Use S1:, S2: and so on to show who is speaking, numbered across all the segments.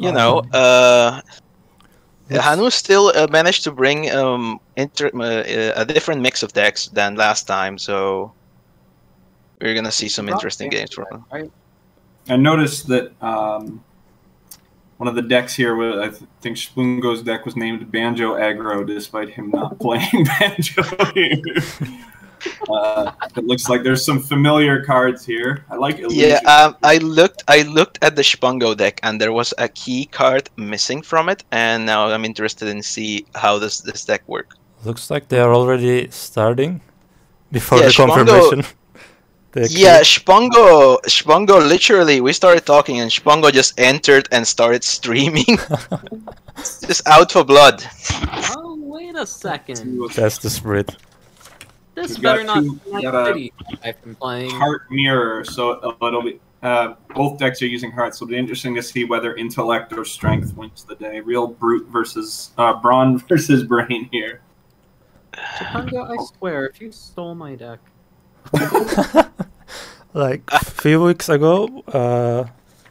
S1: you know, Hanu still managed to bring a different mix of decks than last time, so we're gonna see some interesting games from him.
S2: Right?
S3: I noticed that one of the decks here, I think Shpungo's deck was named Banjo Aggro, despite him not playing Banjo. It looks like there's some familiar cards here. I like Illusion.
S1: Yeah, I looked at the Shpungo deck, and there was a key card missing from it, and now I'm interested in see how does this deck work.
S4: Looks like they are already starting before
S1: Yeah,
S4: the confirmation.
S1: Yeah, Shpungo, literally, we started talking, and Shpungo just entered and started streaming. Just out for blood.
S2: Oh, wait a second.
S4: That's the spread.
S2: This
S3: We've
S2: better
S3: got
S2: not
S3: two-
S2: be my
S3: got a
S2: city I've been playing.
S3: Heart Mirror, so it'll be both decks are using hearts, so it'll be interesting to see whether intellect or strength wins the day. Real brute versus brawn versus brain here.
S2: Shpungo, I swear, if you stole my deck.
S4: Like a few weeks ago,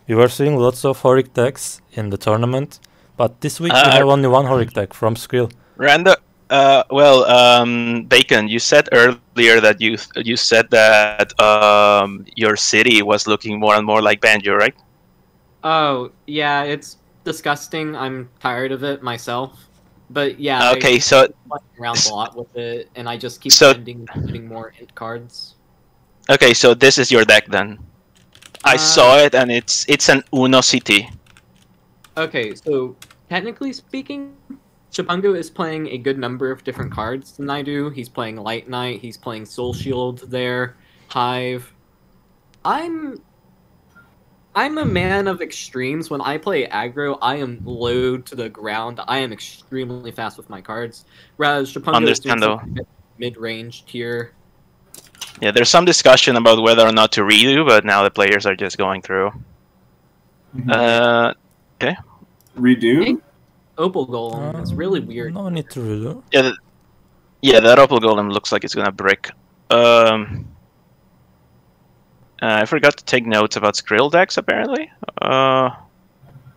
S4: we were seeing lots of Horic decks in the tournament, but this week we have only one Horic deck from Skrill.
S1: Randa, Bacon, you said earlier that you said that your city was looking more and more like Banjo, right?
S2: Oh, yeah, it's disgusting. I'm tired of it myself. But yeah,
S1: Okay,
S2: I
S1: so
S2: play around a lot with it, and I just keep
S1: So-
S2: getting more int cards.
S1: okay, so this is your deck then. I saw it, and it's an Uno city.
S2: Okay, so technically speaking, Shpungo is playing a good number of different cards than I do. He's playing Light Knight, he's playing Soul Shield there, Hive. I'm a man of extremes. When I play aggro, I am low to the ground. I am extremely fast with my cards. Whereas Shpungo is doing something mid-range tier.
S1: Yeah, there's some discussion about whether or not to redo, but now the players are just going through. Okay.
S3: Redo?
S2: Opal Golem is really weird.
S4: No need to redo.
S1: Yeah, that Opal Golem looks like it's gonna brick. I forgot to take notes about Skrill decks, apparently.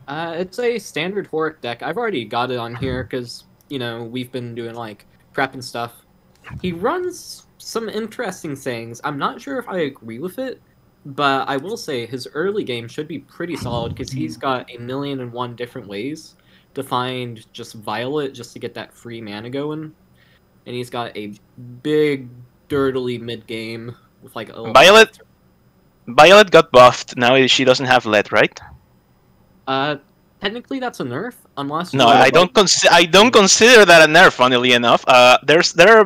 S2: It's a standard Horic deck. I've already got it on here because, you know, we've been doing, like, prep and stuff. He runs some interesting things. I'm not sure if I agree with it, but I will say his early game should be pretty solid because he's got 1,000,001 different ways to find just Violet just to get that free mana going. And he's got a big, dirtily mid-game with, like, a
S1: Violet got buffed. Now she doesn't have lead, right?
S2: Technically that's a nerf, unless...
S1: No, I don't consider that a nerf, funnily enough. There are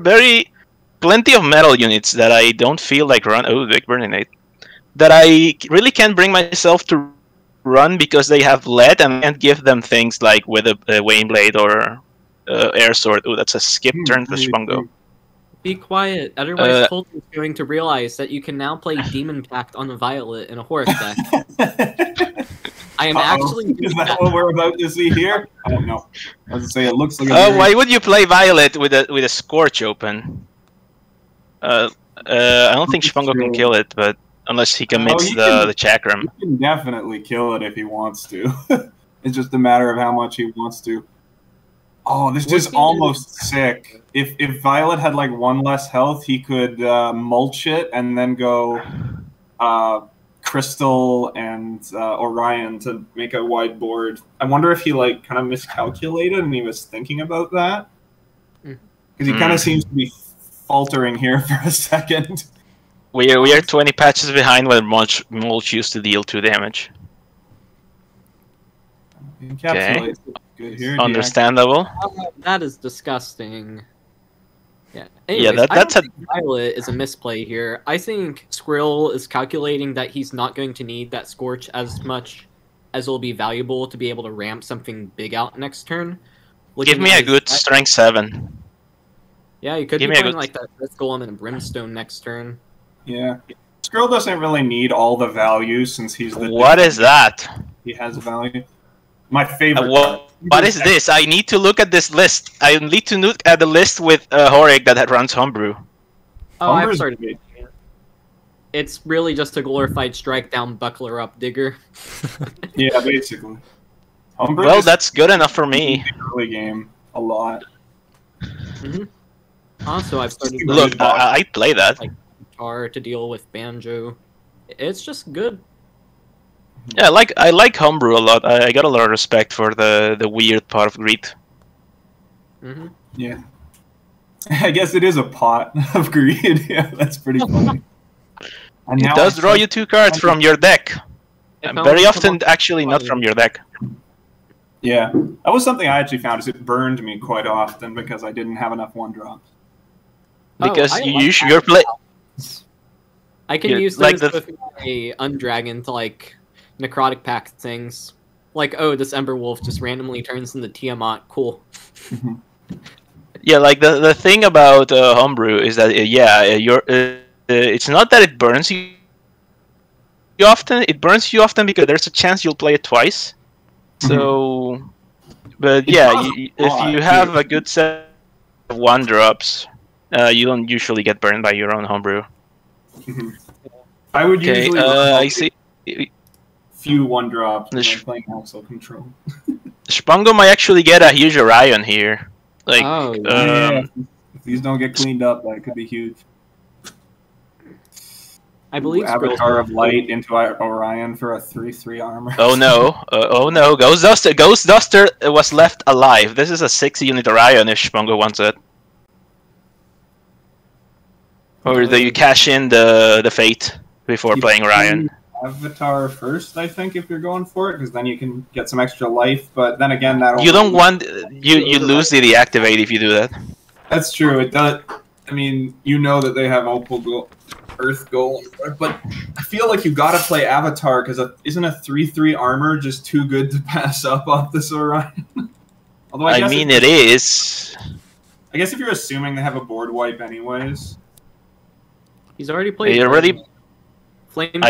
S1: plenty of metal units that I don't feel like run. Oh, big burning nade. That I really can't bring myself to run because they have lead, and I can't give them things like with a Wayne Blade or Air Sword. Oh, that's a skip turn for Shpungo.
S2: Be quiet, otherwise Colton is going to realize that you can now play Demon Pact on a Violet in a Horic deck. I am actually...
S3: Is that what we're about to see here? I don't know. I was gonna say, it looks like
S1: Why would you play Violet with a Scorch open? I don't think Shpungo can kill it, but unless he commits the chakram.
S3: He can definitely kill it if he wants to. It's just a matter of how much he wants to. Oh, this is almost sick. If Violet had like one less health, he could mulch it and then go Crystal and Orion to make a wide board. I wonder if he like kind of miscalculated and he was thinking about that. Because he kind of seems to be faltering here for a second.
S1: We are 20 patches behind where mulch used to deal 2 damage.
S3: Okay. Good here.
S1: Understandable.
S2: That is disgusting. Yeah.
S1: Yeah,
S2: Anyways,
S1: that's
S2: I don't think Violet is a misplay here. I think Skrill is calculating that he's not going to need that Scorch as much as will be valuable to be able to ramp something big out next turn.
S1: Give me a good strength 7.
S2: Yeah, you could be playing like that Death Golem and a Brimstone next turn.
S3: Yeah. Skrill doesn't really need all the value since he's the...
S1: What is that?
S3: He has value. My favorite.
S1: What is this? I need to look at this list. I need to look at the list with Horic that runs Homebrew.
S2: Oh, I've started making it. It's really just a glorified strike down, buckler up digger.
S3: Yeah, basically. Homebrew
S1: Well, that's good enough for me.
S3: Early game a lot.
S2: Also, I've started
S1: Look, I play that.
S2: like guitar to deal with banjo. It's just good.
S1: Yeah, I like homebrew a lot. I got a lot of respect for the weird part of greed.
S3: Yeah. I guess it is a pot of greed. Yeah, that's pretty funny. And
S1: It does draw you 2 cards from your deck. Very often, actually, not from your deck.
S3: Yeah, that was something I actually found. Is it burned me quite often because I didn't have enough 1-drops.
S1: Because
S2: like
S1: you're play.
S2: I can use
S1: like
S2: those with a Undragon to like necrotic pact things. Like, oh, this Ember Wolf just randomly turns into Tiamat. Cool.
S1: Yeah, like the thing about homebrew is that it's not that it burns you often. It burns you often because there's a chance you'll play it twice. So, but if you have a good set of 1-drops, you don't usually get burned by your own homebrew.
S3: I would usually
S1: I see.
S3: few 1-drops when I'm playing Axel Control.
S1: Shpungo might actually get a huge Orion here. Like,
S3: if these don't get cleaned up, that could be huge.
S2: I believe
S3: Avatar of Light into Orion for a 3/3 armor.
S1: Oh no! Oh no! Ghost Duster was left alive. This is a 6-unit Orion if Shpungo wants it. Or do you cash in the Fate before playing Orion?
S3: Avatar first, I think, if you're going for it, because then you can get some extra life. But then again, that
S1: you don't want you lose the deactivate if you do that.
S3: That's true. It does. I mean, you know that they have Opal Gold, Earth Golem, but I feel like you gotta play Avatar because isn't a 3/3 armor just too good to pass up off this Orion? Although
S1: I mean, it is.
S3: I guess if you're assuming they have a board wipe anyways.
S2: He's already played.
S1: He already.
S2: Flame.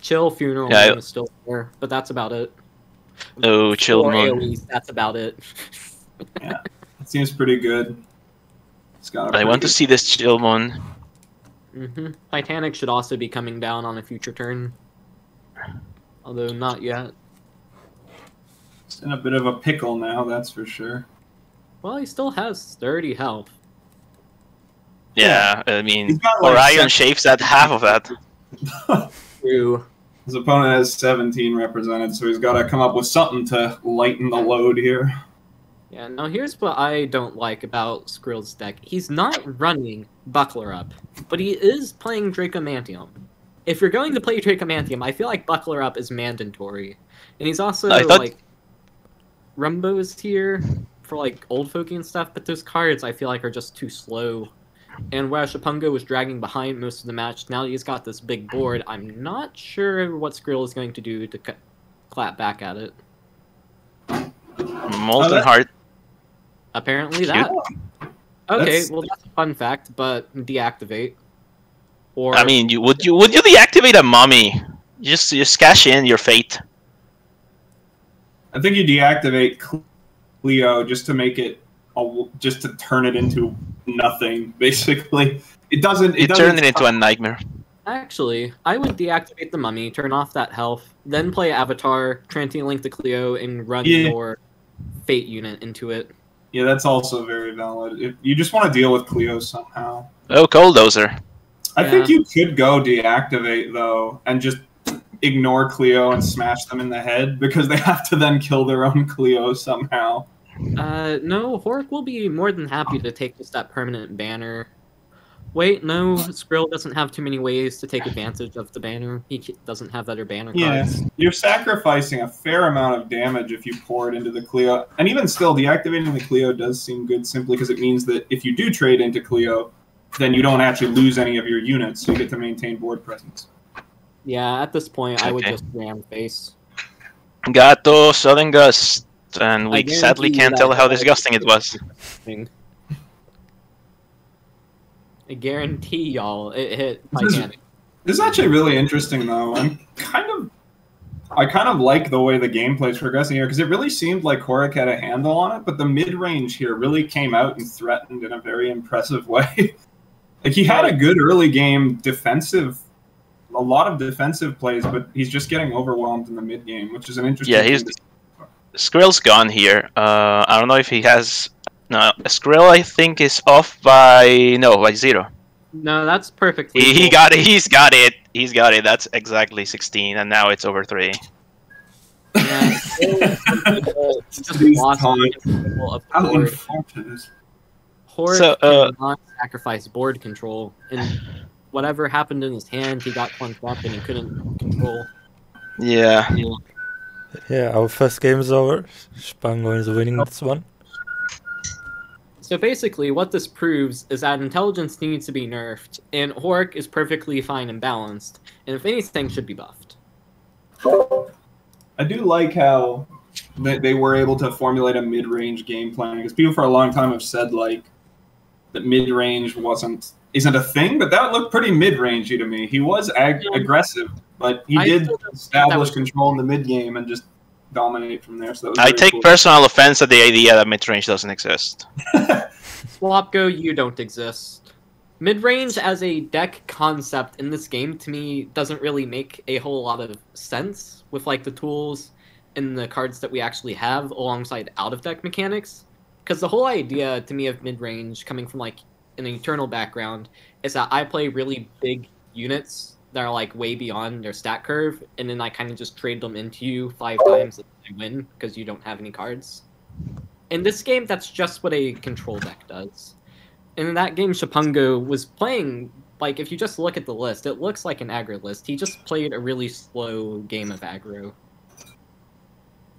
S2: Chill Funeral Moon is still there, but that's about it.
S1: Oh, Chill Moon.
S2: AoEs, that's about it.
S3: Yeah, it seems pretty good.
S1: I want to see this Chill Moon.
S2: Titanic should also be coming down on a future turn, although not yet.
S3: It's in a bit of a pickle now, that's for sure.
S2: Well, he still has 30 health.
S1: Yeah, I mean, Orion shaves at half of that.
S2: True.
S3: His opponent has 17 represented, so he's got to come up with something to lighten the load here.
S2: Yeah, now here's what I don't like about Skrill's deck. He's not running Buckler Up, but he is playing Dracomantium. If you're going to play Dracomantium, I feel like Buckler Up is mandatory. And he's also, like, Rumbo's here for, like, old folky and stuff, but those cards I feel like are just too slow. And where Shpungo was dragging behind most of the match, now that he's got this big board, I'm not sure what Skrill is going to do to clap back at it.
S1: Molten Heart.
S2: Apparently that. Okay, well that's a fun fact, but deactivate. Or
S1: I mean, would you deactivate a mummy? Just cash in your Fate.
S3: I think you deactivate Cleo just to make it, just to turn it into nothing. Basically, it doesn't. It
S1: turned it into a nightmare.
S2: Actually, I would deactivate the mummy, turn off that health, then play Avatar, Transient Link to Cleo, and run your Fate unit into it.
S3: Yeah, that's also very valid. You just want to deal with Cleo somehow.
S1: Oh, Colddozer.
S3: I think you could go deactivate, though, and just ignore Cleo and smash them in the head, because they have to then kill their own Cleo somehow.
S2: No, Hork will be more than happy to take just that permanent banner. Wait, no, Skrill doesn't have too many ways to take advantage of the banner. He doesn't have other banner cards.
S3: Yeah, you're sacrificing a fair amount of damage if you pour it into the Cleo. And even still, deactivating the Cleo does seem good simply because it means that if you do trade into Cleo, then you don't actually lose any of your units, so you get to maintain board presence.
S2: Yeah, at this point, I would just ram face.
S1: Gato, Sudden Gust, and we sadly can't tell how disgusting it was.
S2: I guarantee y'all it hit Titanic.
S3: This is actually really interesting, though. I kind of like the way the gameplay is progressing here, because it really seemed like Hork had a handle on it, but the mid-range here really came out and threatened in a very impressive way. Like, he had a good early game defensive a lot of defensive plays, but he's just getting overwhelmed in the mid game, which is an interesting.
S1: Yeah, Skrill's gone here. I don't know if he has. No, Skrill I think is off by 0.
S2: No, that's perfectly.
S1: He got it. He's got it. He's got it. That's exactly 16, and now it's over 3.
S2: Yeah, just lost control of the board. Horde cannot sacrifice board control, and whatever happened in his hand, he got clunked up and he couldn't control.
S1: Yeah.
S4: Yeah, our first game is over. Shpungo is winning this one.
S2: So basically, what this proves is that intelligence needs to be nerfed, and Hork is perfectly fine and balanced, and if anything, should be buffed.
S3: I do like how they were able to formulate a mid-range game plan, because people for a long time have said like that mid-range isn't a thing, but that looked pretty mid-rangey to me. He was aggressive, but he did establish control in the mid game and just dominate from there. So
S1: I take personal offense at the idea that mid-range doesn't exist.
S2: SwapGo, you don't exist. Mid-range as a deck concept in this game, to me, doesn't really make a whole lot of sense with like the tools and the cards that we actually have alongside out-of-deck mechanics. Because the whole idea, to me, of mid-range coming from like an Eternal background is that I play really big units that are like way beyond their stat curve, and then I kind of just trade them into you 5 times and I win because you don't have any cards. In this game, that's just what a control deck does. And in that game, Shpungo was playing, like, if you just look at the list, it looks like an aggro list. He just played a really slow game of aggro.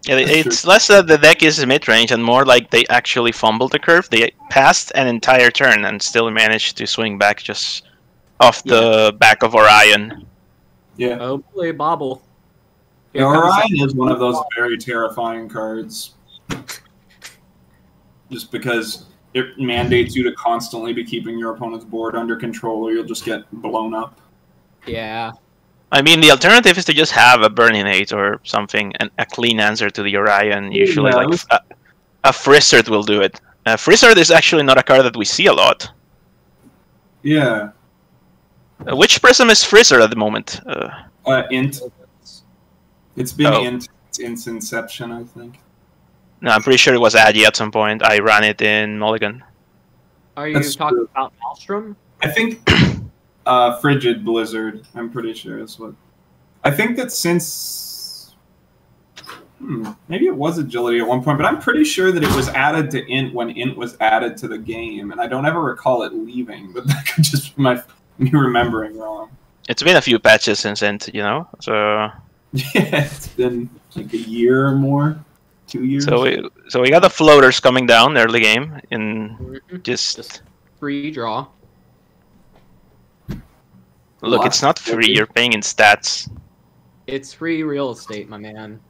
S1: Yeah, it's less that the deck is mid-range and more like they actually fumbled the curve. They passed an entire turn and still managed to swing back just off the back of Orion.
S3: Yeah.
S2: Oh boy, Bobble.
S3: Yeah, Orion is one of those very terrifying cards. Just because it mandates you to constantly be keeping your opponent's board under control or you'll just get blown up.
S2: Yeah.
S1: I mean, the alternative is to just have a Burning 8 or something, and a clean answer to the Orion. Usually, like a Frizzard will do it. Frizzard is actually not a card that we see a lot.
S3: Yeah.
S1: Which Prism is Frizzard at the moment?
S3: Int. It's been Int since inception, I think.
S1: No, I'm pretty sure it was Agi at some point. I ran it in Mulligan.
S2: Are you talking about Maelstrom?
S3: I think Frigid Blizzard, I'm pretty sure is what. I think that since maybe it was Agility at one point, but I'm pretty sure that it was added to Int when Int was added to the game, and I don't ever recall it leaving, but that could just be me remembering wrong.
S1: It's been a few patches since Int, you know, so...
S3: Yeah, it's been like a year or more. 2 years.
S1: So we got the floaters coming down early game in just
S2: free draw.
S1: Look, it's not free. You're paying in stats.
S2: It's free real estate, my man.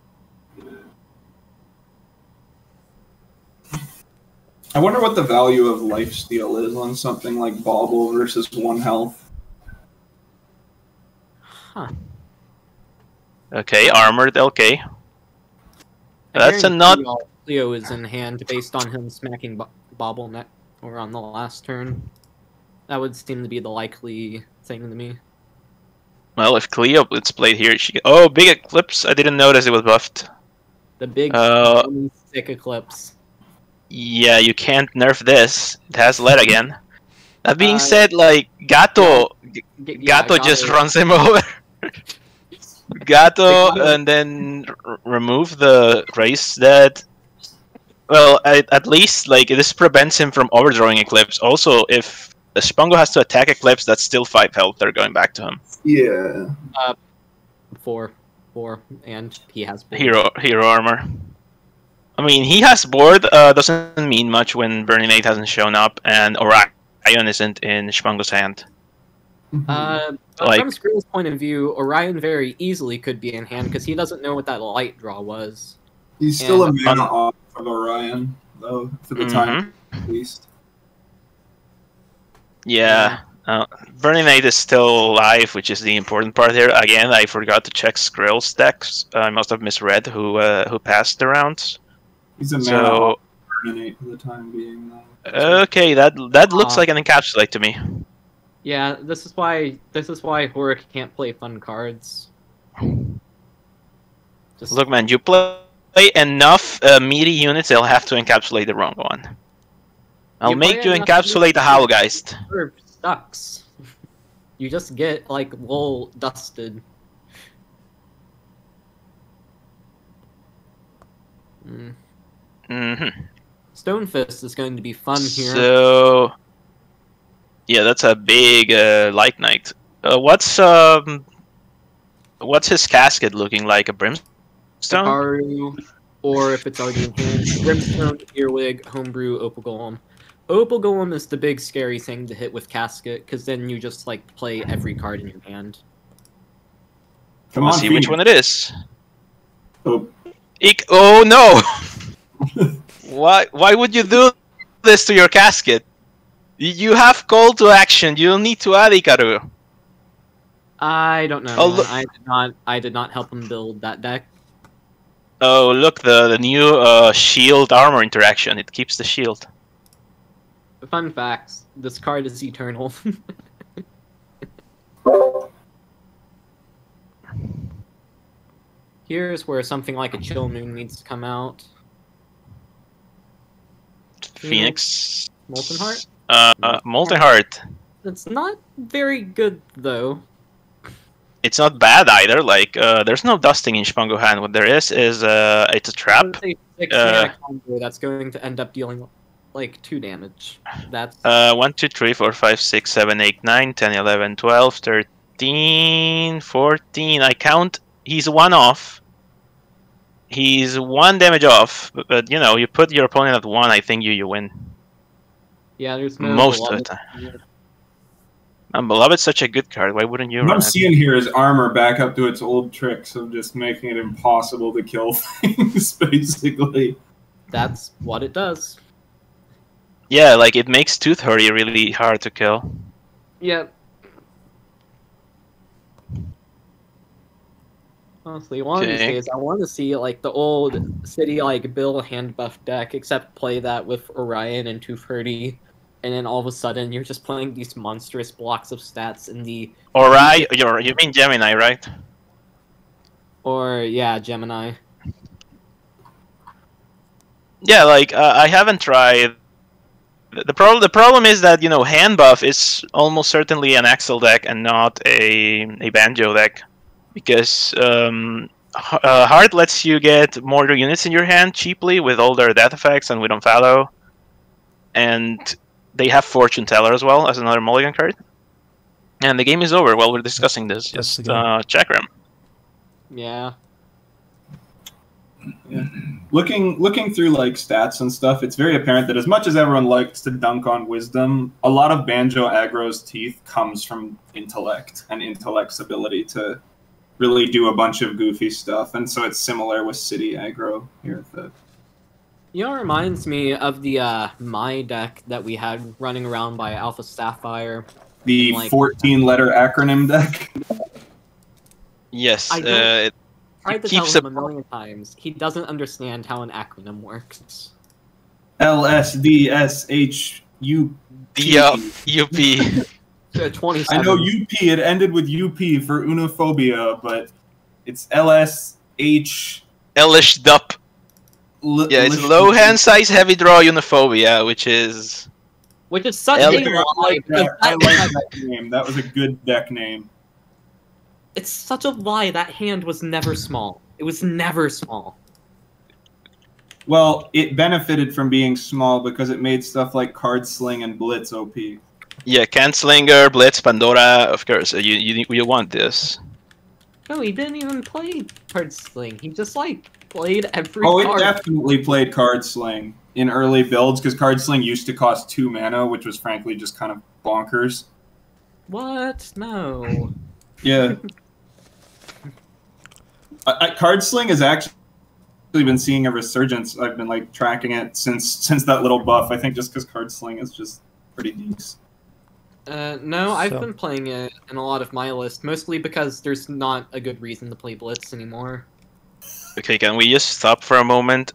S3: I wonder what the value of lifesteal is on something like Bauble versus 1 health.
S2: Huh.
S1: Okay, armored LK. That's a not.
S2: Leo is in hand based on him smacking Bauble or on the last turn. That would seem to be the likely thing to me.
S1: Well, if Cleo Blitz played here, she... Oh, big Eclipse! I didn't notice it was buffed.
S2: The big, thick Eclipse.
S1: Yeah, you can't nerf this. It has lead again. That being said, like, Gato just runs him over. Gato, and then remove the race that... Well, at least, like, this prevents him from overdrawing Eclipse. Also, if the Shpungo has to attack Eclipse, that's still 5 health. They're going back to him.
S3: Yeah.
S2: 4, and he has board.
S1: Hero armor. I mean, he has board, doesn't mean much when Burning 8 hasn't shown up, and Orion isn't in Shpungo's hand.
S2: From Skrill's point of view, Orion very easily could be in hand, because he doesn't know what that light draw was.
S3: He's still a mana off of Orion, though, for the time, at least.
S1: Yeah. Burning 8 is still alive, which is the important part here. Again, I forgot to check Skrill's decks. I must have misread who passed the rounds.
S3: He's a mana off Burning 8 for the time being, though.
S1: Okay, that looks like an encapsulate to me.
S2: Yeah, this is why Horik can't play fun cards. Just
S1: Look, man, you play enough meaty units, they'll have to encapsulate the wrong one. I'll make you encapsulate a Howlgeist.
S2: Sucks. You just get like wool dusted. Stonefist is going to be fun here.
S1: So, yeah, that's a big Light Knight. What's his casket looking like? A Brimstone?
S2: Haru, or if it's already in hand, Brimstone, Earwig, Homebrew, Opal Golem. Opal Golem is the big scary thing to hit with casket, because then you just like play every card in your hand.
S3: Come on,
S1: see which one it is.
S3: Oh,
S1: oh no! Why would you do this to your casket? You have call to action. You don't need to add Ikaru.
S2: I don't know.
S1: Oh,
S2: I did not help him build that deck.
S1: Oh, look, the new shield armor interaction. It keeps the shield.
S2: Fun facts. This card is eternal. Here's where something like a Chill Moon needs to come out.
S1: Phoenix.
S2: Molten Heart?
S1: Molten Heart.
S2: It's not very good, though.
S1: It's not bad either. Like, there's no dusting in Shpungo hand. What there is it's a trap.
S2: It's a combo that's going to end up dealing like 2 damage. That's
S1: 1, 2, 3, 4, 5, 6, 7, 8, 9, 10, 11, 12, 13, 14. I count. He's 1 off. He's 1 damage off. But you know, you put your opponent at 1. I think you win.
S2: Yeah, there's no
S1: most of the time. Beloved's such a good card. Why wouldn't you?
S3: What I'm seeing here is armor back up to its old tricks of just making it impossible to kill things, basically.
S2: That's what it does.
S1: Yeah, like it makes Tooth Hurry really hard to kill.
S2: Yep. Honestly, one of these days, I want to see like the old city like Bill hand buff deck, except play that with Orion and Tooth Hurry. And then all of a sudden, you're just playing these monstrous blocks of stats in the...
S1: Alright, you mean Gemini, right?
S2: Or, yeah, Gemini.
S1: Yeah, like, I haven't tried... The problem is that, you know, hand buff is almost certainly an Axel deck and not a Banjo deck. Because Heart lets you get more units in your hand cheaply with all their death effects and with Unfollow. And... they have Fortune Teller as well as another mulligan card. And the game is over while we're discussing this. Just check them.
S2: Yeah.
S3: Looking through like stats and stuff, it's very apparent that as much as everyone likes to dunk on wisdom, a lot of Banjo aggro's teeth comes from intellect and intellect's ability to really do a bunch of goofy stuff. And so it's similar with City aggro here.
S2: You know, it reminds me of the My deck that we had running around by Alpha Sapphire.
S3: The like, 14-letter acronym deck?
S1: Yes.
S2: I tried to tell him a million times. He doesn't understand how an acronym works.
S3: LSDSHUP.
S1: UP.
S2: 27.
S3: I know UP. It ended with UP for Unophobia, but it's LSH...
S1: LSHDUP. Yeah, it's low hand size, heavy draw Unophobia, which is
S2: such a lie.
S3: I like that name. That was a good deck name.
S2: It's such a lie. That hand was never small. It was never small.
S3: Well, it benefited from being small because it made stuff like Card Sling and Blitz OP.
S1: Yeah, Cantslinger, Blitz, Pandora. Of course, you want this.
S2: No, he didn't even play Card Sling. He just like played every
S3: card.
S2: Oh,
S3: it definitely played Card Sling in early builds, because Card Sling used to cost 2 mana, which was frankly just kind of bonkers.
S2: What? No.
S3: Yeah. Card Sling has actually been seeing a resurgence. I've been like tracking it since that little buff, I think just because Card Sling is just pretty decent.
S2: No, I've been playing it in a lot of my list, mostly because there's not a good reason to play Blitz anymore.
S1: Okay, can we just stop for a moment,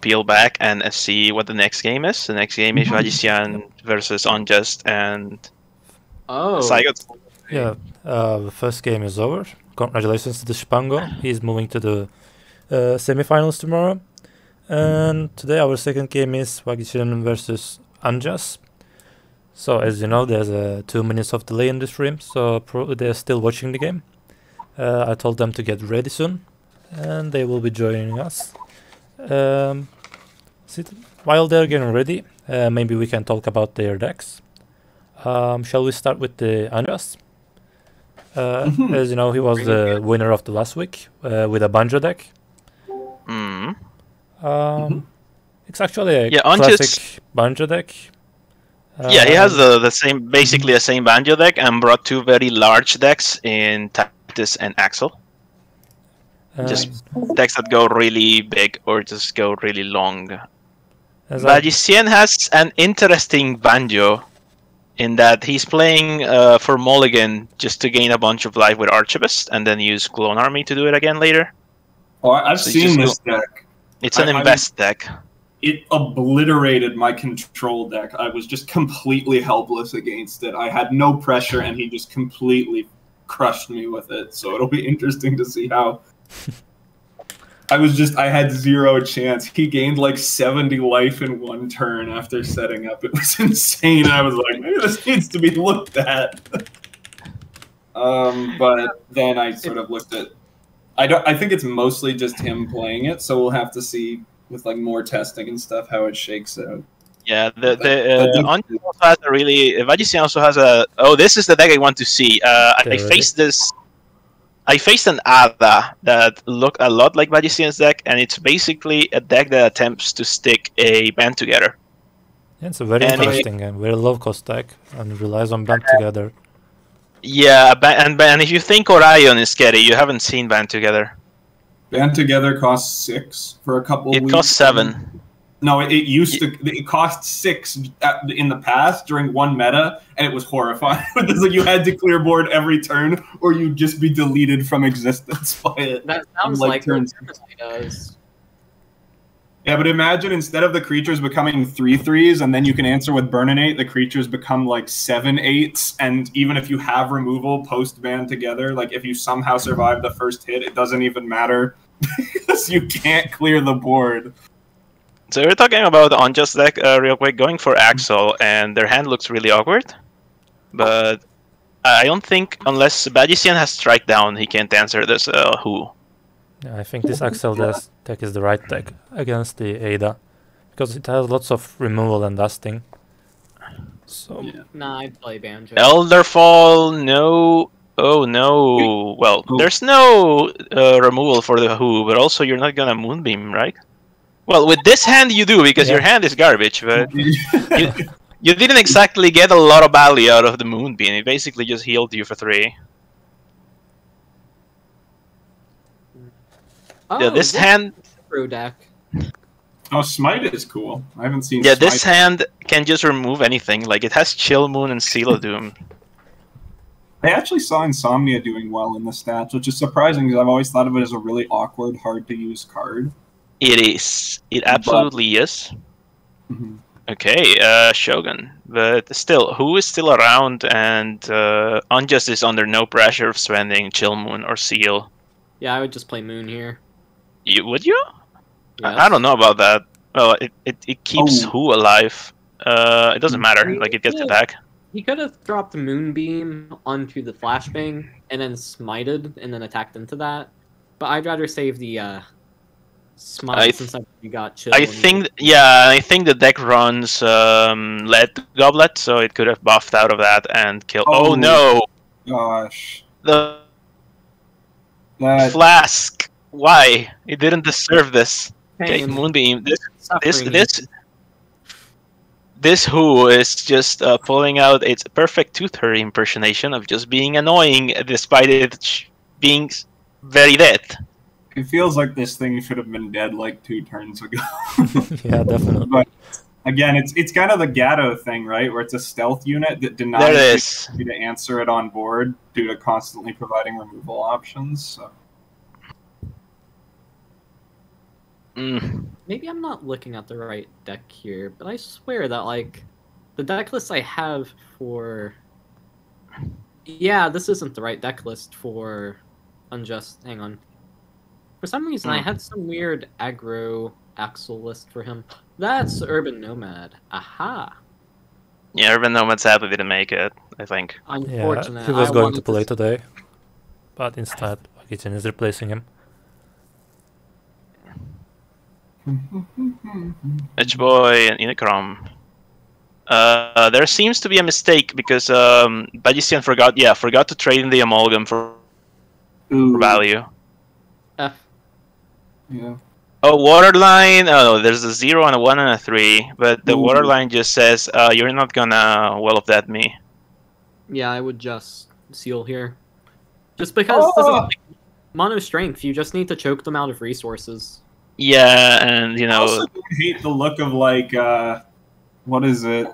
S1: peel back, and see what the next game is? The next game is Magician versus Unjust, and
S2: Oh.
S1: Zygote.
S4: Yeah, the first game is over. Congratulations to the Shpungo. He's moving to the semifinals tomorrow. And today our second game is Zygote versus Unjust. So as you know, there's 2 minutes of delay in the stream, so they're still watching the game. I told them to get ready soon, and they will be joining us. While they're getting ready, maybe we can talk about their decks. Shall we start with the Unjust? As you know, he was the winner of the last week with a Banjo deck. It's actually a classic Banjo deck.
S1: Yeah, he has the same, basically the same Banjo deck, and brought 2 very large decks in Tactus and Axel. Just decks that go really big or just go really long. Magician has an interesting Banjo in that he's playing for Mulligan just to gain a bunch of life with Archivist and then use Clone Army to do it again later.
S3: Oh, I've seen this deck.
S1: It's an invest deck.
S3: It obliterated my control deck. I was just completely helpless against it. I had no pressure, and he just completely crushed me with it. So it'll be interesting to see how... I had 0 chance. He gained like 70 life in 1 turn after setting up. It was insane. I was like, maybe this needs to be looked at. But then I sort of looked at... I think it's mostly just him playing it, so we'll have to see with like more testing and stuff how it shakes out.
S1: Yeah, Unjust also has a really... Vagician also has a... Oh, this is the deck I want to see. I faced this... I faced an Ada that looked a lot like Vagician's deck, and it's basically a deck that attempts to stick a band together.
S4: Yeah, it's a very interesting and very low-cost deck, and relies on band together.
S1: Yeah, and if you think Orion is scary, you haven't seen band together.
S3: Band together costs 6 for a couple weeks.
S1: It costs 7.
S3: No, it used to. It cost 6 in the past during one meta, and it was horrifying. It's like you had to clear board every turn, or you'd just be deleted from existence by it.
S2: That sounds like turn does.
S3: Yeah, but imagine instead of the creatures becoming 3/3s, and then you can answer with Burninate, the creatures become like 7/8s, and even if you have removal post-ban together, like if you somehow survive the first hit, it doesn't even matter because you can't clear the board.
S1: So we're talking about the Unjust deck real quick, going for Axel, and their hand looks really awkward. But I don't think, unless Magician has Strike Down, he can't answer this Who.
S4: Yeah, I think this Axel deck is the right deck against the Ada, because it has lots of removal and dusting. So
S2: yeah. Nah, I'd play Banjo.
S1: Elderfall, no. Oh no. Well, there's no removal for the Who, but also you're not gonna Moonbeam, right? Well, with this hand you do, because your hand is garbage, but you didn't exactly get a lot of value out of the Moonbeam. It basically just healed you for 3.
S2: Oh,
S1: yeah, this hand...
S2: Pro deck.
S3: Oh, Smite is cool. I haven't seen
S1: Yeah,
S3: Smite.
S1: this hand can just remove anything. Like, it has Chill Moon and Seal of Doom.
S3: I actually saw Insomnia doing well in the stats, which is surprising because I've always thought of it as a really awkward, hard-to-use card.
S1: It is. It absolutely is. Okay, Shogun. But still, Who is still around, and Unjust is under no pressure of spending Chill Moon or Seal.
S2: Yeah, I would just play Moon here.
S1: Would you?
S2: Yes.
S1: I don't know about that. Well, it keeps Who alive. It doesn't matter. Like, it gets attack.
S2: He could have dropped the Moonbeam onto the Flashbang and then smited and then attacked into that. But I'd rather save the smite since you got Chill.
S1: I think the deck runs Lead Goblet, so it could have buffed out of that and killed. Oh no!
S3: Gosh,
S1: the Flask. Why? It didn't deserve this. Okay, Moonbeam. This Who is just pulling out its perfect Tooth impersonation of just being annoying, despite it being very dead.
S3: It feels like this thing should have been dead like 2 turns ago.
S4: Yeah, definitely.
S3: But again, it's kind of the Gatto thing, right? Where it's a stealth unit that denies you to answer it on board due to constantly providing removal options. So.
S2: Maybe I'm not looking at the right deck here, but I swear that like the deck list I have for Yeah, this isn't the right deck list for Unjust. Hang on. For some reason, I had some weird aggro Axel list for him. That's Urban Nomad. Aha.
S1: Yeah, Urban Nomad sadly didn't make it, I think.
S2: Unfortunate.
S4: Yeah, he was
S2: I
S4: going to
S2: wanted
S4: play today, but instead, Geenareeno is replacing him.
S1: Edge Boy and Unicrom. There seems to be a mistake because Bajician forgot to trade in the Amalgam for value.
S2: F.
S3: Yeah.
S1: Oh, Waterline. Oh, no, there's a 0 and a 1 and a 3, but the Waterline just says you're not gonna well of that me.
S2: Yeah, I would just seal here. Just because this is like mono strength, you just need to choke them out of resources.
S1: Yeah, and you
S3: I
S1: know.
S3: also don't hate the look of like what is it?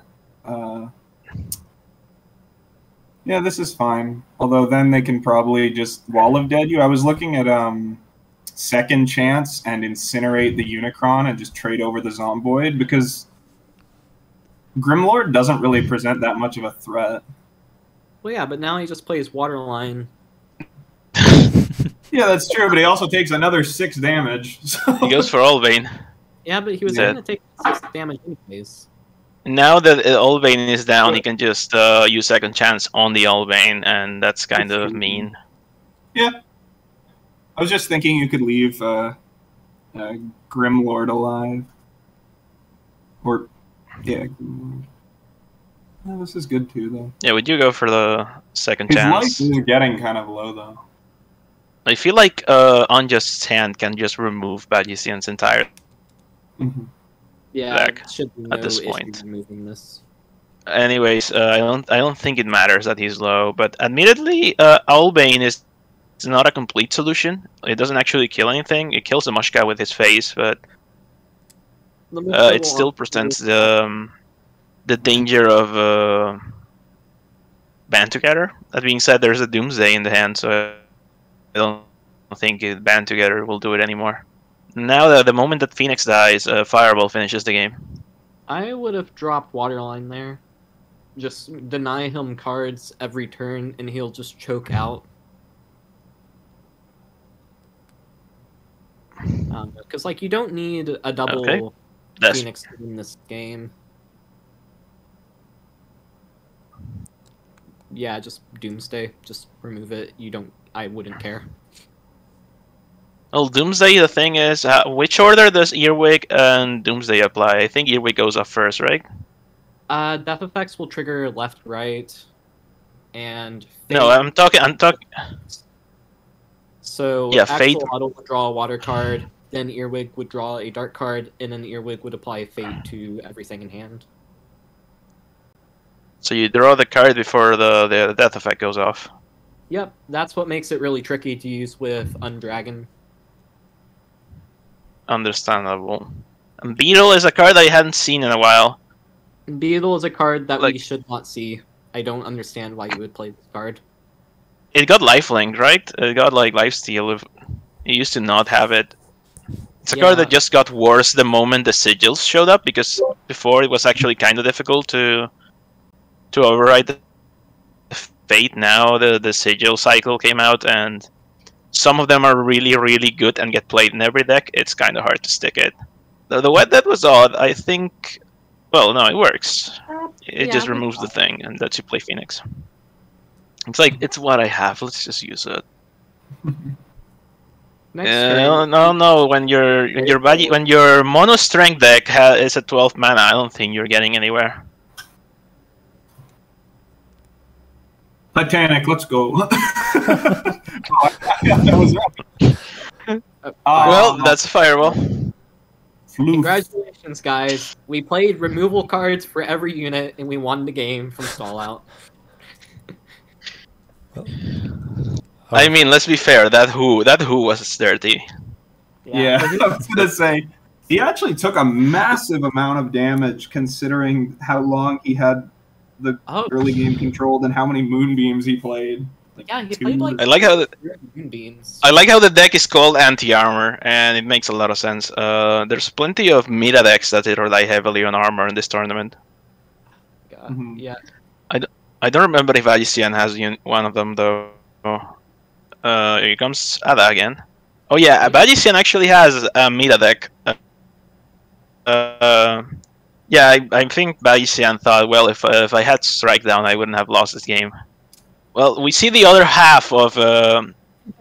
S3: Yeah, this is fine. Although then they can probably just Wall of Dead you. I was looking at Second Chance and Incinerate the Unicron and just trade over the Zomboid because Grimlord doesn't really present that much of a threat.
S2: Well, yeah, but now he just plays Waterline.
S3: Yeah, that's true, but he also takes another 6 damage. So.
S1: He goes for Allbane.
S2: Yeah, but he was
S1: Yeah.
S2: going to take 6 damage anyways.
S1: Now that Allbane is down, he can just use Second Chance on the Allbane, and that's kind of mean.
S3: Yeah. I was just thinking you could leave Grimlord alive. Or, yeah, Grimlord. Oh, this is good too, though.
S1: Yeah, would you go for the Second
S3: His
S1: Chance?
S3: life is getting kind of low, though.
S1: I feel like Unjust's hand can just remove Bajician's entire
S2: Yeah,
S1: deck
S2: should be no
S1: at this
S2: issue
S1: point.
S2: removing this.
S1: Anyways, I don't think it matters that he's low, but admittedly, Allbane is not a complete solution. It doesn't actually kill anything. It kills the Mushka with his face, but it still presents the danger of band together. That being said, there's a Doomsday in the hand, so I don't think band together will do it anymore. Now that the moment that Phoenix dies, Fireball finishes the game.
S2: I would have dropped Waterline there. Just deny him cards every turn, and he'll just choke out. Because like you don't need a double
S1: That's
S2: Phoenix in this game. Yeah, just Doomsday. Just remove it. You don't. I wouldn't care.
S1: well, Doomsday. The thing is, which order does Earwig and Doomsday apply? I think Earwig goes up first, right?
S2: Death effects will trigger left, right, and
S1: No, I'm talking.
S2: So
S1: Yeah, Fate.
S2: Axolotl would draw a water card, then Earwig would draw a dark card, and then Earwig would apply Fate to everything in hand.
S1: So you draw the card before the death effect goes off.
S2: Yep, that's what makes it really tricky to use with Undragon.
S1: Understandable. And Beetle is a card I hadn't seen in a while.
S2: Beetle is a card that we
S1: Like-
S2: should not see. I don't understand why you would play this card.
S1: It got lifelink, right? It got like lifesteal. It used to not have it. It's a card that just got worse the moment the sigils showed up, because before it was actually kind of difficult to override the Fate. Now the sigil cycle came out, and some of them are really, really good and get played in every deck. It's kind of hard to stick it. The Wet Dead was odd. I think... Well, no, it works. It just removes the thing and lets you play Phoenix. It's like, it's what I have. Let's just use it.
S2: Next turn,
S1: No. When your mono strength deck is at 12 mana, I don't think you're getting anywhere.
S3: Titanic, let's go. That was right.
S1: Well, that's a Fireball.
S3: Floof.
S2: Congratulations, guys. We played removal cards for every unit, and we won the game from stall out.
S1: I mean, let's be fair. That who was dirty.
S3: Yeah, I was gonna say he actually took a massive amount of damage considering how long he had the early game controlled and how many moonbeams he played. Like
S2: Yeah, he played like
S1: I like how
S2: Moonbeams.
S1: I like how the deck is called anti-armor, and it makes a lot of sense. There's plenty of meta decks that rely heavily on armor in this tournament.
S2: Yeah.
S1: I don't remember if Agician has one of them though. Here comes Ada again. Oh yeah, Agician actually has a meta deck. Yeah, I think Agician thought, well, if I had Strike Down, I wouldn't have lost this game. Well, we see the other half of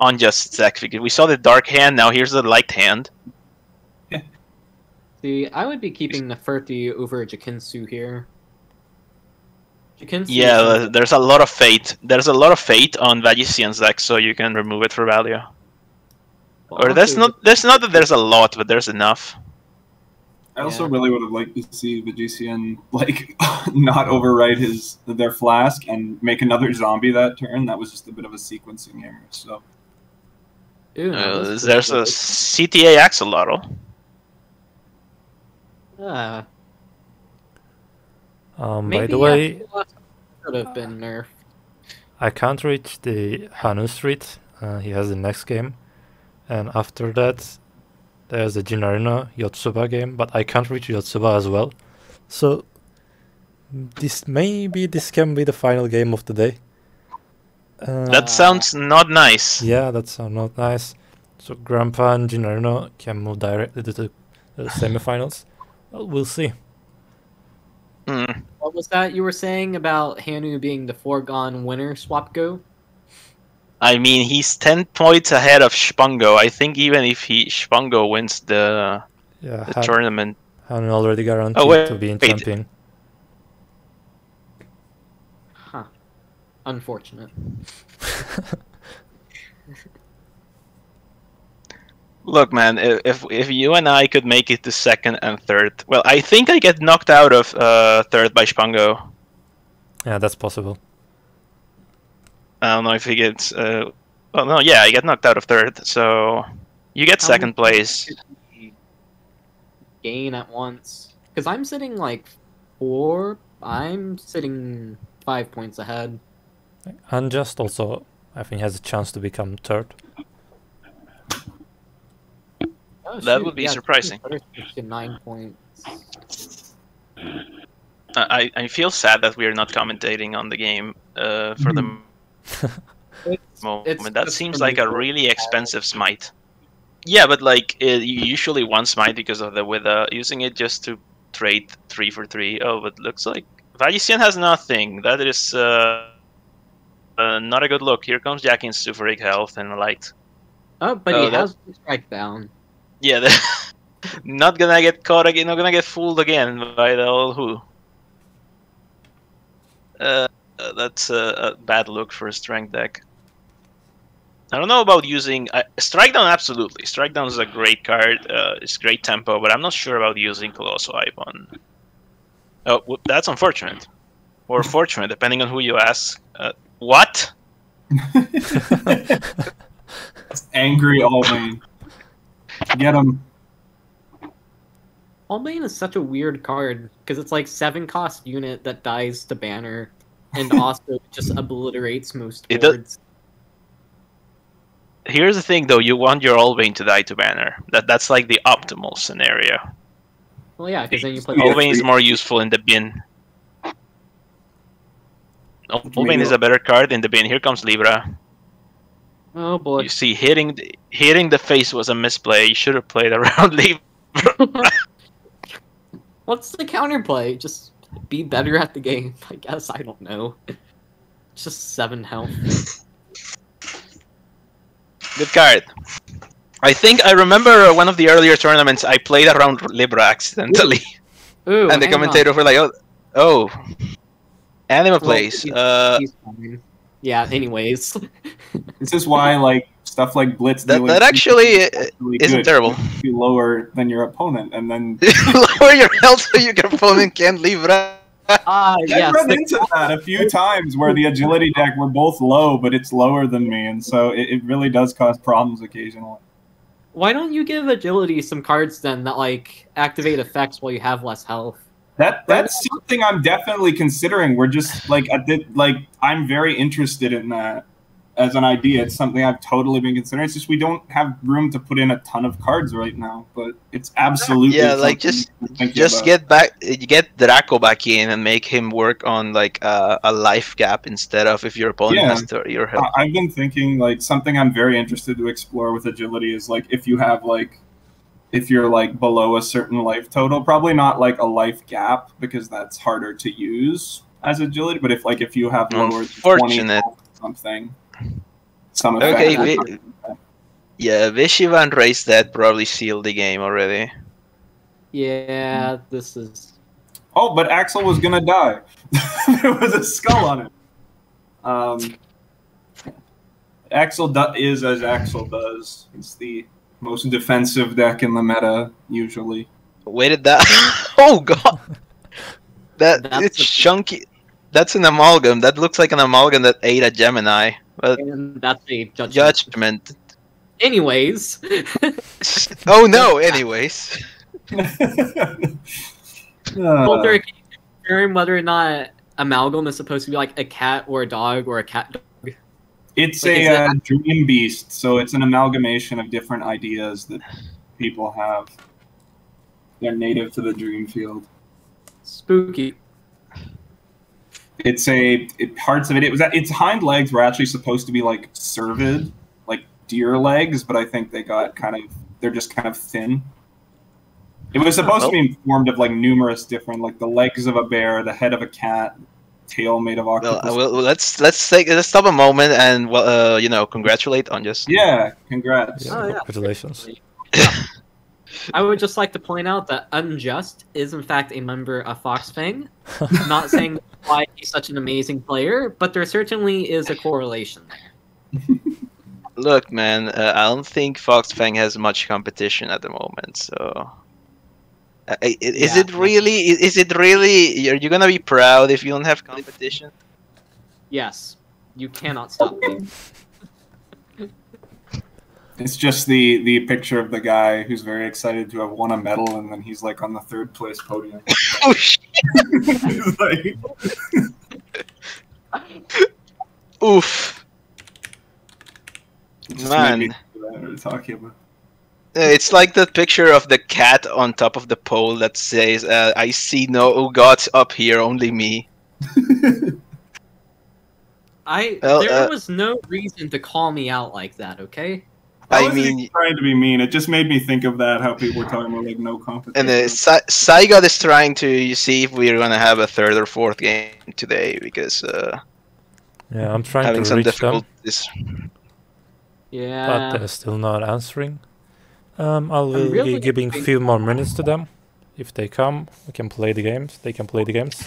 S1: Unjust deck. We saw the Dark Hand, now here's the Light Hand.
S2: See, I would be keeping Neferti over Jakinsu here.
S1: Yeah, there's a lot of fate. There's a lot of fate on Vagician's deck, so you can remove it for value.
S2: Well,
S1: or there's not that there's a lot, but there's enough.
S3: I also really would have liked to see Vagician like not overwrite their flask and make another zombie that turn. That was just a bit of a sequencing error. So
S2: Ooh,
S1: there's a CTA Axolotl.
S4: By the way,
S2: could have been nerfed.
S4: I can't reach the Hanu Street. He has the next game, and after that, there's the Geenareeno Yotsuba game. But I can't reach Yotsuba as well, so this can be the final game of the day.
S1: That sounds not nice.
S4: Yeah, that sounds not nice. So Grandpa and Geenareeno can move directly to the semifinals. Well, we'll see.
S2: What was that you were saying about Hanu being the foregone winner, SwapGo?
S1: I mean, he's 10 points ahead of Shpungo. I think even if Shpungo wins the tournament...
S4: Hanu already guaranteed to be in champion.
S2: Huh. Unfortunate.
S1: Look, man, if you and I could make it to second and third, well, I think I get knocked out of third by Shpungo.
S4: Yeah, that's possible.
S1: I don't know if he gets. Oh no, yeah, I get knocked out of third, so you get second place.
S2: Gain at once, because I'm sitting like 4. I'm sitting 5 points ahead.
S4: Unjust also, I think, has a chance to become third.
S2: Oh,
S1: that would be surprising.
S2: 9 points.
S1: I feel sad that we are not commentating on the game for the moment. That seems like a really expensive smite. Yeah, but like usually one smite because of the using it just to trade 3 for 3. Oh, but looks like Vagician has nothing. That is not a good look. Here comes Jackie in Suferic health and light.
S2: Oh, but he has the Strike Down.
S1: Yeah, not gonna get caught again. Not gonna get fooled again by the old who. That's a bad look for a strength deck. I don't know about using Strike Down. Absolutely, Strike Down is a great card. It's great tempo, but I'm not sure about using Colossal Hype on. Oh, that's unfortunate, or fortunate, depending on who you ask. What?
S3: Angry Allbane. Get him.
S2: Allbane is such a weird card because it's like 7-cost unit that dies to banner, and also just obliterates most boards.
S1: Here's the thing, though: you want your Allbane to die to banner. That's like the optimal scenario.
S2: Well, yeah, because then you play.
S1: Allbane is more useful in the bin. Allbane is a better card in the bin. Here comes Libra.
S2: Oh boy!
S1: You see, hitting the face was a misplay. You should have played around Libra.
S2: What's the counterplay? Just be better at the game. I guess, I don't know. It's just 7 health.
S1: Good card. I think I remember one of the earlier tournaments I played around Libra accidentally.
S2: Ooh,
S1: and the commentators were like, oh, Anima plays.
S2: He's yeah, anyways.
S3: This is why like stuff like Blitz
S1: that actually isn't terrible.
S3: Be lower than your opponent, and then
S1: lower your health so your opponent can't leave.
S2: Yes.
S3: I've run into that a few times where the agility deck were both low, but it's lower than me, and so it really does cause problems occasionally.
S2: Why don't you give agility some cards then that like activate effects while you have less health?
S3: That's something I'm definitely considering. We're just like I'm very interested in that. as an idea. It's something I've totally been considering. It's just we don't have room to put in a ton of cards right now. But it's absolutely
S1: like just get Draco back in and make him work on like a life gap instead of if your opponent has 30 or health.
S3: I've been thinking like something I'm very interested to explore with agility is like if you have like if you're like below a certain life total, probably not like a life gap because that's harder to use as agility. But if you have lower than 20 something, some effect.
S1: Okay, Vishivan raised that probably sealed the game already.
S2: Yeah, this is.
S3: Oh, but Axel was gonna die. There was a skull on it. Axel is as Axel does. It's the most defensive deck in the meta usually.
S1: Where did that? Oh god, it's chunky. That's an amalgam. That looks like an amalgam that ate a Gemini. But
S2: and that's a
S1: judgment.
S2: Anyways.
S1: Oh no, anyways.
S2: Walter, can you confirm whether or not amalgam is supposed to be like a cat or a dog or a cat dog?
S3: It's like, a dream beast, so it's an amalgamation of different ideas that people have. They're native to the dream field.
S2: Spooky.
S3: It's parts of it. Its hind legs were actually supposed to be like cervid, like deer legs, but I think they got they're just kind of thin. It was supposed to be formed of like numerous different, like the legs of a bear, the head of a cat, tail made of octopus.
S1: Well, let's stop a moment and congratulate Unjust.
S3: Yeah, congrats.
S4: Yeah, congratulations.
S2: I would just like to point out that Unjust is in fact a member of Foxfang. I'm not saying why he's such an amazing player, but there certainly is a correlation there.
S1: Look, man, I don't think Foxfang has much competition at the moment, so... Is it really... Are you gonna be proud if you don't have competition?
S2: Yes. You cannot stop me.
S3: It's just the picture of the guy who's very excited to have won a medal, and then he's like on the 3rd place podium.
S1: Oh shit!
S3: He's like...
S1: Oof. Man.
S3: Talking about.
S1: It's like that picture of the cat on top of the pole that says, "I see no gods up here, only me."
S2: There was no reason to call me out like that, okay?
S3: I mean, trying to be mean. It just made me think of that, how people were talking about like no competition.
S1: And Zygote is trying to see if we're gonna have a 3rd or 4th game today because
S4: yeah, I'm trying
S1: having
S4: to
S1: some
S4: reach
S1: difficulties.
S2: Yeah,
S4: but they're still not answering. I'll be giving a few more minutes to them. If they come, we can play the games. They can play the games.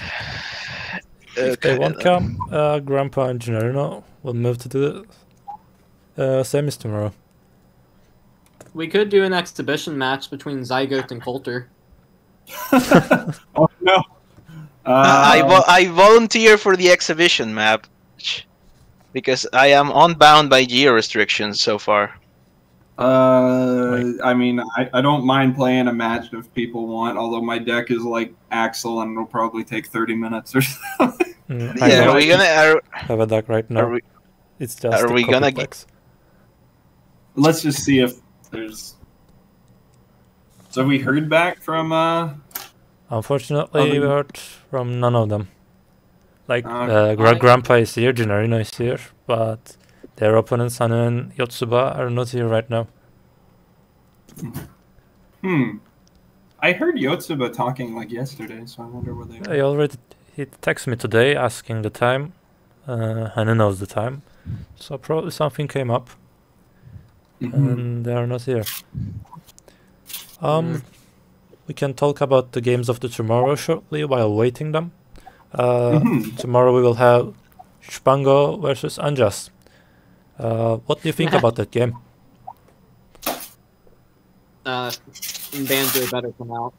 S4: If they won't come, Grandpa and Geenareeno will move to the semis tomorrow.
S2: we could do an exhibition match between Zygote and Coulter.
S3: Oh no!
S1: I volunteer for the exhibition map because I am unbound by geo restrictions so far.
S3: I mean, I don't mind playing a match if people want, although my deck is like Axel and it'll probably take 30 minutes or something.
S1: Yeah, are we gonna
S4: have a deck right now? It's just
S1: are we gonna
S4: decks.
S3: Let's just see if there's... So have we heard back from...
S4: Unfortunately, we heard from none of them. Like, Grandpa is here, Geenareeno is here, but their opponents, Hanu and Yotsuba, are not here right now.
S3: I heard Yotsuba talking like yesterday, so I wonder where they are.
S4: He texted me today asking the time. Hanu knows the time. So probably something came up. And they are not here. We can talk about the games of the tomorrow shortly while waiting them. Tomorrow we will have Shpungo versus Unjust. What do you think about that game?
S2: Banjo better come out.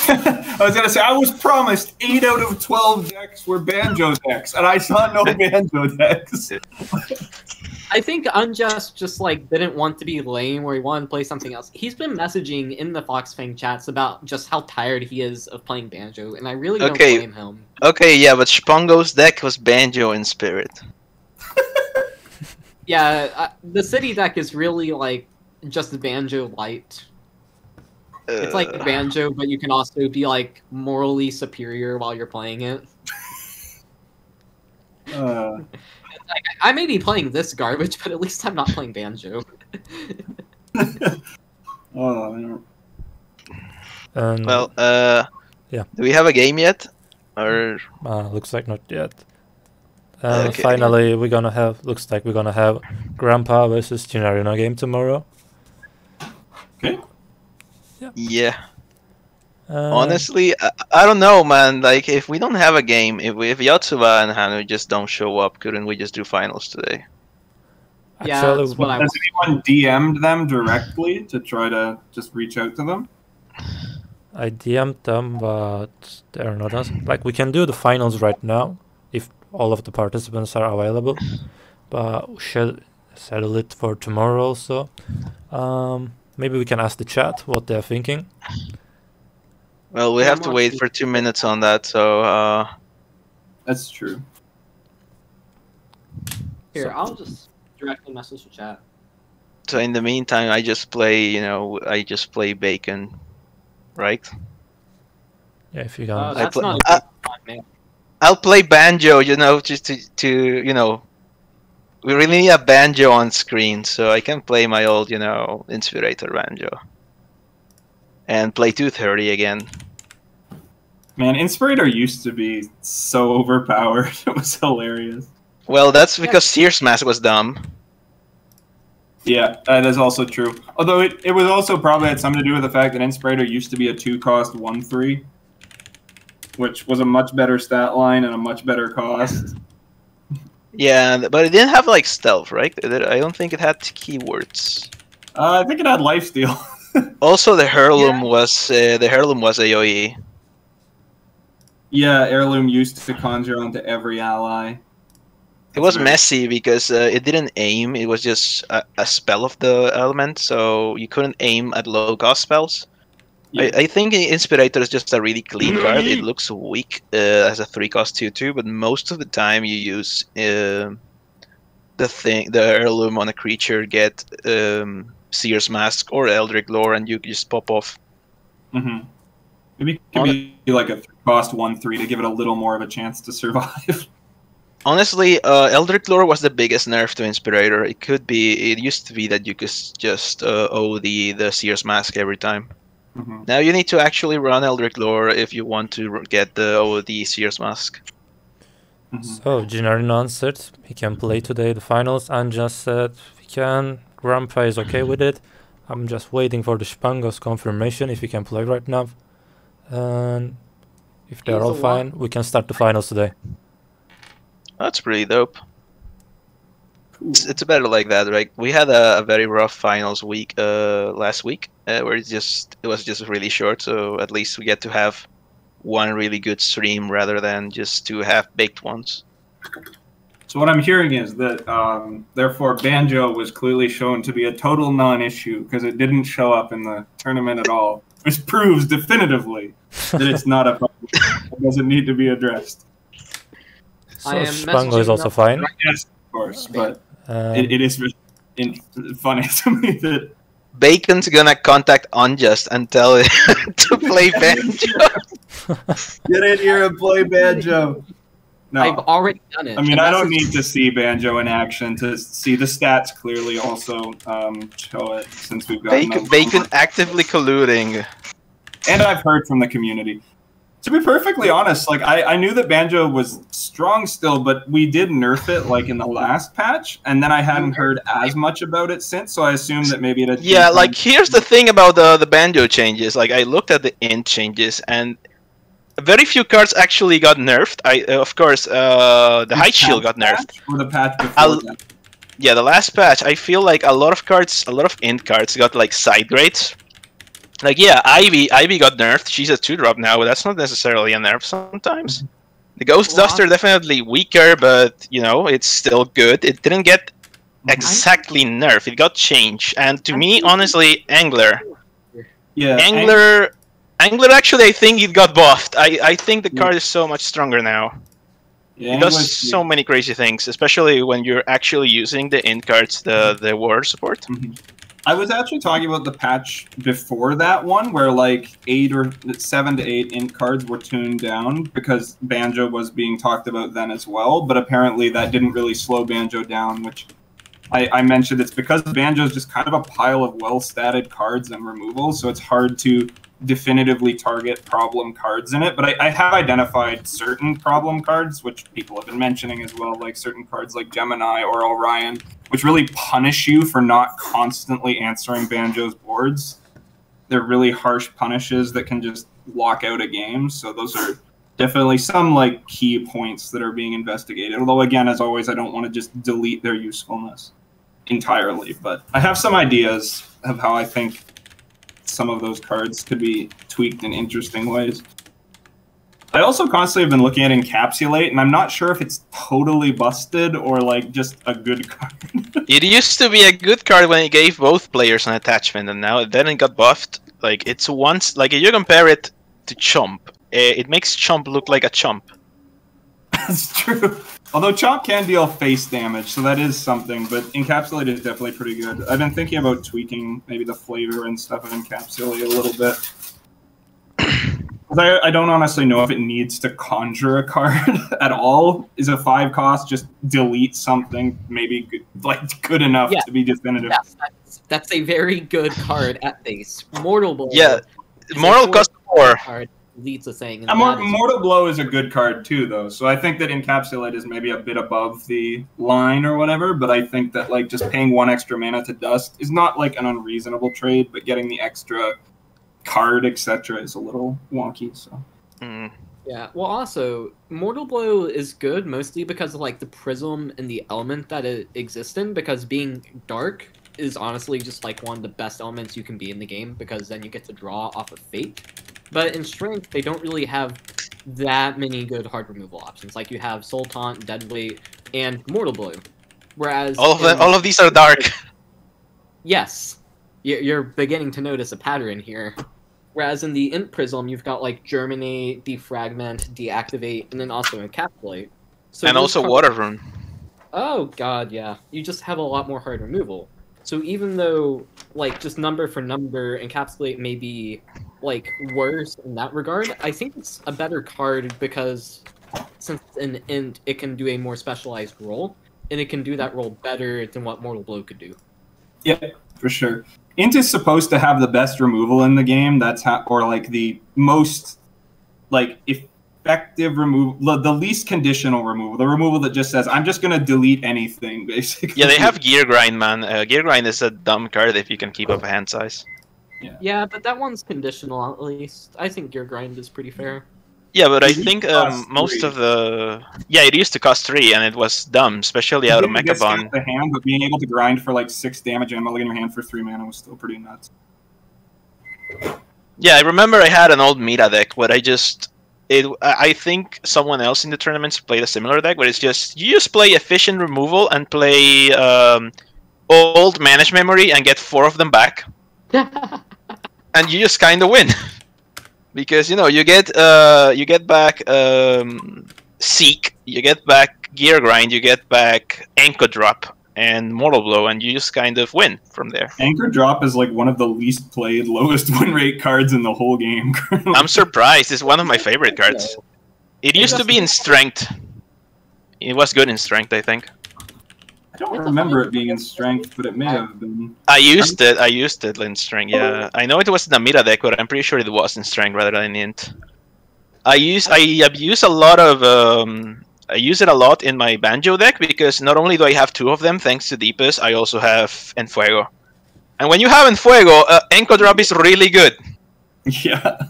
S3: I was gonna say, I was promised 8 out of 12 decks were Banjo decks, and I saw no Banjo decks.
S2: I think Unjust just like didn't want to be lame or he wanted to play something else. He's been messaging in the Foxfang chats about just how tired he is of playing Banjo, and I really don't blame him.
S1: Okay, yeah, but Shpungo's deck was Banjo in spirit.
S2: Yeah, the city deck is really like just Banjo light. It's like Banjo, but you can also be like morally superior while you're playing it. Like, I may be playing this garbage, but at least I'm not playing Banjo.
S3: Oh,
S1: Well,
S4: yeah.
S1: Do we have a game yet? Or
S4: Looks like not yet.
S1: Okay.
S4: Finally, looks like we're gonna have Grandpa versus Geenareeno game tomorrow.
S3: okay.
S1: yeah. Honestly, I don't know, man. Like, if we don't have a game, if Yotsuba and Hanu just don't show up, couldn't we just do finals today?
S2: Yeah,
S4: Actually,
S2: that's what I
S3: Has
S2: want.
S3: anyone DM'd them directly to try to just reach out to them?
S4: I DM'd them, but they're not like, we can do the finals right now if all of the participants are available, but we should settle it for tomorrow also. Maybe we can ask the chat what they're thinking.
S1: Well, we have to wait for 2 minutes on that, so
S3: That's true.
S2: Here, I'll just directly message the chat.
S1: so in the meantime, I just play Bacon, right?
S4: Yeah, if you can.
S2: That's not a good time, man.
S1: I'll play Banjo, just to we really need a Banjo on screen, so I can play my old, Inspirator Banjo. And play 230 again.
S3: Man, Inspirator used to be so overpowered. It was hilarious.
S1: Well, that's because Sears Mask was dumb.
S3: Yeah, that is also true. Although it was also probably had something to do with the fact that Inspirator used to be a 2-cost 1/3, which was a much better stat line and a much better cost.
S1: Yeah, but it didn't have like stealth, right? I don't think it had keywords.
S3: I think it had lifesteal.
S1: Also, the heirloom was AOE.
S3: Yeah, heirloom used to conjure onto every ally.
S1: It was messy because it didn't aim. It was just a spell of the element, so you couldn't aim at low cost spells.
S3: Yeah.
S1: I think Inspirator is just a really clean card. It looks weak as a 3-cost 2/2, but most of the time you use the heirloom on a creature, get Sears Mask or Eldritch Lore, and you just pop off.
S3: Mm-hmm. Maybe it could be like a 3-cost 1/3 to give it a little more of a chance to survive.
S1: Honestly, Eldritch Lore was the biggest nerf to Inspirator. It used to be that you could just owe the Sears Mask every time.
S3: Mm-hmm.
S1: Now you need to actually run Eldritch Lore if you want to get the Sears Mask.
S3: Mm-hmm.
S4: So, Geenareeno answered he can play today the finals. Unjust said he can. Grandpa is okay with it. I'm just waiting for the Shpungo's confirmation if he can play right now. And if they're all fine, we can start the finals today.
S1: That's pretty dope. It's better like that, right? We had a very rough finals week last week, where it was just really short. So at least we get to have one really good stream rather than just 2 half-baked ones.
S3: So what I'm hearing is that, therefore, Banjo was clearly shown to be a total non-issue because it didn't show up in the tournament at all, which proves definitively that it's not a problem. It doesn't need to be addressed.
S4: So Shpungo is also fine.
S3: Yes, of course, but it is funny to me that
S1: Bacon's gonna contact Unjust and tell it to play Banjo.
S3: get in here and play Banjo. No,
S2: I've already done it.
S3: I mean, I don't need to see Banjo in action to see the stats clearly also show it since we've got
S1: Bacon actively colluding.
S3: And I've heard from the community. To be perfectly honest, like I knew that Banjo was strong still, but we did nerf it like in the last patch, and then I hadn't heard as much about it since, so I assumed that maybe it had...
S1: Yeah, like here's the thing about the Banjo changes. Like I looked at the int changes, and very few cards actually got nerfed. Of course, the Height Shield got nerfed.
S3: Or the patch before that?
S1: Yeah, the last patch, I feel like a lot of int cards got like side grades. Like, yeah, Ivy got nerfed. She's a 2-drop now, but that's not necessarily a nerf sometimes. The Ghost Duster definitely weaker, but, it's still good. It didn't get exactly nerfed. It got changed. And to me, honestly, Angler.
S3: Yeah,
S1: Angler actually, I think it got buffed. I think the card is so much stronger now.
S3: Yeah,
S1: It does so many crazy things, especially when you're actually using the int cards, the war support.
S3: Mm-hmm. I was actually talking about the patch before that one, where like 7 to 8 int cards were tuned down because Banjo was being talked about then as well. But apparently that didn't really slow Banjo down, which I mentioned it's because Banjo is just kind of a pile of well-statted cards and removals, so it's hard to definitively target problem cards in it. But I have identified certain problem cards, which people have been mentioning as well, like certain cards like Gemini or Orion, which really punish you for not constantly answering Banjo's boards. They're really harsh punishes that can just lock out a game, so those are definitely some like key points that are being investigated. Although again, as always, I don't want to just delete their usefulness entirely, but I have some ideas of how I think some of those cards could be tweaked in interesting ways. I also constantly have been looking at Encapsulate, and I'm not sure if it's totally busted or like just a good card.
S1: It used to be a good card when it gave both players an attachment, and now then it got buffed. Like it's once, like if you compare it to Chomp, it makes Chomp look like a Chomp.
S3: That's true. Although Chomp can deal face damage, so that is something, but Encapsulate is definitely pretty good. I've been thinking about tweaking maybe the flavor and stuff of Encapsulate a little bit. I don't honestly know if it needs to conjure a card at all. Is a 5 cost just delete something maybe good enough to be definitive?
S2: Yes, that's a very good card at base. Mortal Blow.
S1: Yeah, Mortal cost 4.
S2: Card deletes a thing.
S3: Mortal Blow is a good card too, though. So I think that Encapsulate is maybe a bit above the line or whatever. But I think that like just paying 1 extra mana to Dust is not like an unreasonable trade, but getting the extra card, etc., is a little wonky. So
S2: yeah, well, also Mortal Blow is good mostly because of like the prism and the element that it exists in, because being dark is honestly just like one of the best elements you can be in the game, because then you get to draw off of Fate. But in Strength, they don't really have that many good hard removal options. Like you have Soul Taunt, Deadweight, and Mortal Blow. Whereas
S1: all of these are dark.
S2: Yes, you're beginning to notice a pattern here. Whereas in the Int Prism, you've got like Germinate, Defragment, Deactivate, and then also Encapsulate. So
S1: and also Water Rune.
S2: Oh god, yeah. You just have a lot more hard removal. So even though, like, just number for number, Encapsulate may be, like, worse in that regard, I think it's a better card because since it's an int, it can do a more specialized role, and it can do that role better than what Mortal Blow could do.
S3: Yeah, for sure. Int is supposed to have the best removal in the game. That's how, or like the most, like, effective removal, the least conditional removal, the removal that just says, I'm just going to delete anything, basically.
S1: Yeah, they have Gear Grind, man. Gear Grind is a dumb card if you can keep up a hand size.
S2: Yeah, but that one's conditional, at least. I think Gear Grind is pretty fair.
S1: Yeah, but I think most of the... Yeah, it used to cost 3, and it was dumb, especially out of Mechabon.
S3: The hand, but being able to grind for like 6 damage and mulligan your hand for 3 mana was still pretty nuts.
S1: Yeah, I remember I had an old meta deck, but I think someone else in the tournaments played a similar deck, where it's just, you just play efficient removal and play old Manage Memory and get 4 of them back. And you just kind of win. Because, you know, you get back Seek, you get back Gear Grind, you get back Anchor Drop and Mortal Blow, and you just kind of win from there.
S3: Anchor Drop is like one of the least played, lowest win rate cards in the whole game.
S1: I'm surprised. It's one of my favorite cards. It used to be in Strength. It was good in Strength, I think.
S3: I don't remember it being in Strength, but it may have been.
S1: I used it in Strength, yeah. I know it was in the meta deck, but I'm pretty sure it was in Strength rather than Int. I use it a lot in my Banjo deck, because not only do I have 2 of them thanks to Deepest, I also have Enfuego. And when you have Enfuego, Enko Drop is really good.
S3: Yeah.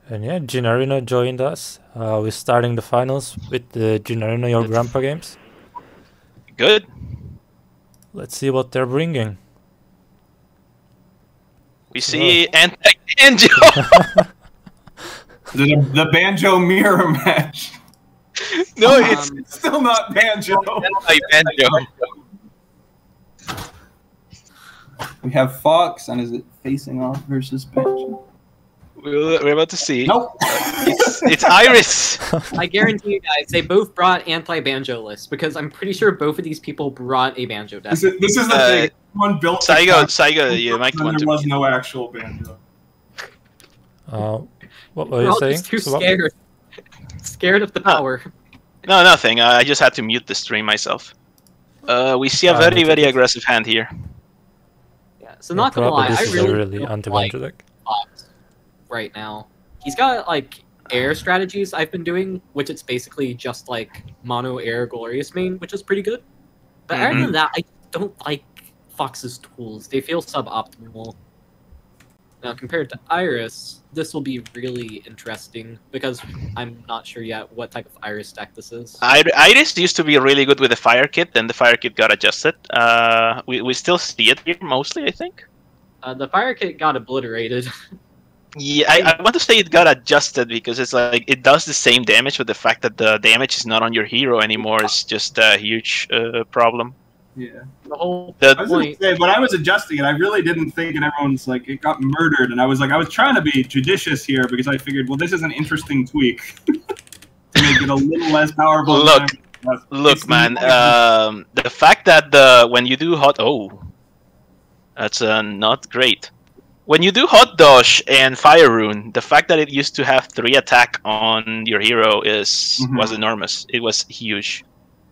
S4: And yeah, Geenareeno joined us. We're starting the finals with the Geenareeno YourGrampa games.
S1: Good.
S4: Let's see what they're bringing.
S1: We see Banjo.
S3: the Banjo mirror match.
S1: No, it's
S3: still not Banjo.
S1: Banjo.
S3: We have Fox, and is it facing off versus Banjo?
S1: We're about to see.
S3: Nope.
S1: It's Iris.
S2: I guarantee you guys, they both brought anti-banjo lists because I'm pretty sure both of these people brought a banjo deck.
S3: This is the thing. Everyone built the
S1: Zygote, you might
S3: and
S1: want
S3: there
S1: to.
S3: was no actual banjo.
S4: What were
S2: We're
S4: you
S2: all
S4: saying?
S2: just too
S4: Swap?
S2: scared. Scared of the power.
S1: No, nothing. I just had to mute the stream myself. We see a very, very aggressive hand here.
S2: Yeah, so not gonna lie,
S4: This
S2: I
S4: is
S2: really
S4: a really
S2: don't
S4: anti-banjo
S2: like
S4: deck.
S2: Fox right now. He's got like air strategies I've been doing, which it's basically just like mono air glorious main, which is pretty good. But other than that, I don't like Fox's tools. They feel suboptimal. Now compared to Iris, this will be really interesting because I'm not sure yet what type of Iris deck this is.
S1: Iris used to be really good with the fire kit, then the fire kit got adjusted. We still see it here mostly, I think.
S2: The fire kit got obliterated.
S1: Yeah, I want to say it got adjusted because it's like it does the same damage, but the fact that the damage is not on your hero anymore is just a huge problem.
S3: Yeah.
S2: The whole
S3: I was gonna
S2: point.
S3: say, when I was adjusting it, I really didn't think, and everyone's like, it got murdered, and I was trying to be judicious here because I figured, well, this is an interesting tweak to make it a little less powerful.
S1: Look, man. The fact that when you do that's not great. When you do hot dodge and fire rune, the fact that it used to have 3 attack on your hero was enormous. It was huge.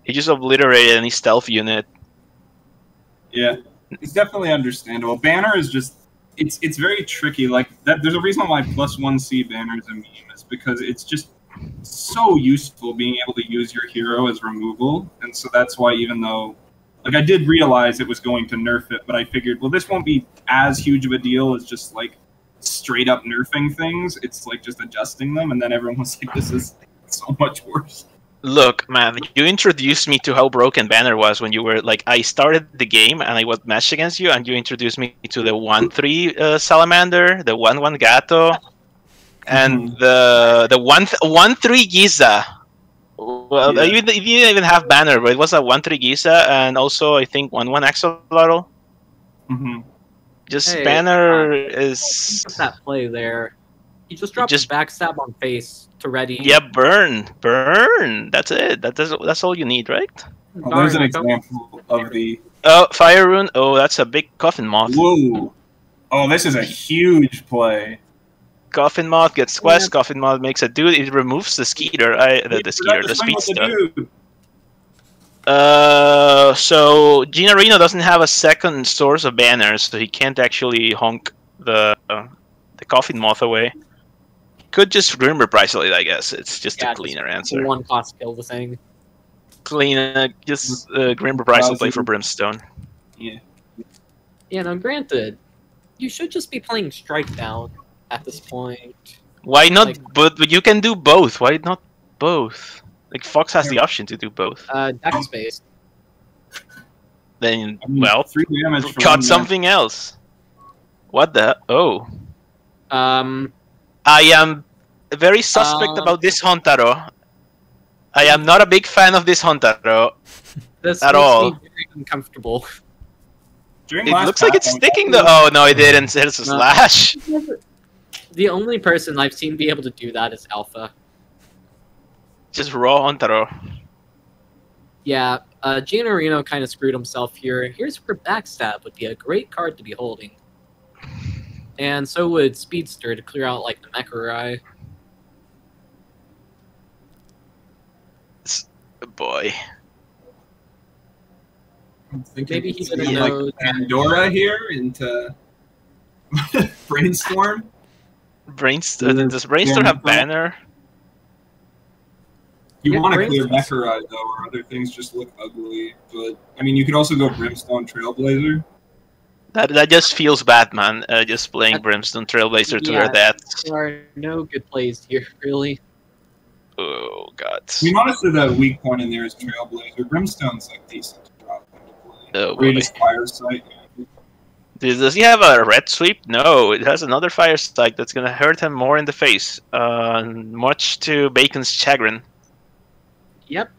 S1: He just obliterated any stealth unit.
S3: Yeah, it's definitely understandable. Banner is just it's very tricky. Like that, there's a reason why +1C banner is a meme. Is because it's just so useful being able to use your hero as removal, and so that's why even though. Like, I did realize it was going to nerf it, but I figured, well, this won't be as huge of a deal as just, like, straight up nerfing things. It's, like, just adjusting them, and then everyone was like, this is so much worse.
S1: Look, man, you introduced me to how broken Banner was when you were, like, I started the game, and I was matched against you, and you introduced me to the 1-3 Salamander, the 1-1 Gato, and the 1-3 Giza. Well, you didn't even have Banner, but it was a 1-3 Giza, and also I think 1-1 Axolotl. Just Banner is
S2: that play there. He just dropped his backstab on face to ready.
S1: Yeah, burn. That's it. That's all you need, right?
S3: Oh, there's an example of the.
S1: Oh, fire rune. Oh, that's a big coffin moth.
S3: Whoa! Oh, this is a huge play.
S1: Coffin moth gets quest. Coffin moth makes a dude. It removes the skeeter. The speedster. So Geenareeno doesn't have a second source of banners, so he can't actually honk the coffin moth away. Could just Grim Reprisal it, I guess. It's just a cleaner answer.
S2: One cost kill the thing.
S1: Just Grim Reprisal play for Brimstone.
S3: Yeah.
S2: Yeah, now granted, you should just be playing Strike Down at this point.
S1: Why not? Like, but you can do both. Why not both? Like Fox has the option to do both.
S2: Deck space.
S1: Then, well,
S3: 3 damage.
S1: Got something else. What the? Oh. I am very suspect about this Hontaro. I am not a big fan of this Hontaro at all.
S2: This makes me very uncomfortable.
S1: It looks like it's sticking though. Oh no, it didn't. It's a slash.
S2: The only person I've seen be able to do that is Alpha.
S1: Just raw Hontaro.
S2: Yeah, Geenareeno kind of screwed himself here. Here's where Backstab would be a great card to be holding. And so would Speedster to clear out, like, the Mechari.
S1: Boy.
S2: Maybe he didn't know.
S3: Like Pandora here into Brainstorm?
S1: Does Brainstorm have banner?
S3: You want to clear Mechari, though, or other things just look ugly. But, I mean, you could also go Brimstone Trailblazer.
S1: That just feels bad, man. Just playing Brimstone Trailblazer to their death.
S2: There are no good plays here, really.
S1: Oh, God.
S3: I mean, honestly, the weak point in there is Trailblazer. Brimstone's, like, decent.
S1: Oh,
S3: Greatest Fire Sight.
S1: Does he have a red sweep? No, it has another fire strike that's gonna hurt him more in the face. Much to Bacon's chagrin.
S2: Yep.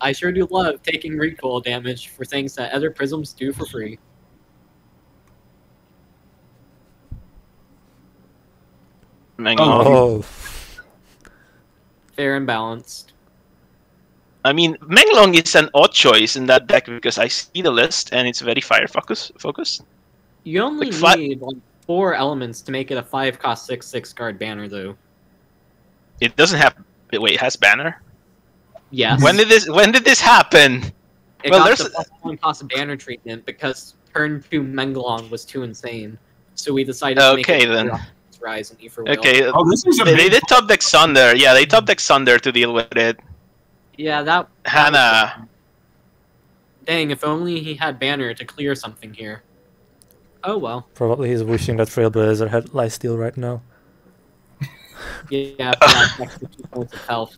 S2: I sure do love taking recoil damage for things that other prisms do for free.
S1: Menglong.
S4: Oh,
S2: Fair and balanced.
S1: I mean, Menglong is an odd choice in that deck because I see the list and it's very fire focused.
S2: You only
S1: Like
S2: need like 4 elements to make it a 5-cost 6/6 card banner, though.
S1: It doesn't have. Wait, it has banner.
S2: Yes.
S1: When did this happen?
S2: It
S1: Well,
S2: got
S1: there's
S2: the +1 cost banner treatment because turn 2 Menglong was too insane. So we decided to make it
S1: then.
S2: Rise and E for Will.
S1: Okay,
S3: Oh, this is a
S1: they
S3: big
S1: did top deck Sunder. Yeah, they top deck Sunder to deal with it.
S2: Yeah, that
S1: Hannah.
S2: Dang, if only he had banner to clear something here. Oh well.
S4: probably he's wishing that Trailblazer had lifesteal right now.
S2: Yeah, for that extra 2 points of health.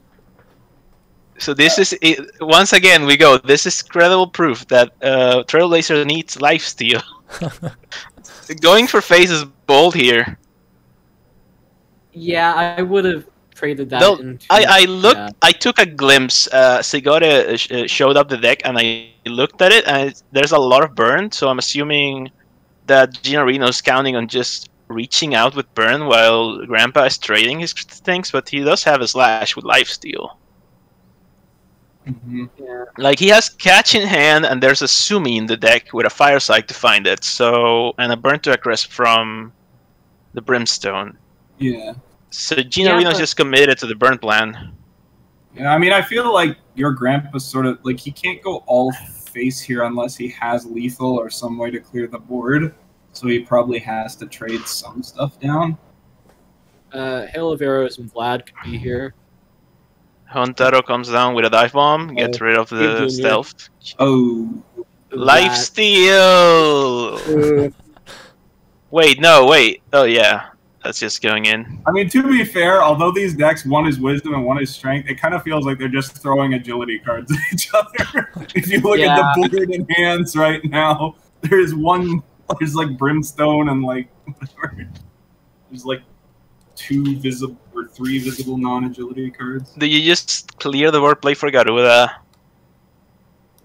S1: So this is once again we go. This is credible proof that Trailblazer needs lifesteal. Going for face is bold here.
S2: Yeah, I would have traded that
S1: No,
S2: into...
S1: I looked.
S2: Yeah.
S1: I took a glimpse. Zygote showed up the deck, and I looked at it, and there's a lot of burn. So I'm assuming that Geenareeno is counting on just reaching out with burn while Grandpa is trading his things. But he does have a slash with lifesteal.
S2: Yeah.
S1: Like he has catch in hand, and there's a Sumi in the deck with a fireside to find it. So and a burn to aggress from the Brimstone.
S3: Yeah.
S1: So Geenareeno's
S2: but-
S1: just committed to the burn plan.
S3: Yeah, I mean, I feel like your grandpa's sort of like he can't go all face here unless he has lethal or some way to clear the board. So he probably has to trade some stuff down.
S2: Hail of Arrows and Vlad could be here.
S1: Hontaro comes down with a dive bomb, gets rid of the
S2: Junior.
S1: stealth.
S3: Oh,
S1: Lifesteal! Wait, no, wait. Oh, yeah. That's just going in.
S3: I mean, to be fair, although these decks, one is wisdom and one is strength, it kind of feels like they're just throwing agility cards at each other. If you look at the board in hands right now, there's like Brimstone and like whatever. There's like 2 visible or 3 visible non-agility cards.
S1: Do you just clear the wordplay for Garuda?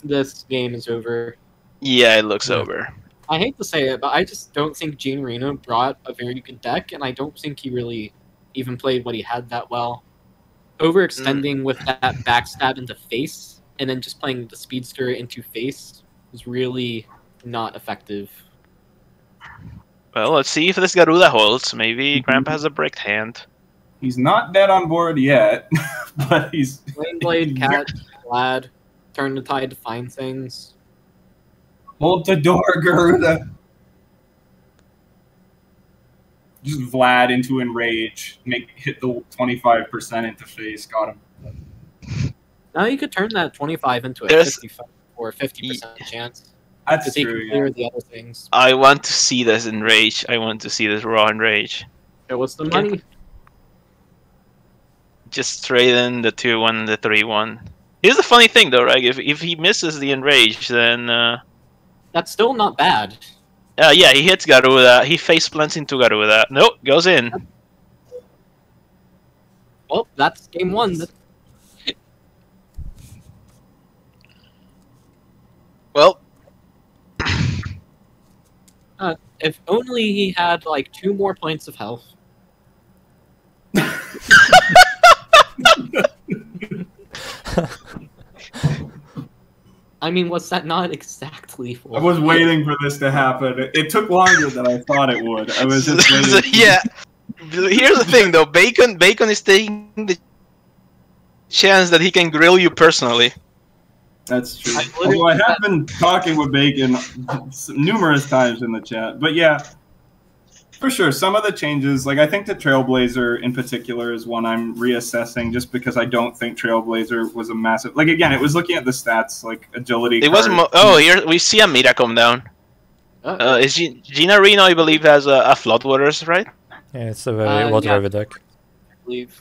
S2: This game is over.
S1: Yeah, it looks over.
S2: I hate to say it, but I just don't think Geenareeno brought a very good deck, and I don't think he really even played what he had that well. Overextending with that backstab into face, and then just playing the Speedster into face was really not effective.
S1: Well, let's see if this Garuda holds. Maybe Grandpa has a bricked hand.
S3: He's not dead on board yet, but he's...
S2: Flame Blade, Cat, Vlad, turn the tide to find things.
S3: Hold the door, Garuda. Just Vlad into Enrage. Hit the 25% into face. Got him.
S2: Now you could turn that 25 into a
S1: There's-
S2: 55 or 50% chance.
S3: That's
S2: Because he
S3: true,
S2: can clear
S3: yeah.
S2: the other things.
S1: I want to see this Enrage. I want to see this raw Enrage.
S2: So what's the money?
S1: Just trade in the 2-1 and the 3-1. Here's the funny thing, though, right? If he misses the Enrage, then...
S2: That's still not bad.
S1: yeah, he hits Garuda. He face plants into Garuda. Nope, goes in.
S2: Well, that's game 1.
S1: Well,
S2: If only he had like 2 more points of health. I mean, what's that not exactly for?
S3: I was waiting for this to happen. It took longer than I thought it would. I was just waiting.
S1: yeah. Here's the thing, though. Bacon is taking the chance that he can grill you personally.
S3: That's true.
S2: I literally-
S3: Although I have been talking with Bacon numerous times in the chat. But yeah, for sure, some of the changes, like I think the Trailblazer in particular is one I'm reassessing just because I don't think Trailblazer was a massive... Like, again, it was looking at the stats, like agility.
S1: It wasn't... Oh, here we see a Mira come down. Is Geenareeno, I believe, has a Floodwaters, right?
S4: Yeah, it's a very water-heavy deck.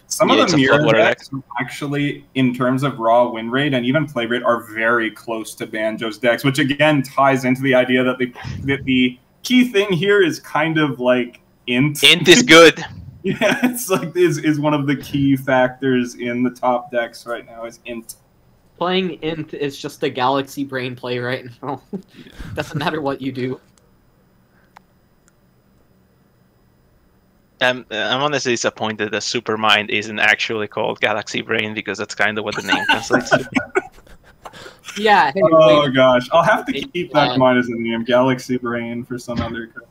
S3: Some
S1: Yeah,
S3: of
S1: it's
S3: the
S1: a
S3: mirror
S1: floodwater
S3: decks, actually, in terms of raw win rate and even play rate, are very close to Banjo's decks, which again ties into the idea that the key thing here is kind of like int.
S1: Int is good.
S3: Yeah, it's like is one of the key factors in the top decks right now is int.
S2: Playing Int is just a galaxy brain play right now. Doesn't matter what you do.
S1: I'm honestly disappointed that Supermind isn't actually called Galaxy Brain, because that's kind of what the name translates to.
S2: Yeah. Hey,
S3: Oh
S2: wait.
S3: gosh, I'll have to keep that in mind as a name, Galaxy Brain, for some other code.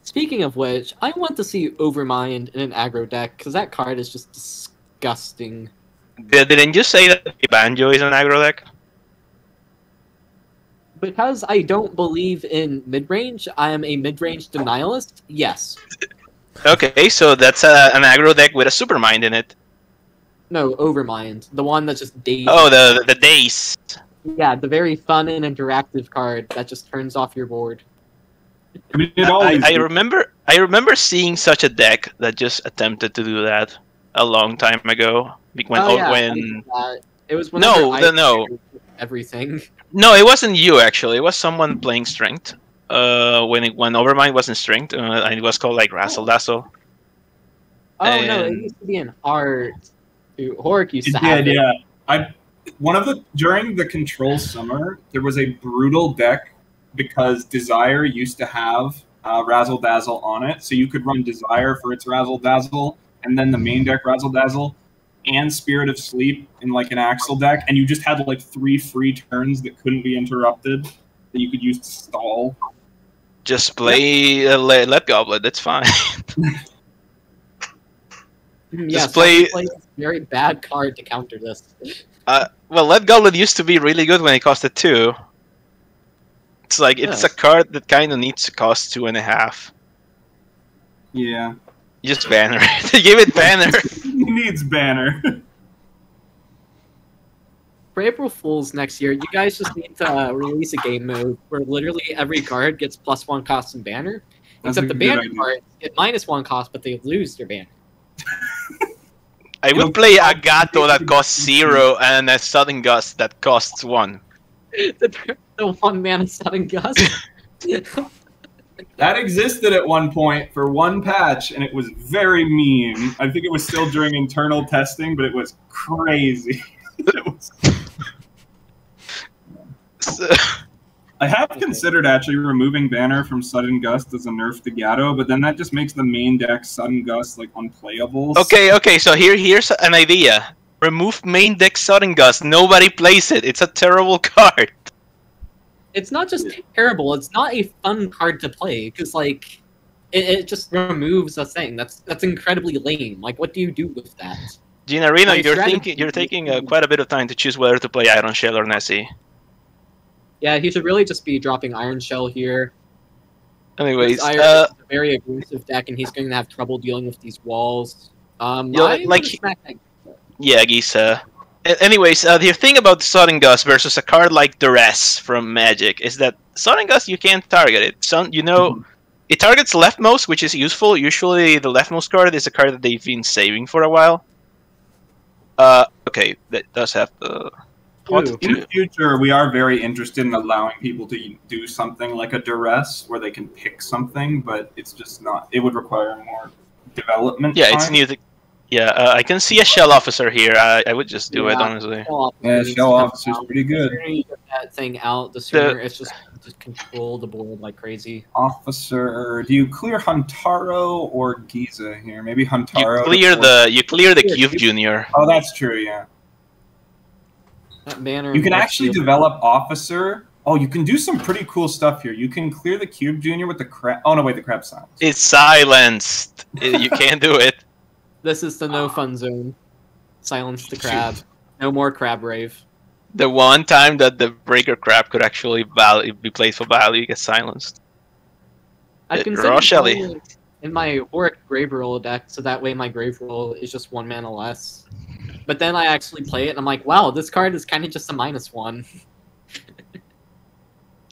S2: Speaking of which, I want to see Overmind in an aggro deck, because that card is just disgusting.
S1: Didn't you say that Banjo is an aggro deck?
S2: Because I don't believe in mid-range, I am a mid-range denialist, yes.
S1: Okay, so that's an aggro deck with a Supermind in it.
S2: No, Overmind. The one that just days.
S1: Oh, the Daze.
S2: Yeah, the very fun and interactive card that just turns off your board.
S3: I mean, it always.
S1: I remember seeing such a deck that just attempted to do that a long time ago. When
S2: it was
S1: no.
S2: Everything.
S1: No, it wasn't you actually. It was someone playing Strength. When Overmind was in Strength, and it was called like Razzle Dazzle.
S2: Oh no, it used to be an art. Hork used to have
S3: it. Yeah. During the Control Summer, there was a brutal deck because Desire used to have Razzle Dazzle on it, so you could run Desire for its Razzle Dazzle, and then the main deck Razzle Dazzle, and Spirit of Sleep in like an Axle deck, and you just had like 3 free turns that couldn't be interrupted that you could use to stall.
S1: Just play Let Goblet. That's fine.
S2: Yeah, play a very bad card to counter this.
S1: Well, Let Goblet used to be really good when it costed 2. It's like it's a card that kind of needs to cost 2.5.
S3: Yeah.
S1: You just banner it. Give it banner.
S3: He needs banner.
S2: For April Fools next year, you guys just need to release a game mode where literally every card gets +1 cost in banner. Except the banner cards get -1 cost, but they lose their banner.
S1: I would play a Gato that costs 0 and a Sudden Gust that costs 1.
S2: The 1-mana Sudden Gust.
S3: That existed at one point for one patch, and it was very mean. I think it was still during internal testing, but it was crazy. I have considered actually removing Banner from Sudden Gust as a nerf to Gato, but then that just makes the main deck Sudden Gust like unplayable.
S1: Okay, so here's an idea. Remove main deck Sudden Gust. Nobody plays it. It's a terrible card.
S2: It's not just terrible, it's not a fun card to play, because like it just removes a thing. That's incredibly lame. Like, what do you do with that?
S1: Geenareeno, you're taking quite a bit of time to choose whether to play Iron Shell or Nessie.
S2: Yeah, he should really just be dropping Iron Shell here.
S1: Anyways,
S2: Iron is a very aggressive deck, and he's going to have trouble dealing with these walls.
S1: Yeah, Gisa. Anyways, the thing about Sudden Gust versus a card like Duress from Magic is that Sudden Gust, you can't target it. It targets leftmost, which is useful. Usually the leftmost card is a card that they've been saving for a while. Okay, that does have the...
S3: In the future, we are very interested in allowing people to do something like a Duress, where they can pick something, but it's just not... It would require more development time.
S1: It's new. I can see a Shell Officer here. I would just do it, honestly.
S3: Shell Officer's pretty good.
S2: The sooner you get that thing out, the sooner it's just control the board like crazy.
S3: Officer, do you clear Huntaro or Giza here? Maybe Huntaro.
S1: You clear the Cube Junior.
S3: Oh, that's true. Yeah.
S2: That banner.
S3: You can actually develop Officer. Oh, you can do some pretty cool stuff here. You can clear the Cube Junior with the crab. Oh no, wait, the crab silenced.
S1: It's silenced. You can't do it.
S2: This is the no fun zone. Silence the crab. No more crab rave.
S1: The one time that the Breaker Crab could actually be played for value gets silenced.
S2: I consider in my Auric Grave Roll deck, so that way my Grave Roll is just 1 mana less. But then I actually play it, and I'm like, wow, this card is kind of just a -1.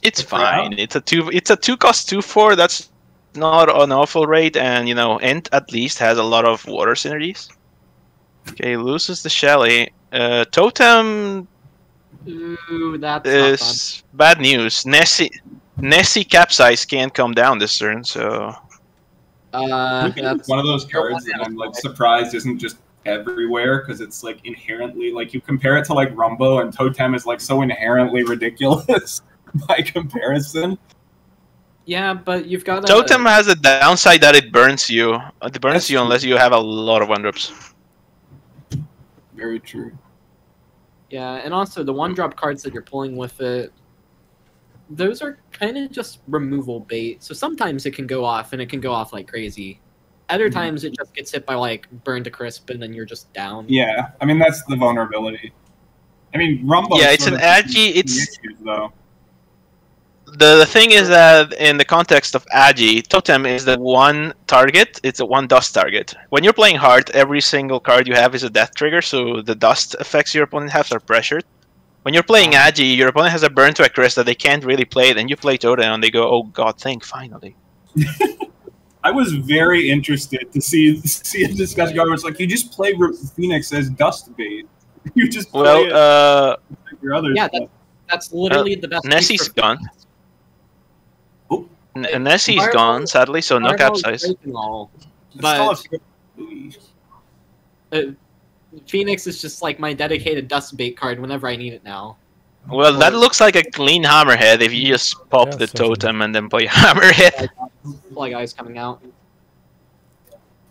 S1: It's fine. It's a 2-cost 2/4. That's not an awful rate, and Ent at least has a lot of water synergies. Okay, loses the Shelly. Totem.
S2: Ooh, that's
S1: is bad news. Nessie Capsize can't come down this turn, so.
S3: That's one of those cards that I'm like surprised isn't just everywhere, because it's like inherently like you compare it to like Rumbo, and Totem is like so inherently ridiculous by comparison.
S2: Yeah, but you've got
S1: Totem has a downside that it burns you. It burns
S3: That's
S1: you
S3: true.
S1: unless you have a lot of one-drops.
S3: Very true.
S2: Yeah, and also the one-drop cards that you're pulling with it, those are kind of just removal bait. So sometimes it can go off, and it can go off like crazy. Other times it just gets hit by like burn to crisp, and then you're just down.
S3: Yeah, I mean that's the vulnerability. I mean, Rumble.
S1: Yeah, it's an agi. It's
S3: issues, though.
S1: the thing is that in the context of agi, Totem is the one target. It's a one dust target. When you're playing hard, every single card you have is a death trigger, so the dust effects your opponent have are pressured. When you're playing agi, your opponent has a burn to a crisp that they can't really play, then you play Totem and they go, "Oh God, finally."
S3: I was very interested to see a discussion where it's like you just play Phoenix as dust bait. You just play your other stuff.
S2: That's literally the best.
S1: Nessie's gone.
S3: Oh.
S1: Nessie's gone, sadly, so no capsize.
S2: But Phoenix is just like my dedicated dust bait card whenever I need it now.
S1: Well, that looks like a clean Hammerhead if you just pop the Totem and then play Hammerhead.
S2: Fly Guy's coming out.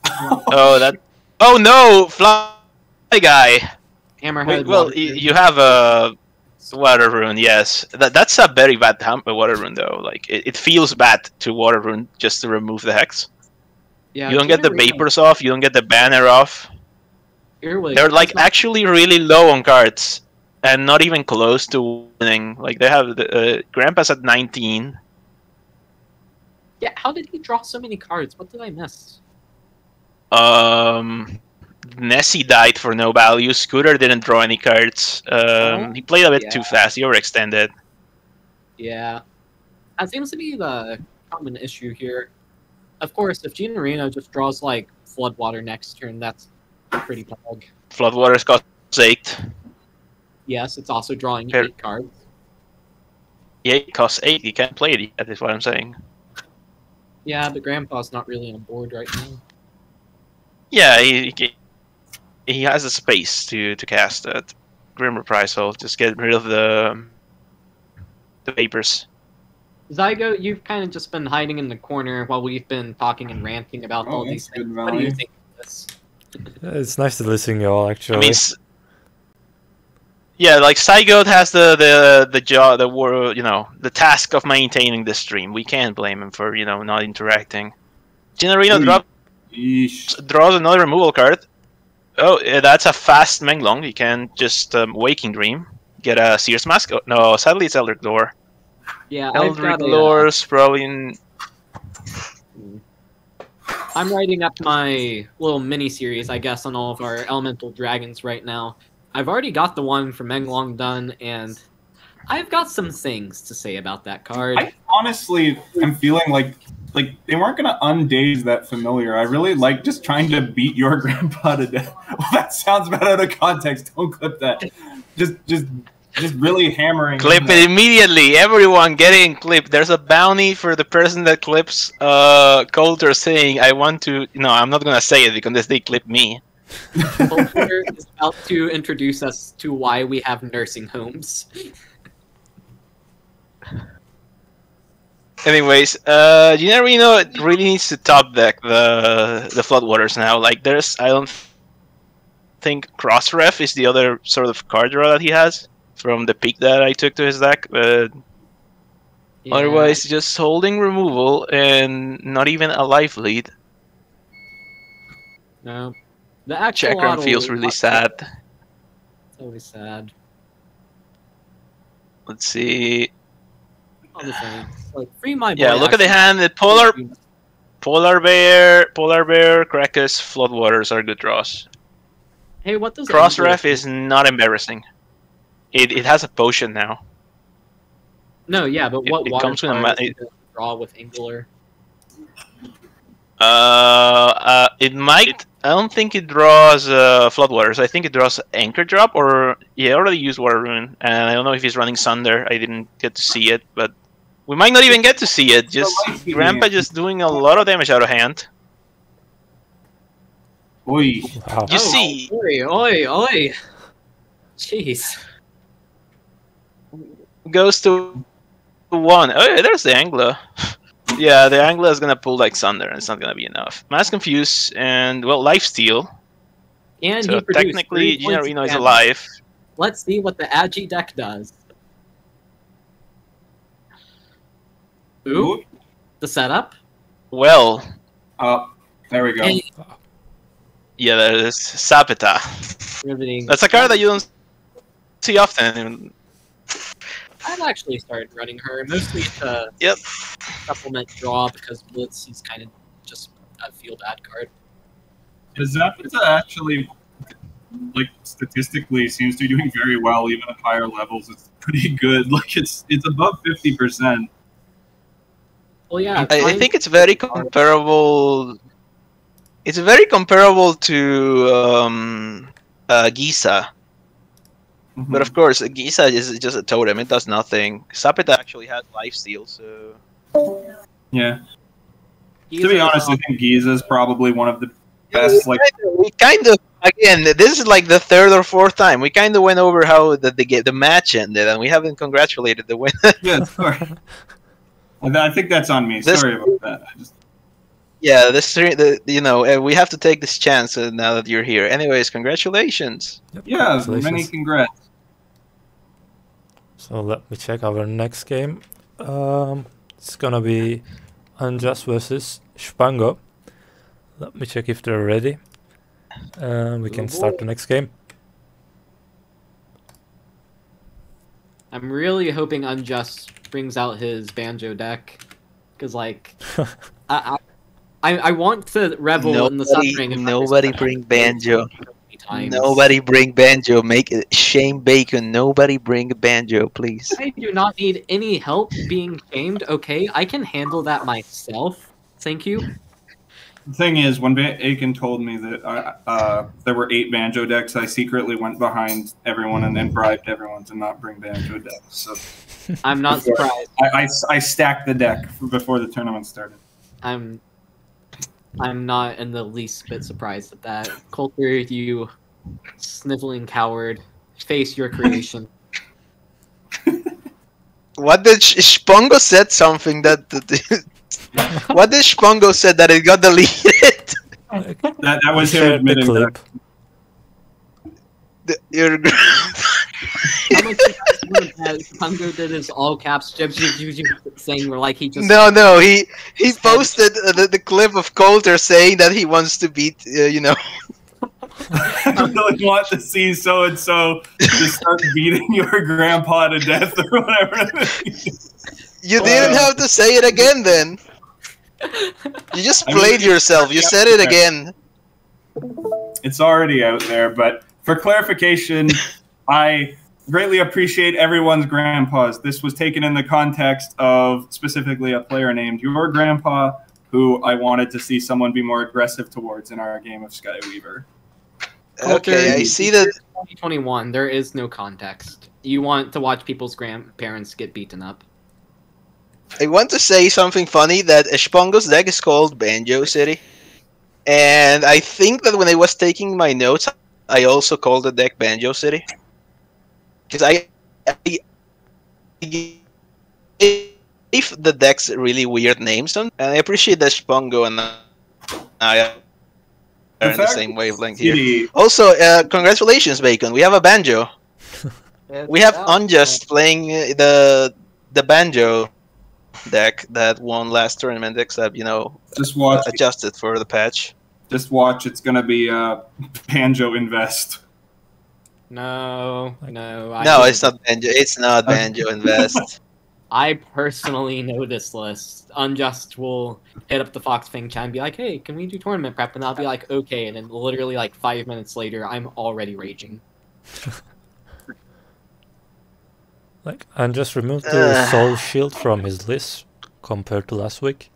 S1: Oh no! Fly Guy!
S2: Hammerhead.
S1: Wait, well, you have a Water Rune, yes. That's a very bad Water Rune, though. Like, it feels bad to Water Rune just to remove the Hex.
S2: Yeah,
S1: you don't get the Vapors off, you don't get the Banner off.
S2: Earwig,
S1: They're, like, actually really low on cards. And not even close to winning. Like, they have the Grandpa's at 19.
S2: Yeah, how did he draw so many cards? What did I miss?
S1: Nessie died for no value. Scooter didn't draw any cards. He played a bit too fast. He overextended.
S2: Yeah. That seems to be the common issue here. Of course, if Geenareeno just draws, like, Floodwater next turn, that's pretty bad.
S1: Floodwater's cost 8.
S2: Yes, it's also drawing 8 cards.
S1: Yeah, it costs 8. You can't play it yet, is what I'm saying.
S2: Yeah, but Grandpa's not really on board right now.
S1: Yeah, he has a space to cast that. Grim Reprisal, just get rid of the Vapors.
S2: Zygote, you've kind of just been hiding in the corner while we've been talking and ranting about all these things. What do you think of this?
S4: It's nice to listen to you all, actually.
S1: I mean, yeah, like Zygote has the job, the task of maintaining the stream. We can't blame him for not interacting. Geenareeno draws another removal card. Oh, that's a fast Menglong. You can just Waking Dream, get a Seer's Mask. Oh, no, sadly it's Eldritch Lore.
S2: Yeah,
S1: Eldritch Lore's probably in.
S2: I'm writing up my little mini-series, I guess, on all of our elemental dragons right now. I've already got the one for Menglong done, and I've got some things to say about that card.
S3: I honestly am feeling like they weren't gonna undaze that familiar. I really like just trying to beat YourGrampa to death. Well, that sounds bad out of context. Don't clip that. Just really hammering.
S1: Clip it immediately. Everyone getting clipped. There's a bounty for the person that clips Coulter saying, "I want to." No, I'm not gonna say it because they clip me.
S2: Coulter is about to introduce us to why we have nursing homes.
S1: Anyways, Geenareeno really needs to top deck the Floodwaters now. Like, I don't think Crossref is the other sort of card draw that he has from the peak that I took to his deck, but otherwise just holding removal and not even a life lead.
S2: No. The actual
S1: Chakram feels really sad.
S2: It's always sad.
S1: Let's see.
S2: All the same. Like, free my boy.
S1: Yeah, look at the hand. The Polar Bear, Krakus, Floodwaters are good draws.
S2: Hey, what does
S1: Crossref is not embarrassing. It has a potion now.
S2: No, yeah, but what
S1: it
S2: water
S1: comes with a
S2: draw with Angler?
S1: It might. I don't think it draws Floodwaters. I think it draws Anchor Drop, or he already used Water Rune, and I don't know if he's running Sunder. I didn't get to see it, but we might not even get to see it. Just Grandpa just doing a lot of damage out of hand.
S3: Oi.
S4: Wow.
S1: You see,
S2: Oi. Jeez.
S1: Goes to 1. Oh, yeah, there's the Angler. Yeah, the Angler is gonna pull like Sunder, and it's not gonna be enough. Mass Confuse and well, Lifesteal.
S2: And
S1: So
S2: he produced
S1: technically,
S2: 3 points of
S1: Geenareeno is
S2: damage.
S1: alive.
S2: Let's see what the Agi deck does. Ooh, the setup.
S1: Well,
S3: Oh, there we go.
S2: And
S1: yeah, there is Sapita.
S2: riveting.
S1: That's a card that you don't see often.
S2: I've actually started running her mostly to
S1: Yep.
S2: supplement draw because Blitz is kind of just a feel bad card.
S3: Is Zapata actually, like, statistically seems to be doing very well, even at higher levels? It's pretty good. Like, it's above 50%.
S2: Well, yeah,
S1: I think it's very comparable. It's very comparable to Gisa. But of course, Gisa is just a totem. It does nothing. Sapita actually has lifesteal, so...
S3: Yeah. To be honest, I think Giza is probably one of the best.
S1: We kind of again. This is like the third or fourth time we kind of went over how the match ended, and we haven't congratulated the winner.
S3: Yeah, sorry. I think that's on me. Sorry about that.
S1: Yeah, we have to take this chance now that you're here. Anyways, congratulations.
S4: Yep,
S3: Yeah,
S4: congratulations.
S3: many congrats.
S4: So let me check our next game. It's gonna be Unjust versus Shpungo. Let me check if they're ready. We can start the next game.
S2: I'm really hoping Unjust brings out his Banjo deck, because like I want to revel in the suffering.
S1: Nobody bring Banjo. Nobody bring Banjo. Make it Shame Bacon. Nobody bring Banjo, please.
S2: I do not need any help being shamed. Okay, I can handle that myself. Thank you.
S3: The thing is, when Aiken told me that there were 8 Banjo decks, I secretly went behind everyone and then bribed everyone to not bring Banjo decks. So
S2: I'm not surprised.
S3: I stacked the deck before the tournament started.
S2: I'm not in the least bit surprised at that. Coulter, you sniveling coward, face your creation.
S1: What did Shpungo said something that? What did Shpungo said that it got deleted?
S3: That was him admitting
S4: clip.
S2: How much that Shpungo did his all caps saying we're like he just
S1: No, he posted the clip of Coulter saying that he wants to beat
S3: I really want to see so and so to start beating your grandpa to death or whatever.
S1: You didn't have to say it again then. You just played yourself. You said it again.
S3: It's already out there, but for clarification, I greatly appreciate everyone's grandpas. This was taken in the context of specifically a player named YourGrampa, who I wanted to see someone be more aggressive towards in our game of Skyweaver.
S1: Okay, I see that.
S2: 2021, there is no context. You want to watch people's grandparents get beaten up.
S1: I want to say something funny that Shpungo's deck is called Banjo City. And I think that when I was taking my notes, I also called the deck Banjo City. Because I if the deck's really weird names, and I appreciate that Shpungo and I are in the same wavelength here. Also, congratulations, Bacon. We have a Banjo. We have Unjust playing the Banjo deck that won last tournament, except
S3: just watch
S1: adjusted for the patch.
S3: Just watch. It's gonna be Banjo Invest.
S2: No.
S1: No, it's not Banjo. It's not Banjo Invest.
S2: I personally know this list. Unjust will hit up the Fox Fang chat and be like, "Hey, can we do tournament prep?" And I'll be like, "Okay." And then literally like 5 minutes later, I'm already raging.
S4: Like, and just removed the Soul Shield from his list compared to last week.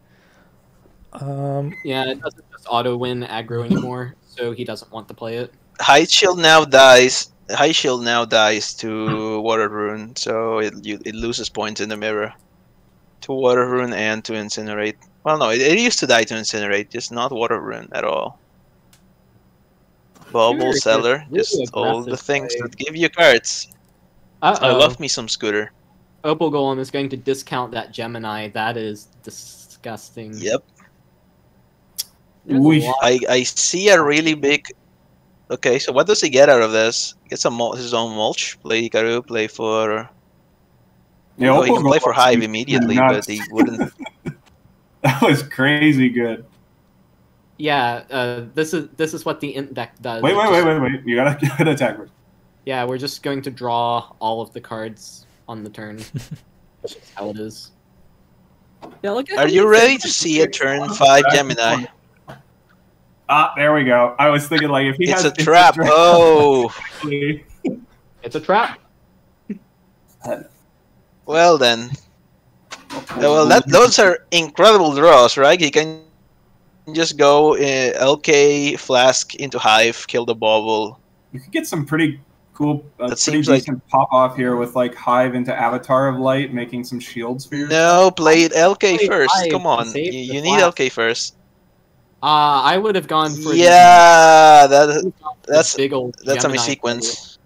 S2: Yeah, it doesn't just auto win aggro anymore, so he doesn't want to play it.
S1: High Shield now dies. High Shield now dies to Water Rune, so it loses points in the mirror. To Water Rune and to Incinerate. Well, no, it used to die to Incinerate, just not Water Rune at all. Bubble, Cellar, just all the things that give you cards. I love me some Scooter.
S2: Opal Golem is going to discount that Gemini. That is disgusting.
S1: Yep.
S2: There's a lot.
S1: I see a really big. Okay, so what does he get out of this? Gets his own mulch. Play Hikaru. Play for.
S3: Yeah,
S1: Oh, he
S3: Opal
S1: can play for
S3: Gold's
S1: Hive
S3: kinda
S1: immediately,
S3: nuts.
S1: but he wouldn't.
S3: That was crazy good.
S2: Yeah, this is what the int deck does.
S3: Wait.
S2: It just-
S3: You gotta attack first.
S2: Yeah, we're just going to draw all of the cards on the turn. That's just how it is. Yeah, look at
S1: Are you ready to see a turn 5 Gemini?
S3: Ah, there we go. I was thinking like if he
S1: It's
S3: has
S1: a trap. Oh,
S2: It's a trap.
S1: well then. Well, those are incredible draws, right? He can just go LK Flask into Hive, kill the bubble.
S3: You could get some pretty cool,
S1: That
S3: pretty
S1: seems like-
S3: decent pop off here with like Hive into Avatar of Light, making some shield spheres.
S1: No, play it LK
S2: Play
S1: first.
S2: Hive
S1: Come
S2: to
S1: on,
S2: save the
S1: you need
S2: Flask.
S1: LK first.
S2: I would have gone for
S1: Yeah,
S2: the
S1: that's
S2: big old
S1: a
S2: Gemini
S1: sequence.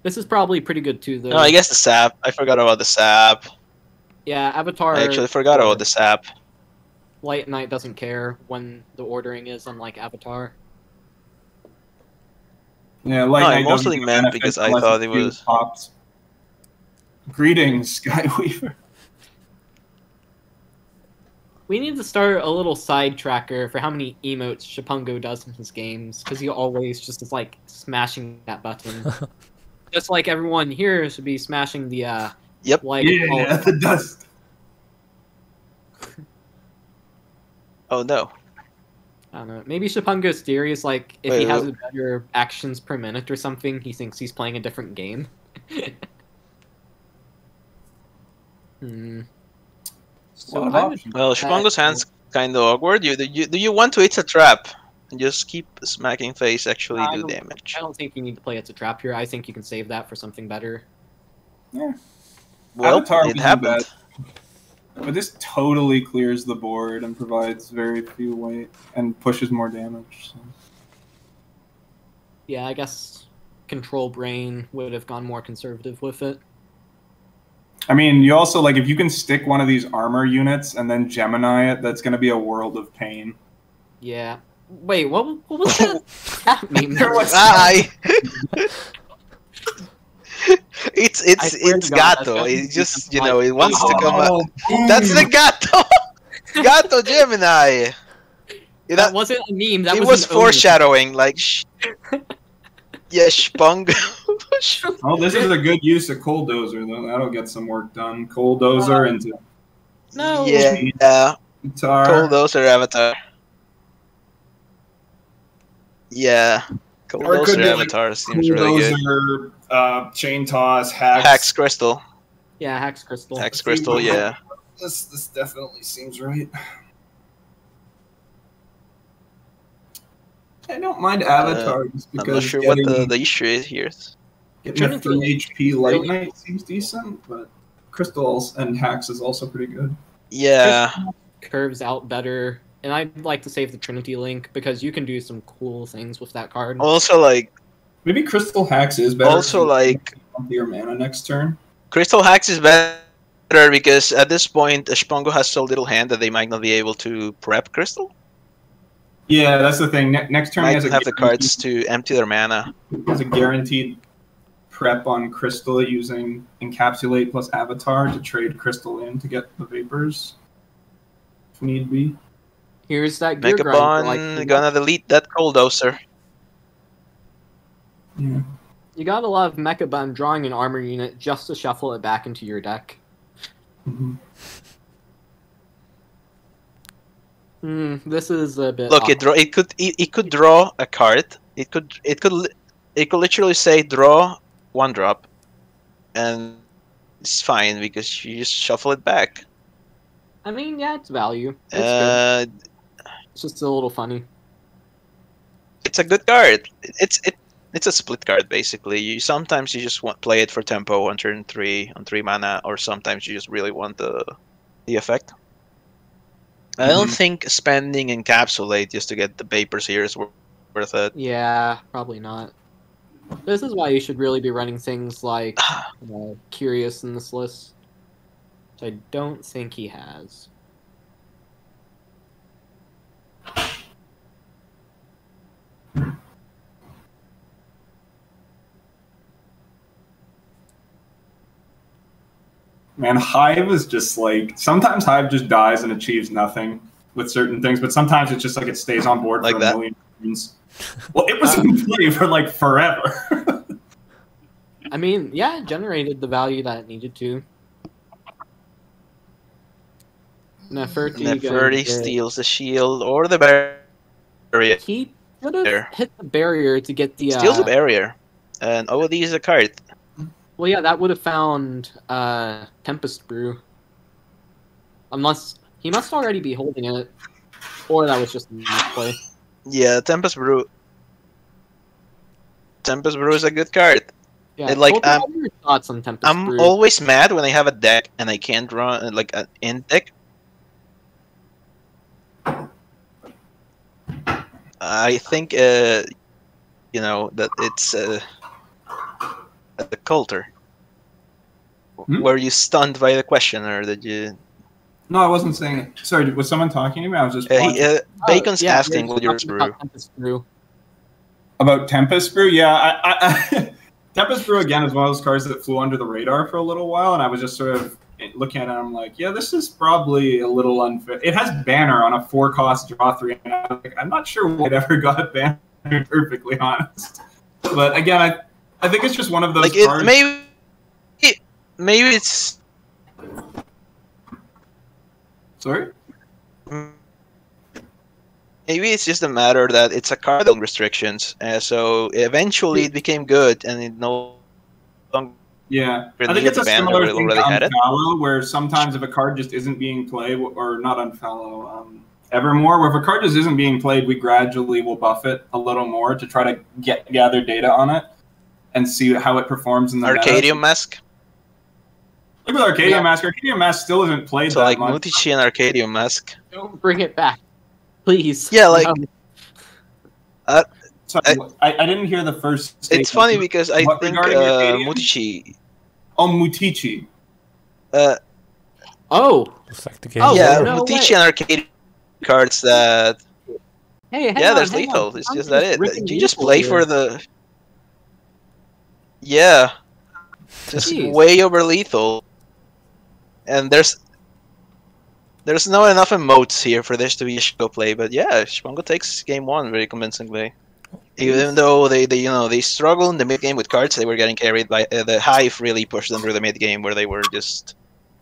S2: This is probably pretty good too, though.
S1: No, I guess the sap. I forgot about the sap.
S2: Yeah, Avatar.
S1: I actually forgot about the sap.
S2: Light Knight doesn't care when the ordering is, unlike Avatar.
S3: Yeah, like
S1: No, I
S3: Knight
S1: mostly
S3: doesn't
S1: meant
S3: benefit
S1: because I
S3: unless
S1: thought
S3: his
S1: it
S3: shield
S1: was-
S3: pops. Greetings, Skyweaver.
S2: We need to start a little side tracker for how many emotes Shpungo does in his games, because he always just is like smashing that button. Just like everyone here should be smashing the
S1: Yep.
S2: like
S3: Yeah, the dust.
S1: Oh no.
S2: I don't know. Maybe Shpungo's theory is like if
S1: Wait,
S2: he has
S1: what?
S2: better actions per minute or something, he thinks he's playing a different game. So
S3: Lot of
S2: I would-
S3: options.
S1: Well, Shpungo's hand's kind of awkward. Do you want to? It's a trap. And just keep smacking face. Actually,
S2: I
S1: do
S2: don't-
S1: damage.
S2: I don't think you need to play It's a Trap here. I think you can save that for something better.
S1: Well,
S3: Avatar
S1: it
S3: wasn't
S1: happened.
S3: But this totally clears the board and provides very few weight and pushes more damage. So.
S2: Yeah, I guess Control Brain would have gone more conservative with it.
S3: I mean, you also like if you can stick one of these armor units and then Gemini it, that's going to be a world of pain.
S2: Yeah. Wait, what was that meme?
S1: Aye. it's
S2: I swear
S1: it's
S2: to God, that's
S1: Gato.
S2: gonna
S1: It
S2: be
S1: just
S2: something
S1: it
S2: like-
S1: wants to come out.
S3: boom.
S1: That's the Gato. Gato Gemini.
S2: That wasn't a meme. That
S1: it
S2: was
S1: was
S2: an omen.
S1: foreshadowing. Like, yeah, Shpungo.
S3: Oh, this is a good use of Coaldozer though. That'll get some work done. Coaldozer into
S2: No.
S1: Yeah.
S3: guitar.
S1: Coaldozer Avatar. Yeah.
S3: Or it could
S1: Coaldozer
S3: be like
S1: Avatar seems really good.
S3: Coaldozer, Chain Toss, Hacks.
S1: Hex Crystal.
S2: Yeah, Hex Crystal.
S1: Hex Crystal, yeah.
S3: This definitely seems right. I don't mind Avatar just
S1: I'm
S3: because
S1: not sure what
S3: getting,
S1: the issue is here.
S3: getting a 3 HP Light Knight seems decent, but Crystals and Hacks is also pretty good.
S1: Yeah.
S2: Curves out better. And I'd like to save the Trinity Link because you can do some cool things with that card.
S1: Also, like,
S3: Maybe Crystal Hacks is better.
S1: Also, like-
S3: your mana next turn.
S1: Crystal Hacks is better because at this point, Shpungo has so little hand that they might not be able to prep Crystal.
S3: Yeah, that's the thing. Next turn, he
S1: Might
S3: has,
S1: have the cards to empty their mana.
S3: has a guaranteed prep on Crystal using Encapsulate plus Avatar to trade Crystal in to get the Vapors, if need be.
S2: Here's that gear grind.
S1: Megabon gonna delete that Coaldozer.
S3: Yeah.
S2: You gotta love Mechabun drawing an armor unit just to shuffle it back into your deck.
S3: Mhm.
S2: This is a bit.
S1: Look,
S2: awkward.
S1: it could draw a card. It could literally say draw 1-drop, and it's fine because you just shuffle it back.
S2: I mean, yeah, it's value. It's good.
S1: Uh,
S2: It's just a little funny.
S1: it's a good card. It's a split card basically. Sometimes you just want play it for tempo on turn 3 on 3 mana, or sometimes you just really want the effect. I don't think spending Encapsulate just to get the Vapors here is worth it.
S2: Yeah, probably not. This is why you should really be running things like Curious in this list, which I don't think he has.
S3: Man, Hive is just like sometimes Hive just dies and achieves nothing with certain things, but sometimes it's just like it stays on board
S1: Like
S3: for
S1: that?
S3: a million turns. Well, it was in play for like forever.
S2: I mean, yeah, it generated the value that it needed to.
S1: Neferti steals the shield or the barrier.
S2: He could have hit the barrier to get the...
S1: Steals the barrier. And OD is a card.
S2: Well, yeah, that would have found Tempest Brew. Unless... He must already be holding it. Or that was just a misplay.
S1: Yeah, Tempest Brew. Tempest Brew is a good card.
S2: Yeah,
S1: And, like,
S2: what are your thoughts on Tempest
S1: I'm
S2: Brew?
S1: always mad when I have a deck and I can't run like an end deck. I think you know that it's a coulter. Were you stunned by the question, or did you?
S3: No, I wasn't saying it. Sorry, was someone talking to me? I was just watching.
S1: Bacon's
S2: yeah,
S1: asking
S2: you're
S1: what your
S2: talking
S1: brew.
S2: about Tempest Brew.
S3: About Tempest Brew, yeah. I Tempest Brew again is one of those cards that flew under the radar for a little while, and I was just sort of looking at it. And I'm like, yeah, this is probably a little unfair. It has banner on a 4-cost draw 3, and I was like, I'm not sure why it ever got banner. Perfectly honest, but again, I think it's just one of those
S1: Like
S3: cards.
S1: Maybe it's.
S3: Sorry.
S1: Maybe it's just a matter that it's a card on restrictions, so eventually it became good, and it no longer.
S3: Yeah,
S1: Really
S3: I think it's a
S1: banned
S3: similar
S1: or
S3: thing
S1: already
S3: to
S1: had it.
S3: Unfallow, where sometimes if a card just isn't being played, or not Unfallow, Evermore, where if a card just isn't being played, we gradually will buff it a little more to try to gather data on it and see how it performs in the
S1: Arcadium
S3: meta.
S1: Mask.
S3: Like with Arcadium Mask, Arcadium Mask still isn't played
S1: So
S3: that
S1: like
S3: much.
S1: Mutichi and Arcadium Mask.
S2: Don't bring it back, please.
S1: Yeah, like
S3: Sorry, I didn't hear the first
S1: it's
S3: statement.
S1: funny because I
S3: What
S1: think
S3: regarding Arcadium?
S1: Mutichi.
S3: Oh, Mutichi.
S2: Oh,
S4: Looks like the game.
S2: Oh,
S1: Yeah,
S2: no
S1: Mutichi
S2: way.
S1: and Arcadium cards that.
S2: hey, hang
S1: Yeah,
S2: on,
S1: there's
S2: hang
S1: lethal.
S2: on.
S1: It's
S2: I'm
S1: just that it.
S2: ripping
S1: You just
S2: lethal
S1: play
S2: here.
S1: for the. Yeah, just
S2: Jeez.
S1: way over lethal. And there's not enough emotes here for this to be a show play, but yeah, Shpungo takes game 1 very convincingly. Even though they struggle in the mid game with cards, they were getting carried by the Hive. Really pushed them through the mid game where they were just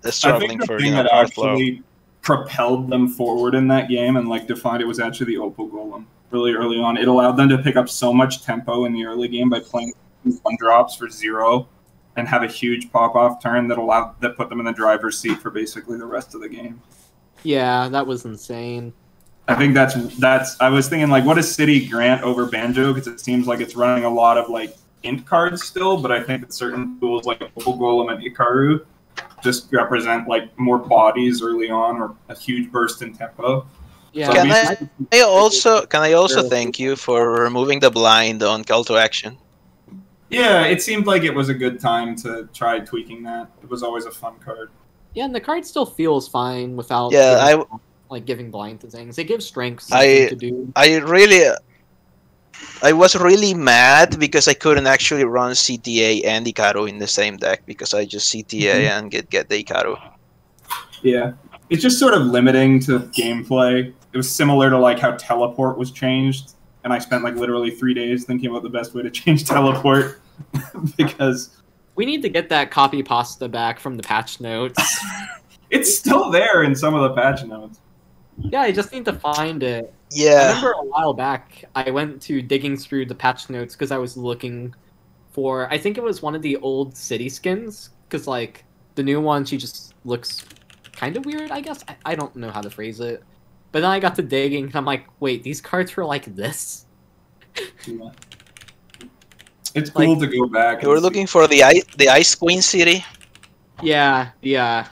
S3: I
S1: struggling
S3: think the
S1: for
S3: thing that
S1: card flow.
S3: actually propelled them forward in that game and like defined it was actually the Opal Golem. Really early on, it allowed them to pick up so much tempo in the early game by playing 1-drops for 0 and have a huge pop-off turn that put them in the driver's seat for basically the rest of the game.
S2: Yeah, that was insane.
S3: I think that's. I was thinking like, what does City grant over Banjo? Because it seems like it's running a lot of like int cards still, but I think that certain tools like Opal Golem and Ikaru just represent like more bodies early on or a huge burst in tempo.
S2: Yeah.
S3: So
S1: Can I also thank you for removing the blind on Call to Action?
S3: Yeah, it seemed like it was a good time to try tweaking that. It was always a fun card.
S2: Yeah, and the card still feels fine without
S1: Yeah,
S2: giving blind to things. It gives strength
S1: I-
S2: to do.
S1: I was really mad because I couldn't actually run CTA and Ikaru in the same deck because I just CTA and get the Ikaru.
S3: Yeah. It's just sort of limiting to gameplay. It was similar to like how teleport was changed, and I spent like literally 3 days thinking about the best way to change teleport because
S2: We need to get that copy pasta back from the patch notes.
S3: it's still there in some of the patch notes.
S2: Yeah, I just need to find it. I
S1: Yeah,
S2: remember a while back, I went to digging through the patch notes because I was looking for, I think it was one of the old city skins, because, like, the new one, she just looks kind of weird, I guess? I don't know how to phrase it. But then I got to digging, and I'm like, wait, these cards were like this?
S3: Yeah. It's cool to go back.
S1: you were looking for the Ice Queen city,
S2: Yeah, yeah.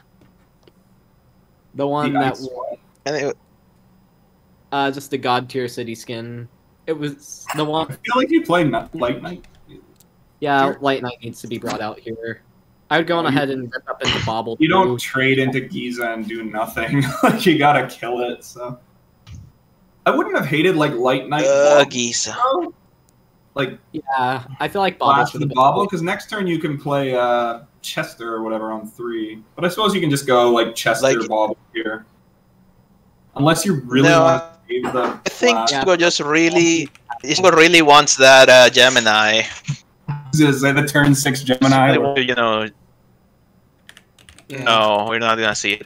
S2: The one that,
S1: and it,
S2: just the god tier city skin. It was the
S3: I
S2: one,
S3: feel like you played Light Knight.
S2: yeah, Light Knight needs to be brought out here. I would go on ahead and rip up into Bobble.
S3: You
S2: too.
S3: don't trade into Giza and do nothing. Like you gotta kill it. So I wouldn't have hated like Light Knight.
S1: Giza.
S3: Like
S2: Yeah, I feel like Bobble
S3: Blast
S2: should
S3: and
S2: have
S3: Bobble, because next turn you can play Chester or whatever on 3. But I suppose you can just go like Chester Bob here. Unless you really want to save the
S1: I think
S3: flat.
S1: Shpungo just really wants that Gemini.
S3: Is that the turn 6 Gemini?
S1: You know.
S2: Yeah.
S1: No, we're not gonna see it.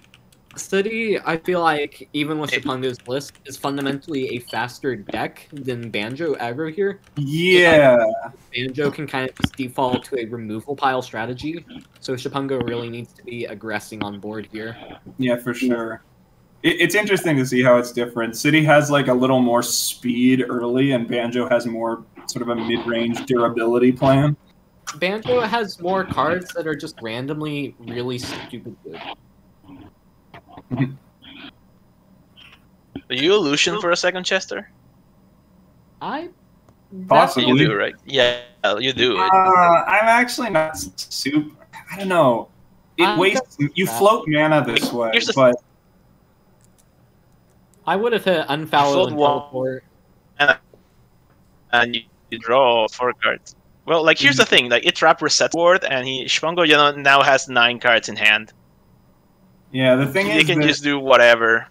S2: City, I feel like, even with Shpungo's list, is fundamentally a faster deck than Banjo aggro here.
S3: Yeah.
S2: Banjo can kind of just default to a removal pile strategy, so Shpungo really needs to be aggressing on board here.
S3: Yeah, for sure. It's interesting to see how it's different. City has like a little more speed early, and Banjo has more sort of a mid-range durability plan.
S2: Banjo has more cards that are just randomly really stupid good.
S1: Are you illusion for a second, Chester?
S3: Possibly.
S1: You do, right? Yeah, you do.
S3: I'm actually not super. I don't know. It wastes. You float mana this way, but
S2: I would have hit Unfallow and teleport.
S1: And you draw 4 cards. Well, like here's the thing: like it trap reset board, and Shpungo, you know, now has 9 cards in hand.
S3: Yeah, the thing is,
S1: he can just do whatever.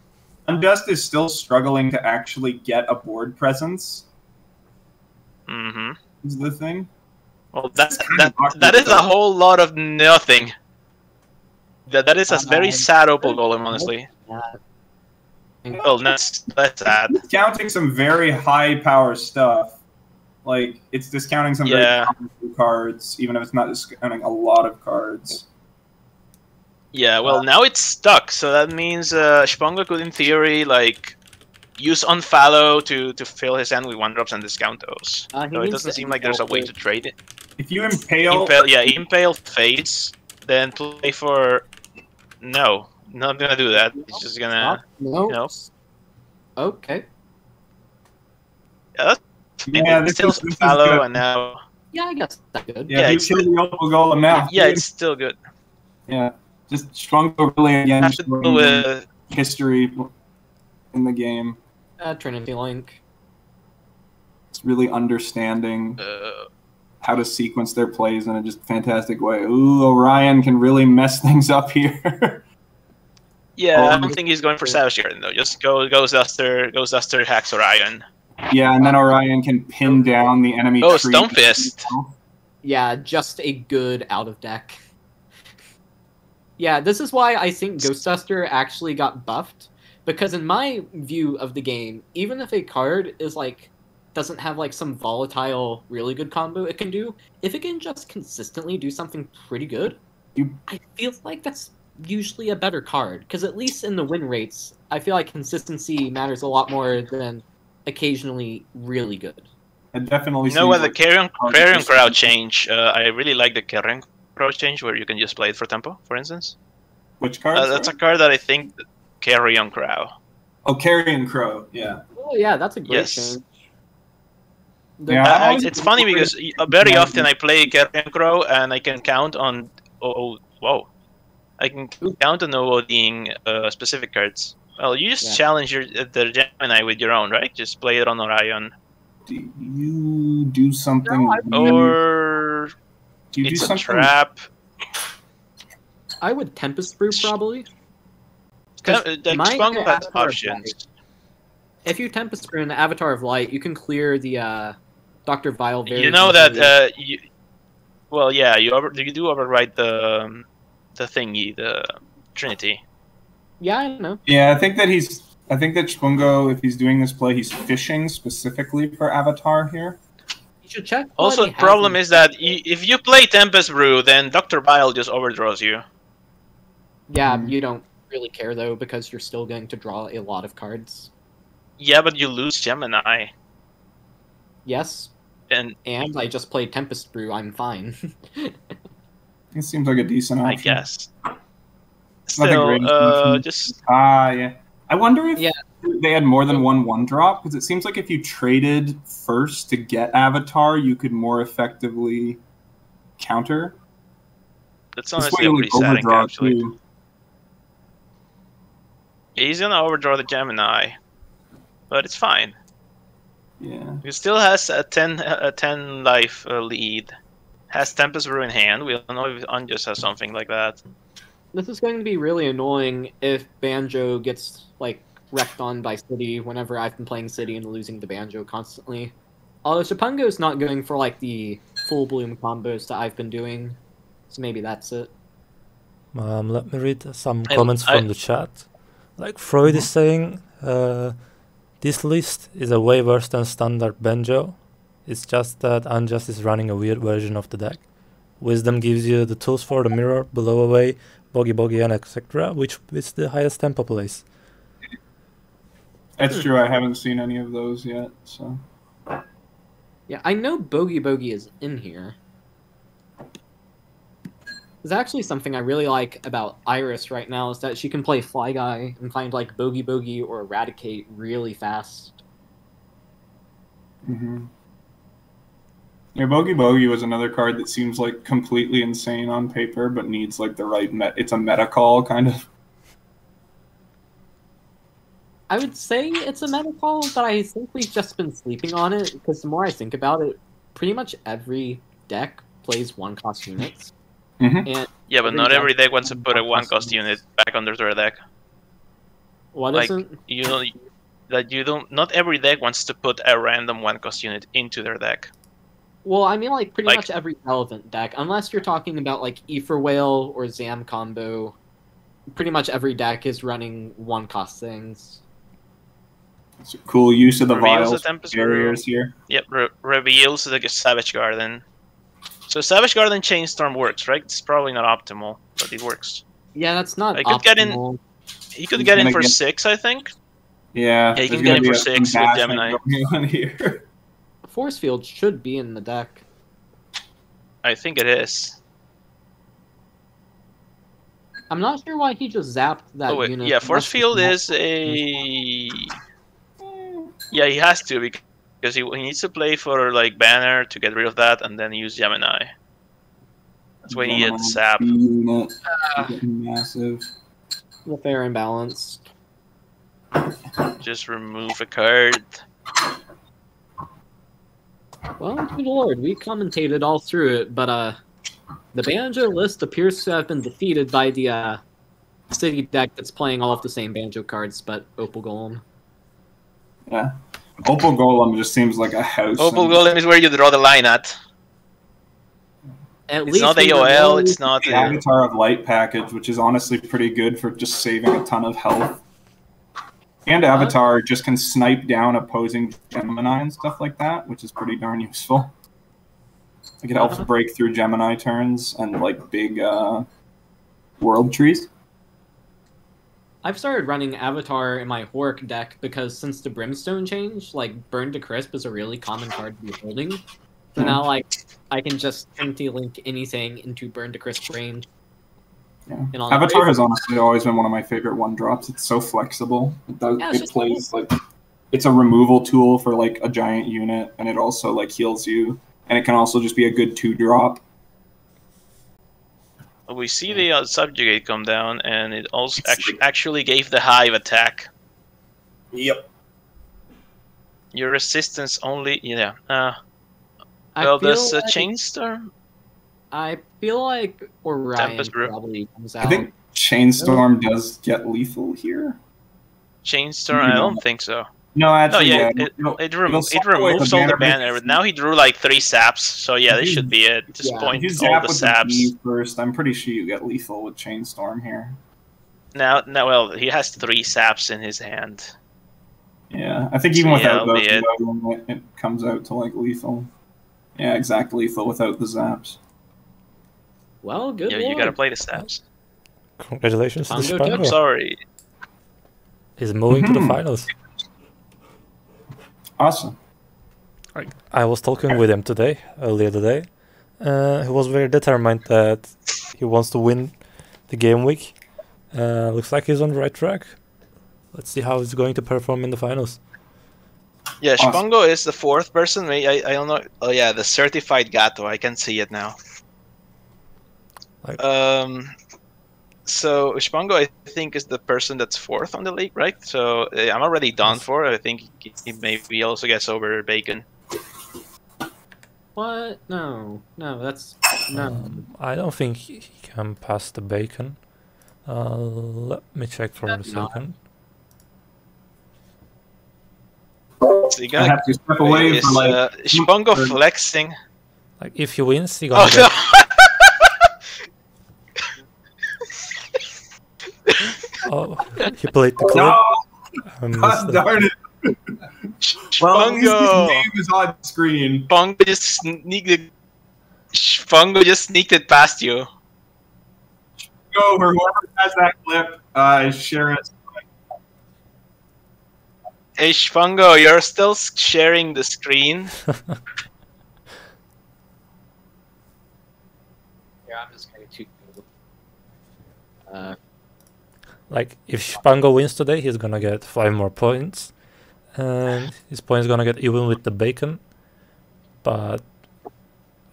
S3: Unjust is still struggling to actually get a board presence.
S1: Mm-hmm.
S3: Is the thing.
S1: Well, that is a whole lot of nothing. That is a very sad Opal Golem, honestly. Well, that's sad.
S3: It's discounting some very high power stuff. Like, it's discounting some very powerful cards, even if it's not discounting a lot of cards.
S1: Yeah, well, now it's stuck, so that means Shpungo could, in theory, like, use Unfallow to fill his hand with 1-drops and discount those. So it doesn't seem like there's a way to trade it.
S3: If you impale...
S1: Impale fades, then play for... No, not gonna do that. He's just gonna...
S2: No.
S1: You know.
S2: Okay.
S1: Yeah, this still Unfallow, and now...
S2: Yeah, I guess that's good.
S3: Yeah, you kill the Opal Golem now.
S1: Yeah, it's still good.
S3: Yeah. Just Shpungo really again
S1: have to deal with
S3: history in the game.
S2: Trinity Link.
S3: It's really understanding how to sequence their plays in a just fantastic way. Ooh, Orion can really mess things up here.
S1: Yeah, I don't think he's going for Savage Garden though. Just goes Duster, hacks Orion.
S3: Yeah, and then Orion can pin down the enemy.
S1: Oh, Stone Fist.
S2: Yeah, just a good out of deck. Yeah, this is why I think Ghost Duster actually got buffed, because in my view of the game, even if a card is like doesn't have like some volatile really good combo it can do, if it can just consistently do something pretty good, I feel like that's usually a better card, because at least in the win rates, I feel like consistency matters a lot more than occasionally really good.
S3: It definitely.
S1: You know what, the Carrion Crowd change, I really like the Carrion Crowd change where you can just play it for tempo, for instance.
S3: Which card?
S1: That's a card that I think Carrion Crow.
S3: Oh, Carrion Crow, yeah.
S2: Oh yeah, that's a great change.
S3: Yeah,
S1: it's funny because very often I play Carrion Crow and I can count on I can count on OODing specific cards. Well, you just challenge the Gemini with your own, right? Just play it on Orion.
S3: Do you do something?
S1: Or it's a trap.
S2: I would Tempest Brew probably.
S1: Shpungo has options.
S2: If you Tempest Brew in the Avatar of Light, you can clear the Dr. Vile very
S1: You know that you do override the thingy, the Trinity.
S2: Yeah, I know.
S3: Yeah, I think that Shpungo, if he's doing this play, he's fishing specifically for Avatar here.
S2: You should check.
S1: Also, the problem is that if you play Tempest Brew, then Dr. Vile just overdraws you.
S2: Yeah, you don't really care though, because you're still going to draw a lot of cards.
S1: Yeah, but you lose Gemini.
S2: Yes. And I just played Tempest Brew, I'm fine.
S3: It seems like a decent option.
S1: I guess. Still,
S3: yeah. I wonder if they had more than one drop, because it seems like if you traded first to get Avatar, you could more effectively counter.
S1: That's honestly a pretty sad actually. Yeah, he's gonna overdraw the Gemini, but it's fine.
S3: Yeah.
S1: He still has a 10 life lead, has Tempest Brew in hand. We don't know if Unjust has something like that.
S2: This is going to be really annoying if Banjo gets like wrecked on by City whenever I've been playing City and losing to Banjo constantly. Although Shpungo is not going for like the full bloom combos that I've been doing, so maybe that's it.
S4: Let me read some comments from the chat. Like Freud is saying, this list is a way worse than standard Banjo. It's just that Unjust is running a weird version of the deck. Wisdom gives you the tools for the mirror, blow away, bogey, and etc., which is the highest tempo place.
S3: That's true. I haven't seen any of those yet. So.
S2: Yeah, I know Bogey is in here. There's actually something I really like about Iris right now is that she can play Fly Guy and find like Bogey or Eradicate really fast.
S3: Mm-hmm. Yeah, Bogey was another card that seems like completely insane on paper, but needs like the right it's a meta call kind of.
S2: I would say it's a meta call, but I think we've just been sleeping on it because the more I think about it, pretty much every deck plays 1-cost units.
S3: Mm-hmm.
S2: And
S1: yeah, but not every deck wants to put a 1-cost unit back under their deck.
S2: What
S1: like,
S2: isn't?
S1: Not every deck wants to put a random 1-cost unit into their deck.
S2: Well, I mean, like, pretty much every relevant deck. Unless you're talking about, like, Ether Whale or Zam combo, pretty much every deck is running 1-cost things.
S3: It's a cool use of the
S1: Reveals
S3: vials barriers here.
S1: Yep, reveals the Savage Garden. So Savage Garden Chainstorm works, right? It's probably not optimal, but it works.
S2: Yeah, that's not
S1: I could
S2: optimal.
S1: He could get in for 6, I think.
S3: Yeah,
S1: he can get in for 6 with Gemini.
S3: Here.
S2: Force Field should be in the deck.
S1: I think it is.
S2: I'm not sure why he just zapped that unit.
S1: Yeah, Force Field is a... Yeah, he has to, because he needs to play for like Banner to get rid of that, and then use Gemini. That's why he gets zapped.
S3: Massive.
S2: The fair and balanced.
S1: Just remove a card.
S2: Well, good lord, we commentated all through it, but the Banjo list appears to have been defeated by the City deck that's playing all of the same Banjo cards, but Opal Golem.
S3: Yeah. Opal Golem just seems like a house.
S1: Opal Golem is where you draw the line at.
S2: It's
S1: not AOL, it's not...
S3: The Avatar of Light package, which is honestly pretty good for just saving a ton of health. And Avatar just can snipe down opposing Gemini and stuff like that, which is pretty darn useful. Like it helps break through Gemini turns and like big world trees.
S2: I've started running Avatar in my Hork deck because since the Brimstone change, like Burn to Crisp is a really common card to be holding. So now like I can just empty link anything into Burn to Crisp range.
S3: Yeah. Avatar has honestly always been one of my favorite 1-drops. It's so flexible. It plays cool. Like it's a removal tool for like a giant unit, and it also like heals you, and it can also just be a good 2-drop.
S1: We see the Subjugate come down, and it also actually gave the Hive attack.
S3: Yep.
S1: Your resistance only, yeah. Well, does Chainstorm?
S2: I feel like Orion probably comes out.
S3: I think Chainstorm does get lethal here.
S1: Chainstorm? I don't think so.
S3: No, actually,
S1: it removes all the banner. Now he drew like 3 saps, so yeah, this should be it. Just point all the saps.
S3: First, I'm pretty sure you get lethal with Chainstorm here.
S1: Now, well, he has 3 saps in his hand.
S3: Yeah, I think even without those, it comes out to like lethal. Yeah, exact lethal without the zaps.
S2: Well, good.
S1: Yeah, you gotta play the saps.
S4: Congratulations to Shpungo.
S1: I'm sorry.
S4: He's moving to the finals.
S3: Awesome.
S4: I was talking with him earlier today. He was very determined that he wants to win the game week. Looks like he's on the right track. Let's see how he's going to perform in the finals.
S1: Yeah, Shpungo is the 4th person. I don't know. Oh yeah, the certified Gato. I can see it now. So Shpungo, I think, is the person that's 4th on the league, right? So I'm already done for. I think he maybe also gets over Bacon.
S2: What? No, that's no.
S4: I don't think he can pass the bacon. Let me check for a
S2: That's not.
S4: second.
S1: So
S3: I have to step away
S1: is
S3: for like.
S1: Shpungo flexing.
S4: Like if he wins, he gonna
S1: Oh
S4: get. Oh, he played the clip.
S3: No!
S4: I missed
S3: God
S4: it.
S3: darn it! Well, at least his name is on screen.
S1: Shpungo just sneaked it past you.
S3: Go for whoever has that clip, share it.
S1: Hey Shpungo, you're still sharing the screen.
S2: Yeah, I'm just going to.
S4: Like if Shpungo wins today, he's gonna get 5 more points, and his points gonna get even with the bacon. But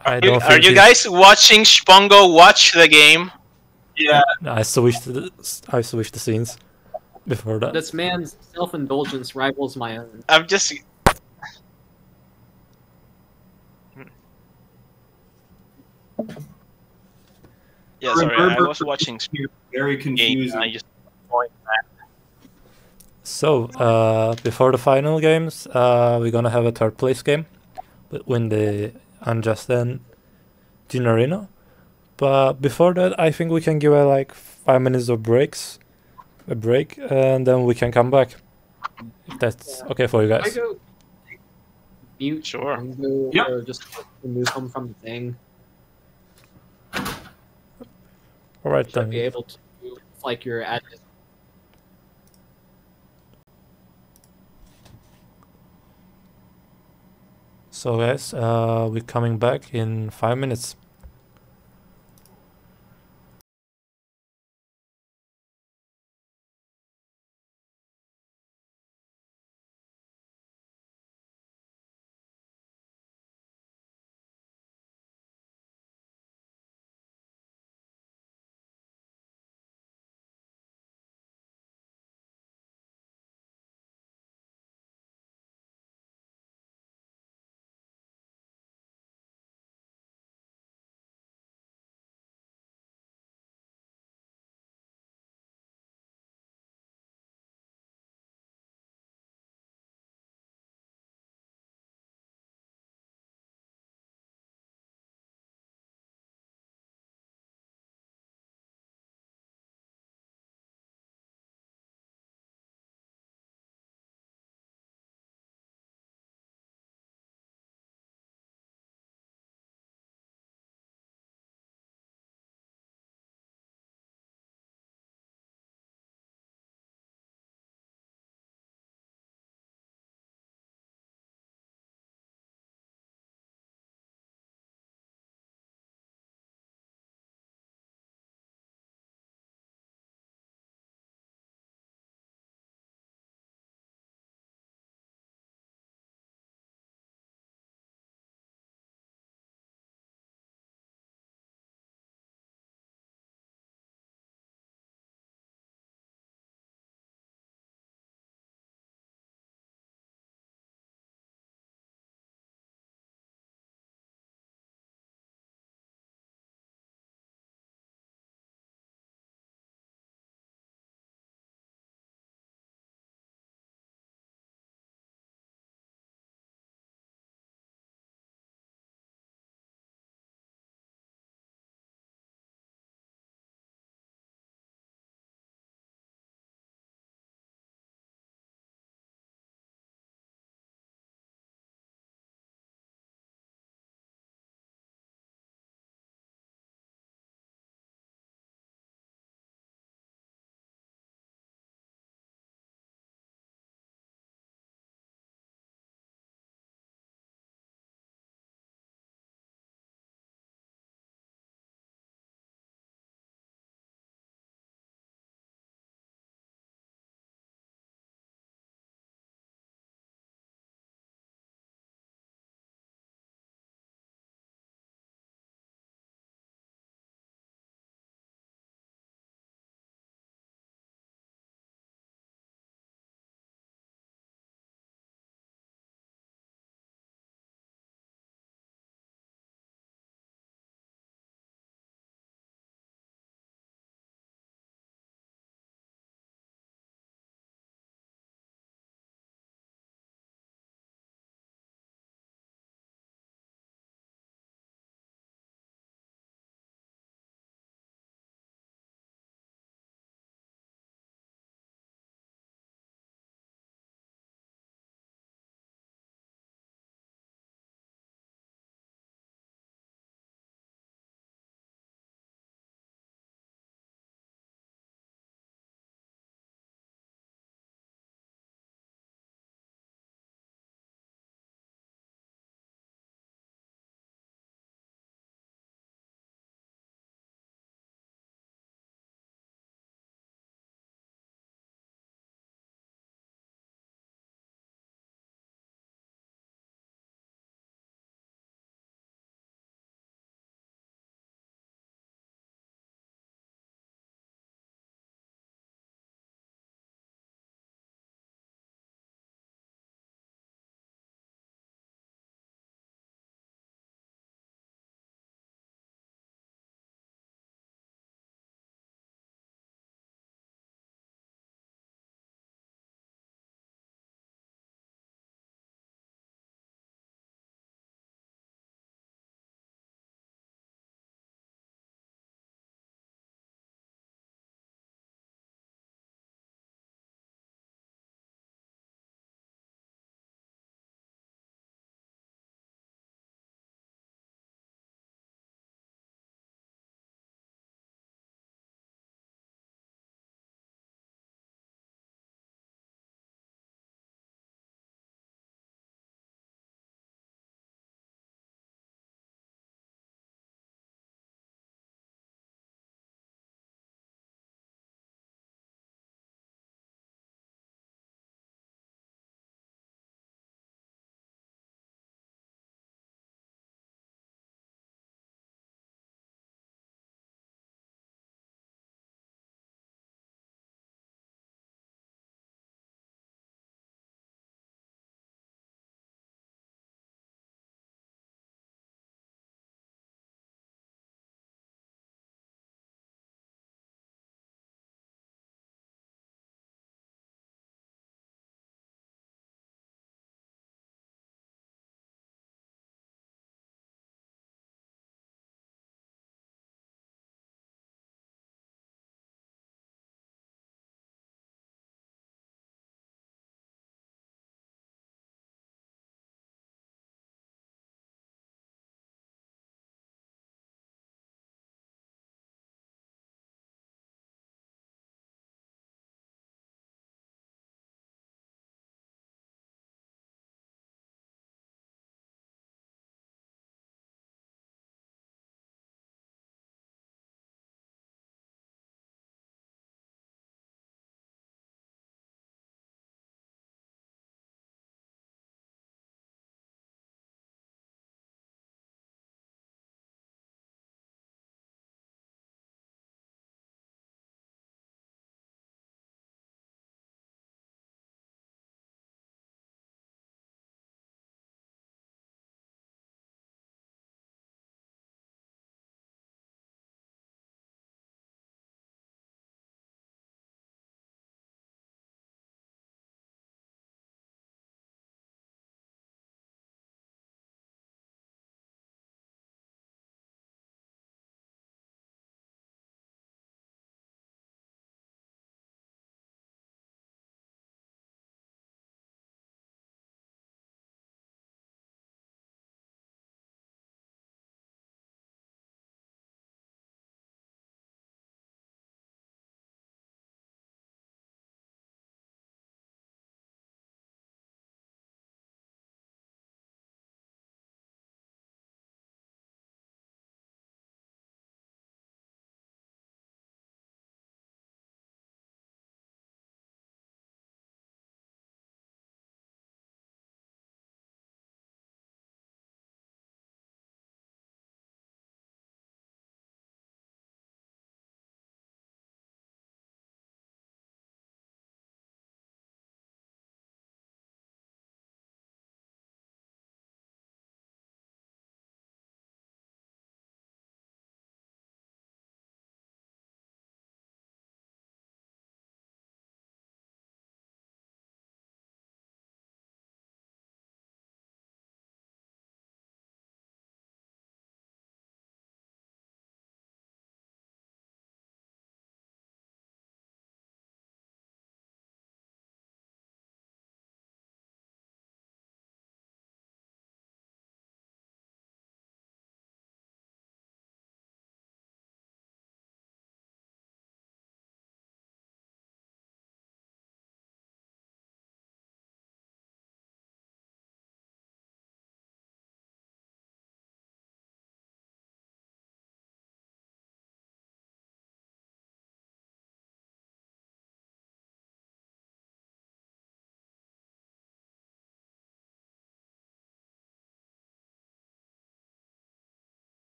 S4: I don't think.
S1: Are you guys watching Shpungo watch the game?
S3: Yeah.
S4: I switched the scenes before that.
S2: This man's self-indulgence rivals my own.
S1: I'm just. Yeah, sorry, I was watching
S3: Very
S1: game.
S3: confusing.
S1: I just point that.
S4: So before the final games, we're gonna have a third place game between the Unjust and Geenareeno. But before that, I think we can give like 5 minutes of a break, and then we can come back. If that's okay for you
S2: I
S4: guys.
S2: go mute.
S1: Sure.
S3: Yep.
S2: Or just remove him from the thing.
S4: All right
S2: Should
S4: then.
S2: be able to, like you're at.
S4: So guys, we're coming back in 5 minutes.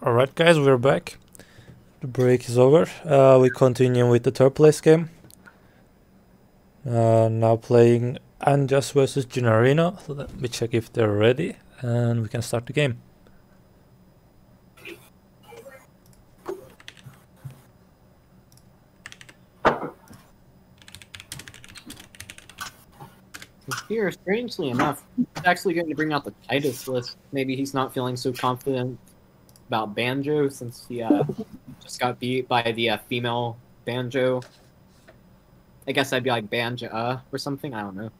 S4: Alright guys, we're back. The break is over. We continue with the third place game. Now playing Unjust versus Geenareeno. So let me check if they're ready and we can start the game.
S2: Here, strangely enough, he's actually going to bring out the tightest list. Maybe he's not feeling so confident about Banjo since he just got beat by the female Banjo. I guess I'd be like Banjo or something. I don't know.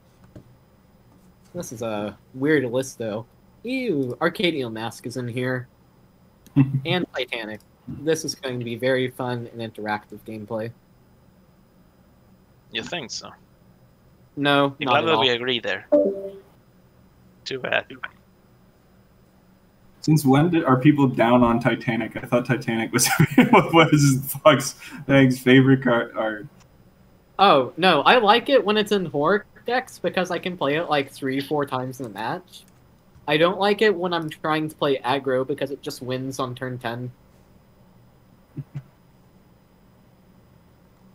S2: This is a weird list though. Ew, Arcadian Mask is in here, and Titanic. This is going to be very fun and interactive gameplay.
S1: You think so?
S2: No,
S1: I'm
S2: not
S1: glad
S2: at
S1: that
S2: all.
S1: we agree there. Too bad.
S3: Since when are people down on Titanic? I thought Titanic was what is Fox Eg's favorite card.
S2: Oh, no, I like it when it's in Horror decks because I can play it like 3-4 times in a match. I don't like it when I'm trying to play aggro because it just wins on turn 10.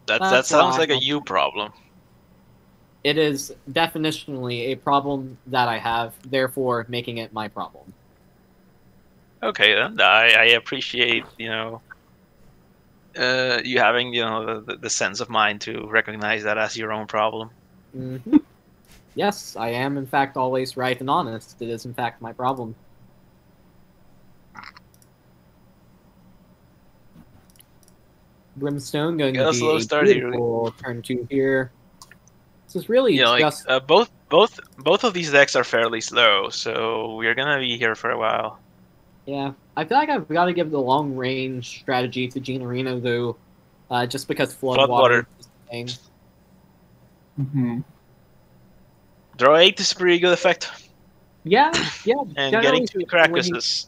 S1: That sounds like a you problem.
S2: It is definitionally a problem that I have, therefore making it my problem.
S1: Okay, then I appreciate you having the sense of mind to recognize that as your own problem.
S2: Mm-hmm. Yes, I am in fact always right and honest. It is in fact my problem. Brimstone going
S1: Get
S2: to
S1: a
S2: be
S1: slow
S2: a
S1: start here.
S2: beautiful turn 2 here. This is really just
S1: both of these decks are fairly slow, so we're gonna be here for a while.
S2: yeah. I feel like I've got to give the long range strategy to Geenareeno though, just because Floodwater is the thing.
S3: Mm-hmm.
S1: Draw 8 is a pretty good effect,
S2: Yeah, yeah.
S1: and
S2: generally
S1: getting 2
S2: speaking,
S1: Krakuses.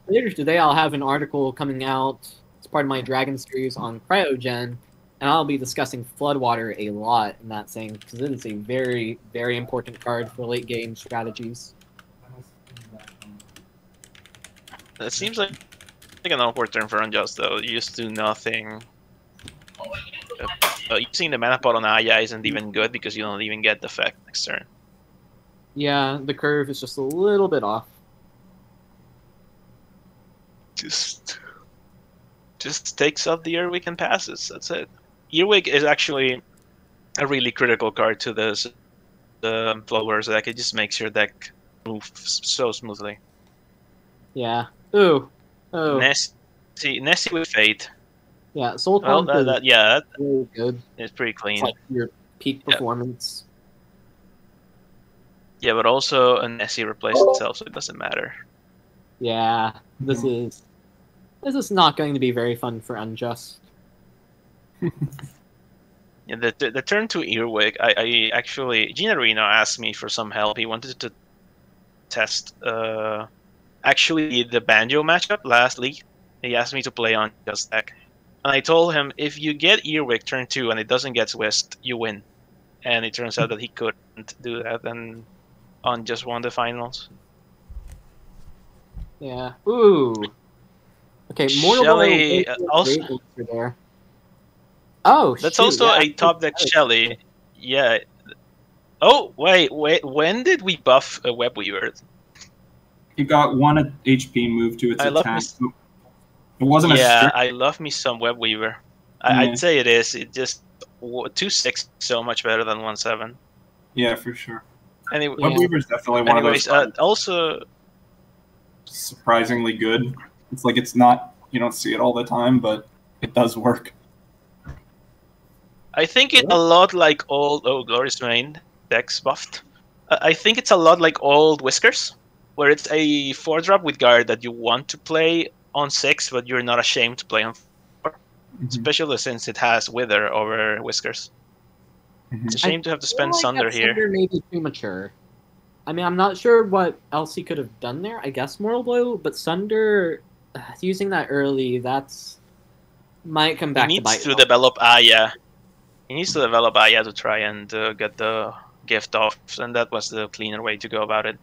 S2: Later today, I'll have an article coming out. It's part of my Dragon series on Cryogen, and I'll be discussing Floodwater a lot in that thing because it is a very, very important card for late game strategies.
S1: It seems like an awkward turn for Unjust, though. You just do nothing. Using the mana pot on Aya isn't even good because you don't even get the effect next turn.
S2: Yeah, the curve is just a little bit off.
S1: Just takes up the Earwig and passes. That's it. Earwig is actually a really critical card to the Flowers deck. It just makes your deck move so smoothly.
S2: Yeah. Ooh. Oh.
S1: Nessie with Fate.
S2: Yeah, Soul
S1: Well,
S2: Taunt is
S1: that's
S2: really good.
S1: it's pretty clean.
S2: It's like your peak performance.
S1: Yeah, but also a Nessie replaced itself, so it doesn't matter.
S2: Yeah, this is not going to be very fun for Unjust.
S1: Yeah, the turn to Earwig, I actually Geenareeno asked me for some help. He wanted to test actually the Banjo matchup last league. He asked me to play on Just deck. And I told him, if you get Earwig turn 2 and it doesn't get whisked, you win. And it turns out that he couldn't do that, and Unjust won the finals.
S2: Yeah. Ooh. Okay, Mortal
S1: Shelly,
S2: Boy
S1: also
S2: there. Oh,
S1: that's
S2: shoot,
S1: also
S2: yeah,
S1: a top deck Shelly. Yeah. Oh wait. When did we buff a Webweaver?
S3: It got 1 HP moved to its attack. It wasn't
S1: yeah,
S3: a
S1: I love me some Webweaver.
S3: Yeah.
S1: I'd say it is. It just 2/6 so much better than 1/7.
S3: Yeah, for sure.
S1: Anyway,
S3: Webweaver's definitely one of those cards.
S1: Also
S3: surprisingly good. It's like it's not, you don't see it all the time, but it does work.
S1: I think it's a lot like old Glorious Main decks buffed. I think it's a lot like old Whiskers, where it's a 4-drop with guard that you want to play on 6, but you're not ashamed to play on 4. Especially since it has Wither over Whiskers. It's a shame to have to spend Sunder here.
S2: Sunder may be too mature. I mean, I'm not sure what else he could have done there. I guess Mortal Blow, but Sunder, using that early, that's might come back to bite.
S1: He needs to develop Aya. He needs to develop Aya to try and get the gift off, and that was the cleaner way to go about it.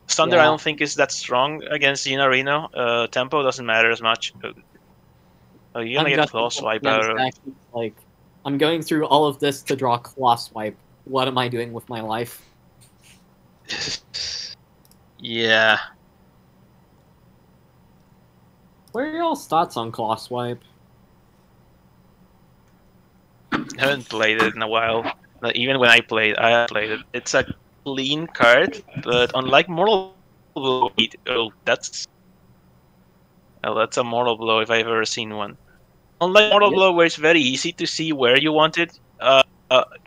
S1: Thunder,
S2: Yeah.
S1: I don't think is that strong against Geenareeno. Tempo doesn't matter as much. Oh, you're gonna get Claw Swipe out of...
S2: Like, I'm going through all of this to draw Claw Swipe. What am I doing with my life?
S1: Yeah.
S2: What are y'all's thoughts on Claw Swipe?
S1: I haven't played it in a while. Like, even when I played it. It's a clean card, but unlike Mortal Blow, that's a Mortal Blow if I've ever seen one. Unlike Mortal Blow, where it's very easy to see where you want it,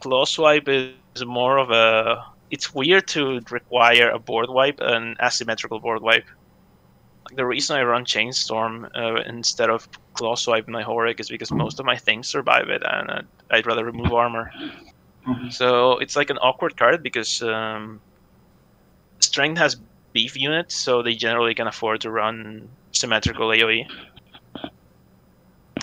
S1: Claw Swipe is more of a... It's weird to require a board wipe, an asymmetrical board wipe. Like, the reason I run Chainstorm instead of Claw Swipe in my Horic is because most of my things survive it, and I'd rather remove armor. So it's like an awkward card because Strength has beef units, so they generally can afford to run symmetrical AoE.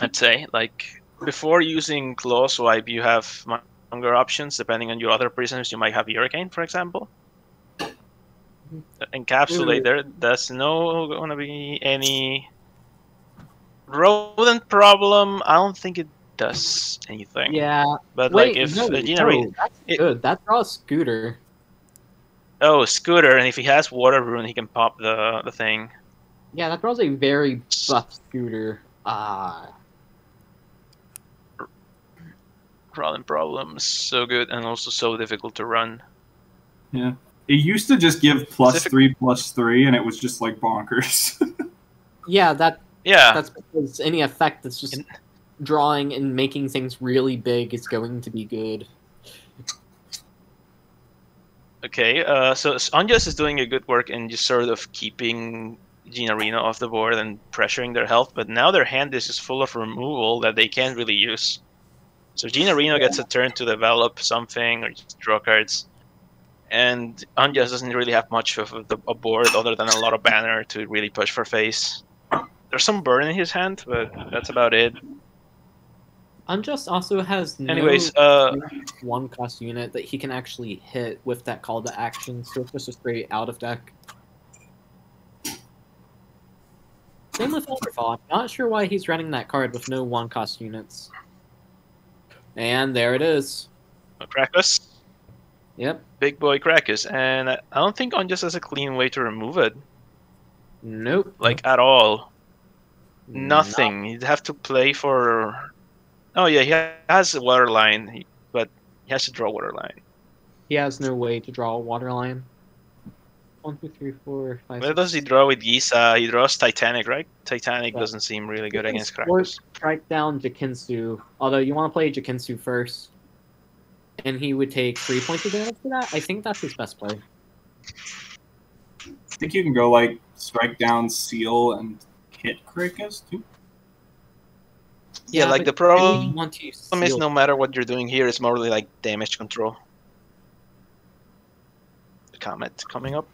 S1: I'd say, like, before using Claw Swipe, you have longer options. Depending on your other prisoners, you might have Hurricane, for example. Encapsulate, there's no gonna be any rodent problem. I don't think it does anything.
S2: Yeah.
S1: But
S2: Wait,
S1: like if
S2: no, that's good. That draws Scooter.
S1: Oh, Scooter, and if he has Water Rune, he can pop the thing.
S2: Yeah, that draws a very buff Scooter.
S1: Rodent problem is so good and also so difficult to run.
S3: Yeah. It used to just give +3/+3, and it was just like bonkers.
S2: Yeah,
S1: Yeah.
S2: that's because any effect that's just drawing and making things really big is going to be good.
S1: Okay, so Unjust is doing a good work in just sort of keeping Geenareeno off the board and pressuring their health, but now their hand is just full of removal that they can't really use. So Geenareeno gets a turn to develop something or just draw cards. And Unjust doesn't really have much of a board other than a lot of banner to really push for face. There's some burn in his hand, but that's about it.
S2: Unjust also has no
S1: Anyways,
S2: one cost unit that he can actually hit with that call to action, so it's just a straight out of deck. Same with Ultrafall. I'm not sure why he's running that card with no one cost units. And there it is.
S1: Krakus.
S2: Yep.
S1: Big boy Krakus. And I don't think Unjust has a clean way to remove it.
S2: Nope.
S1: Like, at all. Nothing. You'd have to play for... Oh yeah, he has a water line, but he has to draw water line.
S2: He has no way to draw a water line. 1, 2, 3, 4, 5.
S1: What does he draw with Gisa? He draws Titanic, right? Titanic doesn't seem really good against Krakus.
S2: Strike down Jakinsu. Although you want to play Jakinsu first. And he would take 3 points of damage for that. I think that's his best play.
S3: I think you can go like strike down Seal and hit Krakus too.
S1: Yeah, like the problem is
S2: seal.
S1: no matter what you're doing here, it's more really like damage control. Comet coming up.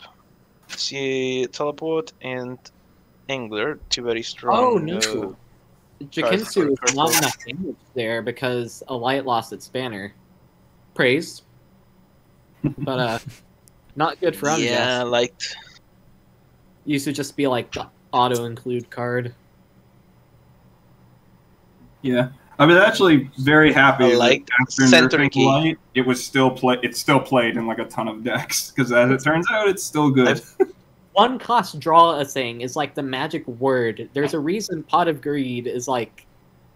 S1: See Teleport and Angler, two very strong.
S2: Oh no! Jakinsu is not enough damage there because a light lost its banner. Praise. But not good for Unjust.
S1: Yeah, like
S2: Used to just be like the auto-include card.
S3: Yeah, I was actually very happy
S1: like
S3: that after nerfing Light, it was still played in like a ton of decks because as it turns out, it's still good.
S2: One cost draw a thing is like the magic word. There's a reason Pot of Greed is like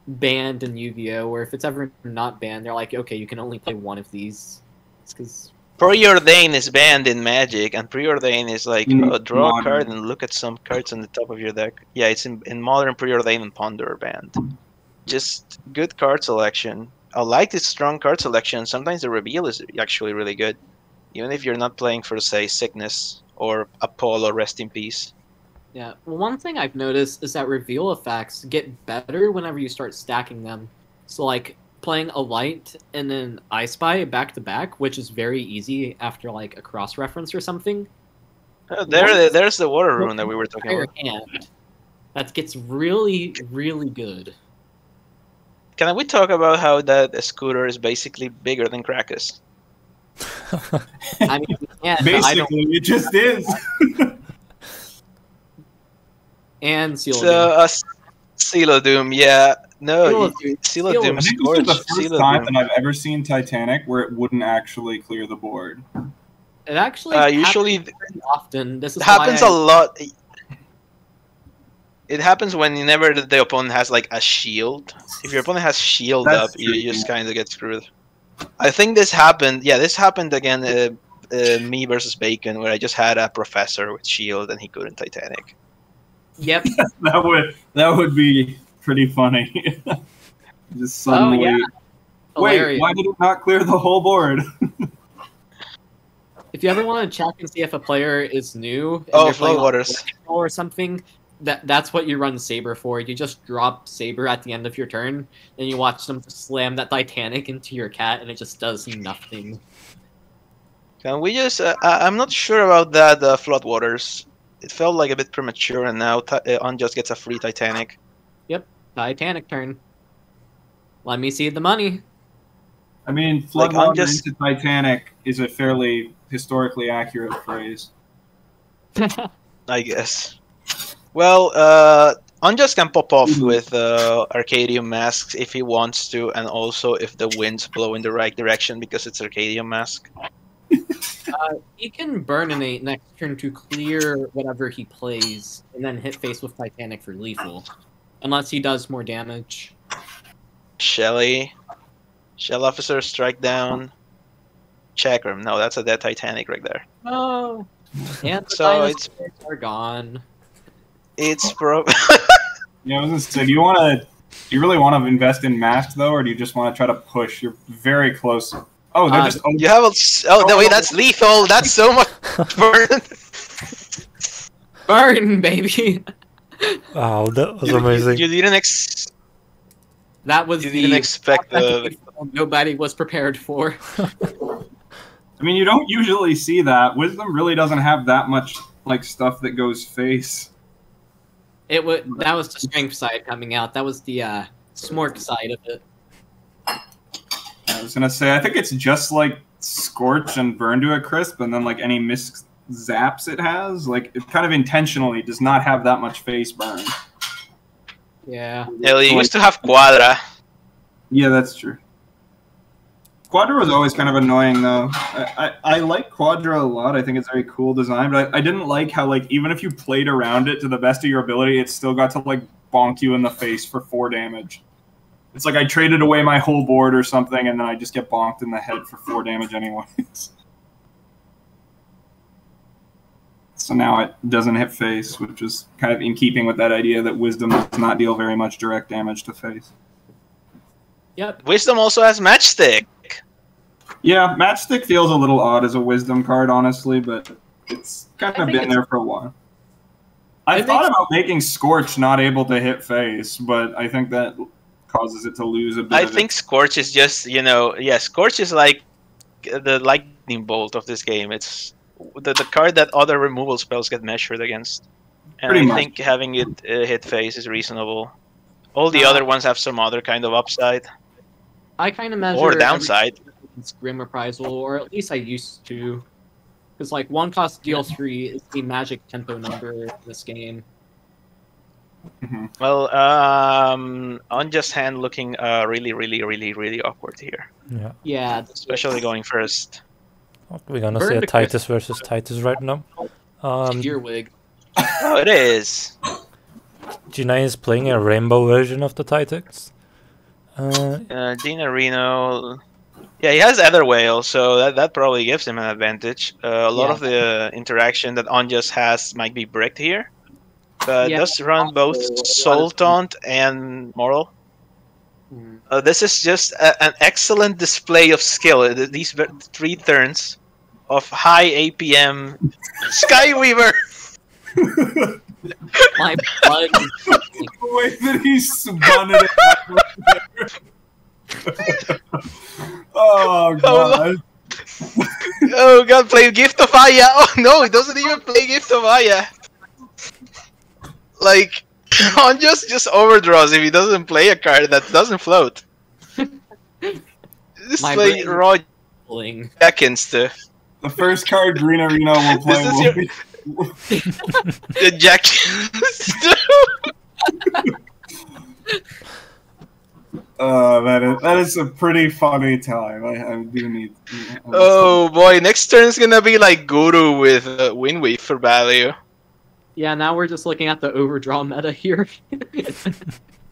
S2: banned in Yu-Gi-Oh, or if it's ever not banned, they're like, okay, you can only play one of these. It's because
S1: Preordain is banned in Magic, and Preordain is like draw a card and look at some cards on the top of your deck. Yeah, it's in Modern Preordain and Ponder are banned. Just good card selection. I like this strong card selection. Sometimes the reveal is actually really good, even if you're not playing for, say, Sickness or Apollo, Rest in Peace.
S2: yeah. Well, one thing I've noticed is that reveal effects get better whenever you start stacking them. So, like playing a Light and then I Spy back to back, which is very easy after like a cross reference or something.
S1: There's the Water Rune that we were talking about.
S2: Hand, that gets really, really good.
S1: Can we talk about how that Scooter is basically bigger than Krakus?
S2: I mean, yeah,
S3: Basically, it just is.
S2: And Seal
S1: So, Seal Doom, yeah. No, Seal Doom
S3: I think this is the
S1: Scorch.
S3: first time that I've ever seen Titanic where it wouldn't actually clear the board.
S2: It actually
S1: usually
S2: happens often. This is
S1: happens
S2: why
S1: a lot. It happens whenever the opponent has like a shield. If your opponent has shield
S3: That's
S1: up,
S3: true,
S1: you just
S3: yeah.
S1: kind of get screwed. I think this happened. Yeah, this happened again. Me versus Bacon, where I just had a professor with shield and he couldn't Titanic.
S2: Yep.
S3: that would be pretty funny. Just suddenly.
S2: Oh, yeah.
S3: Wait,
S2: Hilarious.
S3: why did it not clear the whole board?
S2: If you ever want to check and see if a player is new, and
S1: Oh,
S2: you're playing on
S1: Floodwaters.
S2: or something, that's what you run Saber for. You just drop Saber at the end of your turn, and you watch them slam that Titanic into your cat, and it just does nothing.
S1: Can we just? I'm not sure about that. Floodwaters. It felt like a bit premature, and now Unjust gets a free Titanic.
S2: Yep, Titanic turn. Let me see the money.
S3: I mean,
S1: Like,
S3: floodwater
S1: Unjust-
S3: into Titanic is a fairly historically accurate phrase.
S1: I guess. Well, Unjust can pop off with Arcadium Masks if he wants to, and also if the winds blow in the right direction because it's Arcadium Mask.
S2: He can Burninate next turn to clear whatever he plays, and then hit face with Titanic for lethal. Unless he does more damage.
S1: Shell Officer, Strike Down. Chakram. No, that's a dead Titanic right there.
S2: Oh. And the
S1: So
S2: dinosaurs are gone.
S1: It's pro.
S3: Yeah, I was gonna say, do you really want to invest in masks though, or do you just want to try to push? You're very close. Oh, they're just.
S1: You have a. Oh, no, wait, that's lethal. That's so much burn.
S2: Burn, baby!
S4: Wow, that was amazing.
S1: You didn't
S2: That was
S1: You
S2: the
S1: didn't expect the.
S2: nobody was prepared for.
S3: I mean, you don't usually see that. Wisdom really doesn't have that much like stuff that goes face.
S2: That was the strength side coming out. That was the smork side of it.
S3: I was gonna say, I think it's just like Scorch and Burn to a Crisp, and then like any missed zaps it has. Like it kind of intentionally does not have that much face burn.
S2: Yeah.
S1: Yeah, you used to have Quadra.
S3: Yeah, that's true. Quadra was always kind of annoying though. I like Quadra a lot. I think it's a very cool design, but I didn't like how like even if you played around it to the best of your ability, it still got to like bonk you in the face for 4 damage. It's like I traded away my whole board or something, and then I just get bonked in the head for 4 damage anyways. So now it doesn't hit face, which is kind of in keeping with that idea that Wisdom does not deal very much direct damage to face.
S2: Yep.
S1: Wisdom also has Matchstick.
S3: Yeah, Matchstick feels a little odd as a Wisdom card, honestly, but it's kind of been there for a while. I thought about making Scorch not able to hit face, but I think that causes it to lose a bit.
S1: I think Scorch is just, Scorch is like the lightning bolt of this game. It's the card that other removal spells get measured against. And
S3: Pretty
S1: I
S3: much.
S1: think having it hit face is reasonable. All the other ones have some other kind of upside.
S2: I kind of measure
S1: Or downside.
S2: Grim Reprisal, or at least I used to. Because, like, 1 cost deal 3 is the magic tempo number in this game.
S1: Well, Unjust hand looking really, really, really, really awkward here.
S4: Yeah.
S2: Yeah.
S1: Especially going first.
S4: We're gonna
S2: Burn
S4: see a
S2: the
S4: Titus versus Titus right now.
S2: Earwig.
S1: Oh, it is.
S4: Geenareeno is playing a rainbow version of the Titus.
S1: Geenareeno. Yeah, he has Ether Whale, so that probably gives him an advantage. A lot of the interaction that Unjust has might be bricked here. But does run both Soul Taunt and Moral. This is just an excellent display of skill. These 3 turns of high APM Skyweaver.
S2: My blood.
S3: The way that he spun it. Oh god.
S1: Oh god, play Gift of Aya. Oh no, it doesn't even play Gift of Aya. Like, Unjust just overdraws if he doesn't play a card that doesn't float. Just
S2: My
S1: play
S2: brain-
S1: raw
S2: Bling.
S1: Jack-insta.
S3: The first card Geenareeno will play
S1: This is
S3: will
S1: your-
S3: be...
S1: The Jack-insta.
S3: That is a pretty funny time. I do need...
S1: Oh boy, next turn is gonna be like Guru with Windweave for value.
S2: Yeah, now we're just looking at the overdraw meta here.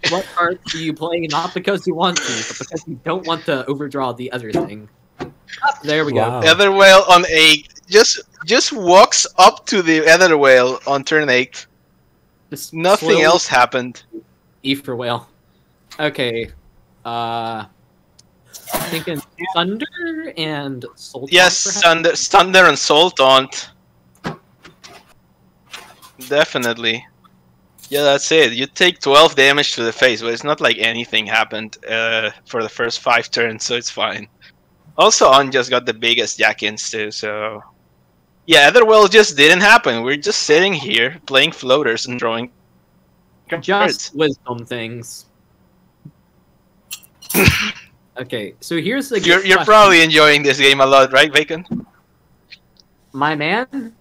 S2: What cards do you play not because you want to, but because you don't want to overdraw the other thing? Ah, there we
S4: Wow.
S2: go.
S1: Ether Whale on 8 just walks up to the Ether Whale on turn 8.
S2: Just
S1: Nothing
S2: slowly-
S1: else happened.
S2: Ether Whale. Okay. Thinking Thunder and Soul.
S1: Yes, Thunder and Soul Taunt. Definitely. Yeah, that's it. You take 12 damage to the face, but it's not like anything happened for the first 5 turns, so it's fine. Also, Unjust got the biggest Jack-ins too, so... Yeah, Etherwell just didn't happen. We're just sitting here, playing floaters and drawing cards.
S2: Just wisdom things. Okay, so here's the.
S1: You're
S2: question.
S1: probably enjoying this game a lot, right, Bacon?
S2: My man,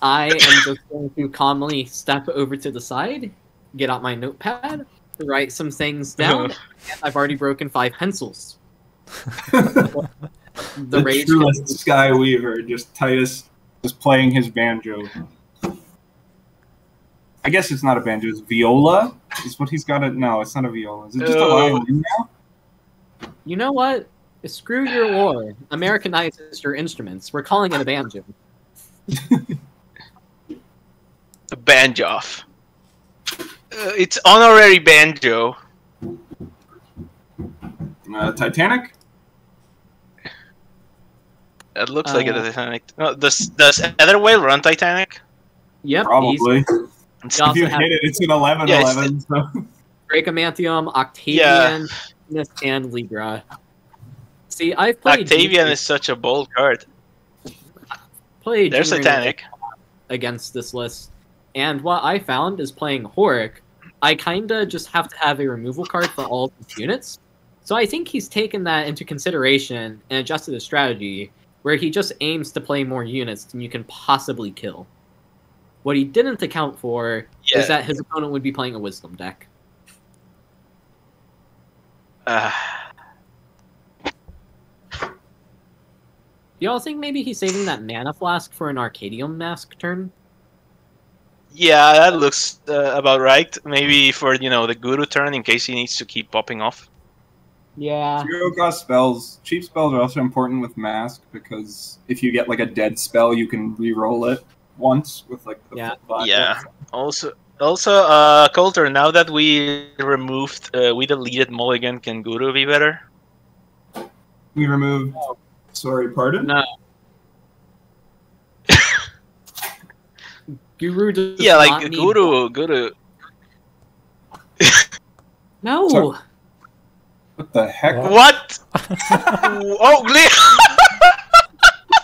S2: I am just going to calmly step over to the side, get out my notepad, write some things down, and I've already broken 5 pencils.
S3: The truest Skyweaver, just Titus, just playing his banjo. I guess it's not a banjo, it's viola? Is what he's got it? No, it's not a viola. Is it just a violin now?
S2: You know what? Screw your lore. Americanizes your instruments. We're calling it a banjo.
S1: A banjo. It's honorary banjo.
S3: Titanic?
S1: It looks like a Titanic. No, does Ether Whale run Titanic?
S2: Yep,
S3: Probably.
S2: You
S3: If
S2: also
S3: you
S2: have
S3: hit it, it's an 11-11. So.
S2: Dracomantium, Octavian, and Libra. See, I've played
S1: Octavian is such a bold card.
S2: played
S1: There's
S2: Geenareeno
S1: Titanic.
S2: against this list, and what I found is playing Horic, I kinda just have to have a removal card for all of his units. So I think he's taken that into consideration and adjusted his strategy, where he just aims to play more units than you can possibly kill. What he didn't account for is that his opponent would be playing a Wisdom deck. Y'all think maybe he's saving that Mana Flask for an Arcadium Mask turn?
S1: Yeah, that looks about right. Maybe for, the Guru turn in case he needs to keep popping off.
S2: Yeah.
S3: Zero cost spells. Cheap spells are also important with Mask because if you get like a dead spell, you can re-roll it once with like the
S1: Yeah. Also, Coulter, now that we removed, we deleted Mulligan, can Guru be better?
S3: We removed. Sorry, pardon?
S2: No. Guru does
S1: Yeah,
S2: not
S1: like
S2: need...
S1: Guru.
S2: No!
S3: Sorry. What the heck?
S1: What? Oh,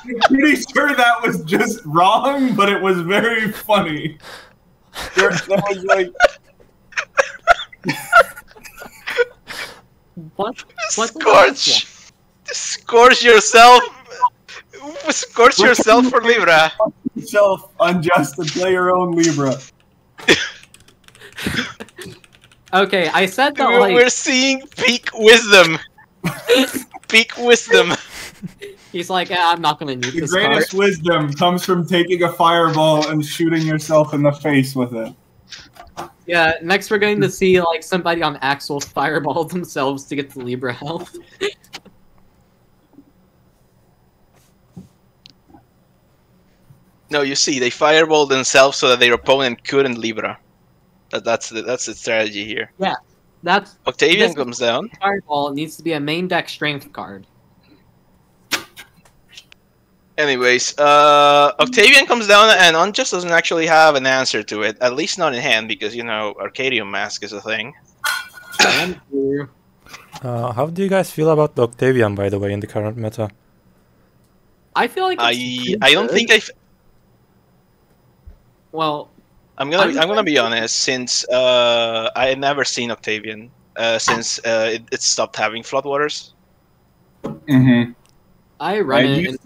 S3: I'm pretty sure that was just wrong, but it was very funny. That was like...
S2: What?
S1: Scorch! Scorch yourself! Scorch yourself for Libra!
S3: Yourself Unjust and play your own Libra.
S2: Okay, I said that
S1: We're seeing peak wisdom! Peak wisdom!
S2: He's like, I'm not gonna need
S3: The
S2: this
S3: greatest
S2: card.
S3: wisdom comes from taking a fireball and shooting yourself in the face with it.
S2: Yeah, next we're going to see like somebody on Axel fireball themselves to get the Libra health.
S1: No, you see, they fireballed themselves so that their opponent couldn't Libra. That's the strategy here.
S2: Yeah, that's
S1: Octavian
S2: this-
S1: comes down.
S2: fireball needs to be a main deck strength card.
S1: Anyways, Octavian comes down and Unjust doesn't actually have an answer to it. At least not in hand, because, Arcadium Mask is a thing.
S2: And Guru.
S4: How do you guys feel about the Octavian, by the way, in the current meta?
S2: I feel like
S1: I don't think
S2: Well,
S1: I'm gonna be honest, since I had never seen Octavian since it stopped having floodwaters.
S3: Mm-hmm.
S2: I run it.
S3: Used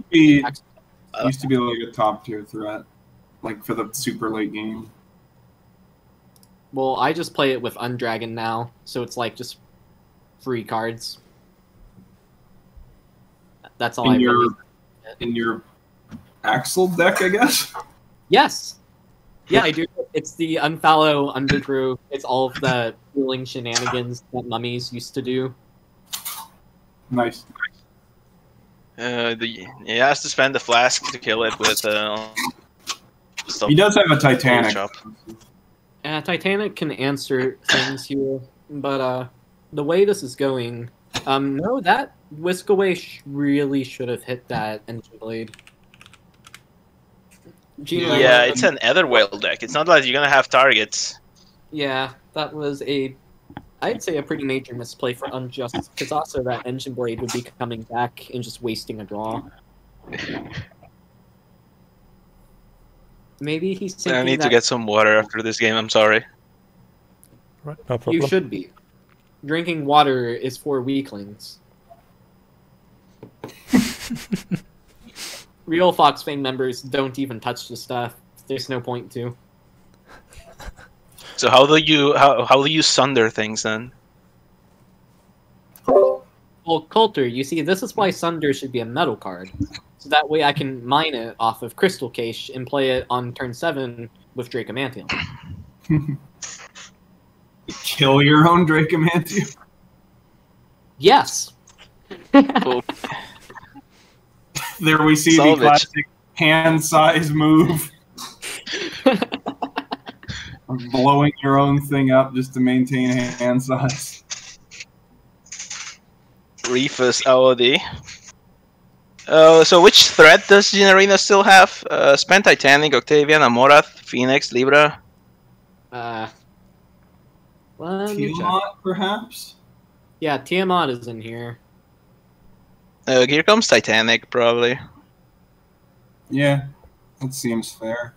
S3: to be like a top tier threat, like for the super late game.
S2: Well, I just play it with Undragon now, so it's like just free cards. That's all
S3: In your Axel deck, I guess?
S2: Yes. Yeah, I do. It's the Unfallow, Underdrew. It's all of the dueling shenanigans that mummies used to do.
S3: Nice.
S1: He has to spend the flask to kill it with.
S3: He does have a Titanic.
S2: Titanic can answer things here, but the way this is going, no, that Whisk Away really should have hit that Engine Blade.
S1: Yeah, it's an Etherwhale deck. It's not like you're gonna have targets.
S2: Yeah, that was I'd say a pretty major misplay for Unjust, because also that Engine Blade would be coming back and just wasting a draw. Maybe he's thinking
S1: I need to get some water after this game, I'm sorry.
S4: Right, no problem.
S2: You should be. Drinking water is for weaklings. Real Fox Fame members don't even touch the stuff. There's no point to.
S1: So how do you sunder things then?
S2: Well, Coulter, you see, this is why Sunder should be a metal card. So that way I can mine it off of Crystal Cache and play it on turn 7 with Dracomantium.
S3: Kill your own Dracomantium?
S2: Yes!
S1: Cool.
S3: There we see the classic hand size move. Blowing your own thing up just to maintain hand size.
S1: Reefus AOD. So which threat does Geenareeno still have? Spent Titanic, Octavian, Amorath, Phoenix, Libra.
S3: Tiamat, perhaps?
S2: Yeah, Tiamat is in here.
S1: Here comes Titanic, probably.
S3: Yeah, that seems fair.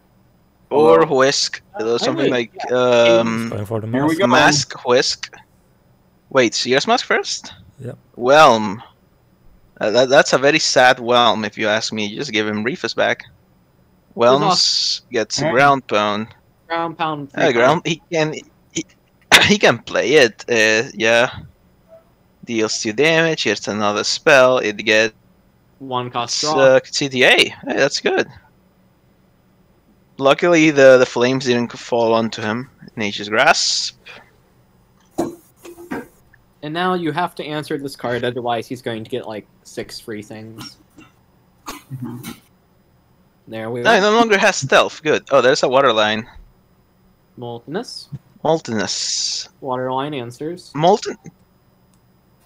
S1: Or Whisk. Something like
S4: Going for the
S3: Here we
S4: mask.
S3: go.
S1: Mask, Whisk. Wait, Seer's Mask first?
S4: Yep.
S1: Whelm. That's a very sad Whelm, if you ask me. Just give him Reefus back. Whelms gets Ground Pound.
S2: Ground Pound.
S1: Ground. He can play it. Yeah. Deals 2 damage. Here's another spell. It gets
S2: 1 cost draw.
S1: CTA. Hey, that's good. Luckily, the flames didn't fall onto him. Nature's Grasp.
S2: And now you have to answer this card, otherwise he's going to get like 6 free things. There we
S1: No,
S2: go.
S1: he no longer has stealth. Good. Oh, there's a Waterline.
S2: Moltenus.
S1: Moltenus.
S2: Waterline answers.